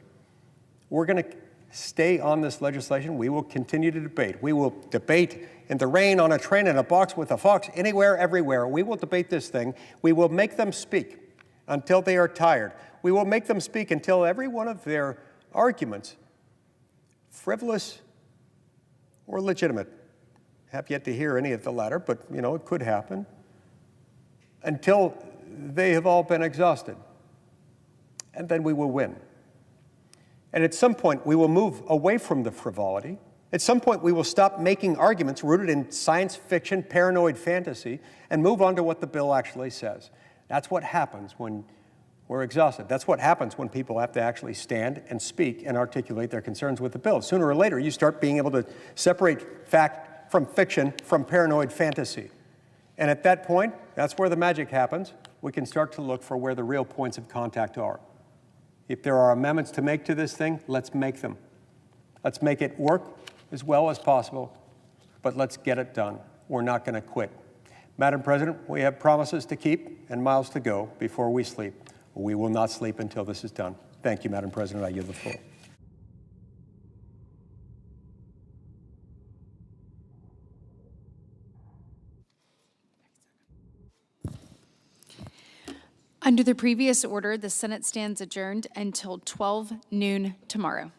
We're going to stay on this legislation. We will continue to debate. We will debate in the rain, on a train, in a box with a fox, anywhere, everywhere. We will debate this thing. We will make them speak until they are tired. We will make them speak until every one of their arguments, frivolous or legitimate, have yet to hear any of the latter, but it could happen, until they have all been exhausted. And then we will win. And at some point, we will move away from the frivolity. At some point, we will stop making arguments rooted in science fiction, paranoid fantasy, and move on to what the bill actually says. That's what happens when we're exhausted. That's what happens when people have to actually stand and speak and articulate their concerns with the bill. Sooner or later, you start being able to separate fact from fiction, from paranoid fantasy. And at that point, that's where the magic happens. We can start to look for where the real points of contact are. If there are amendments to make to this thing, let's make them. Let's make it work as well as possible but let's get it done. We're not going to quit. Madam President, we have promises to keep and miles to go before we sleep. We will not sleep until this is done. Thank you, Madam President. I yield the floor.
Under the previous order, the Senate stands adjourned until 12 noon tomorrow.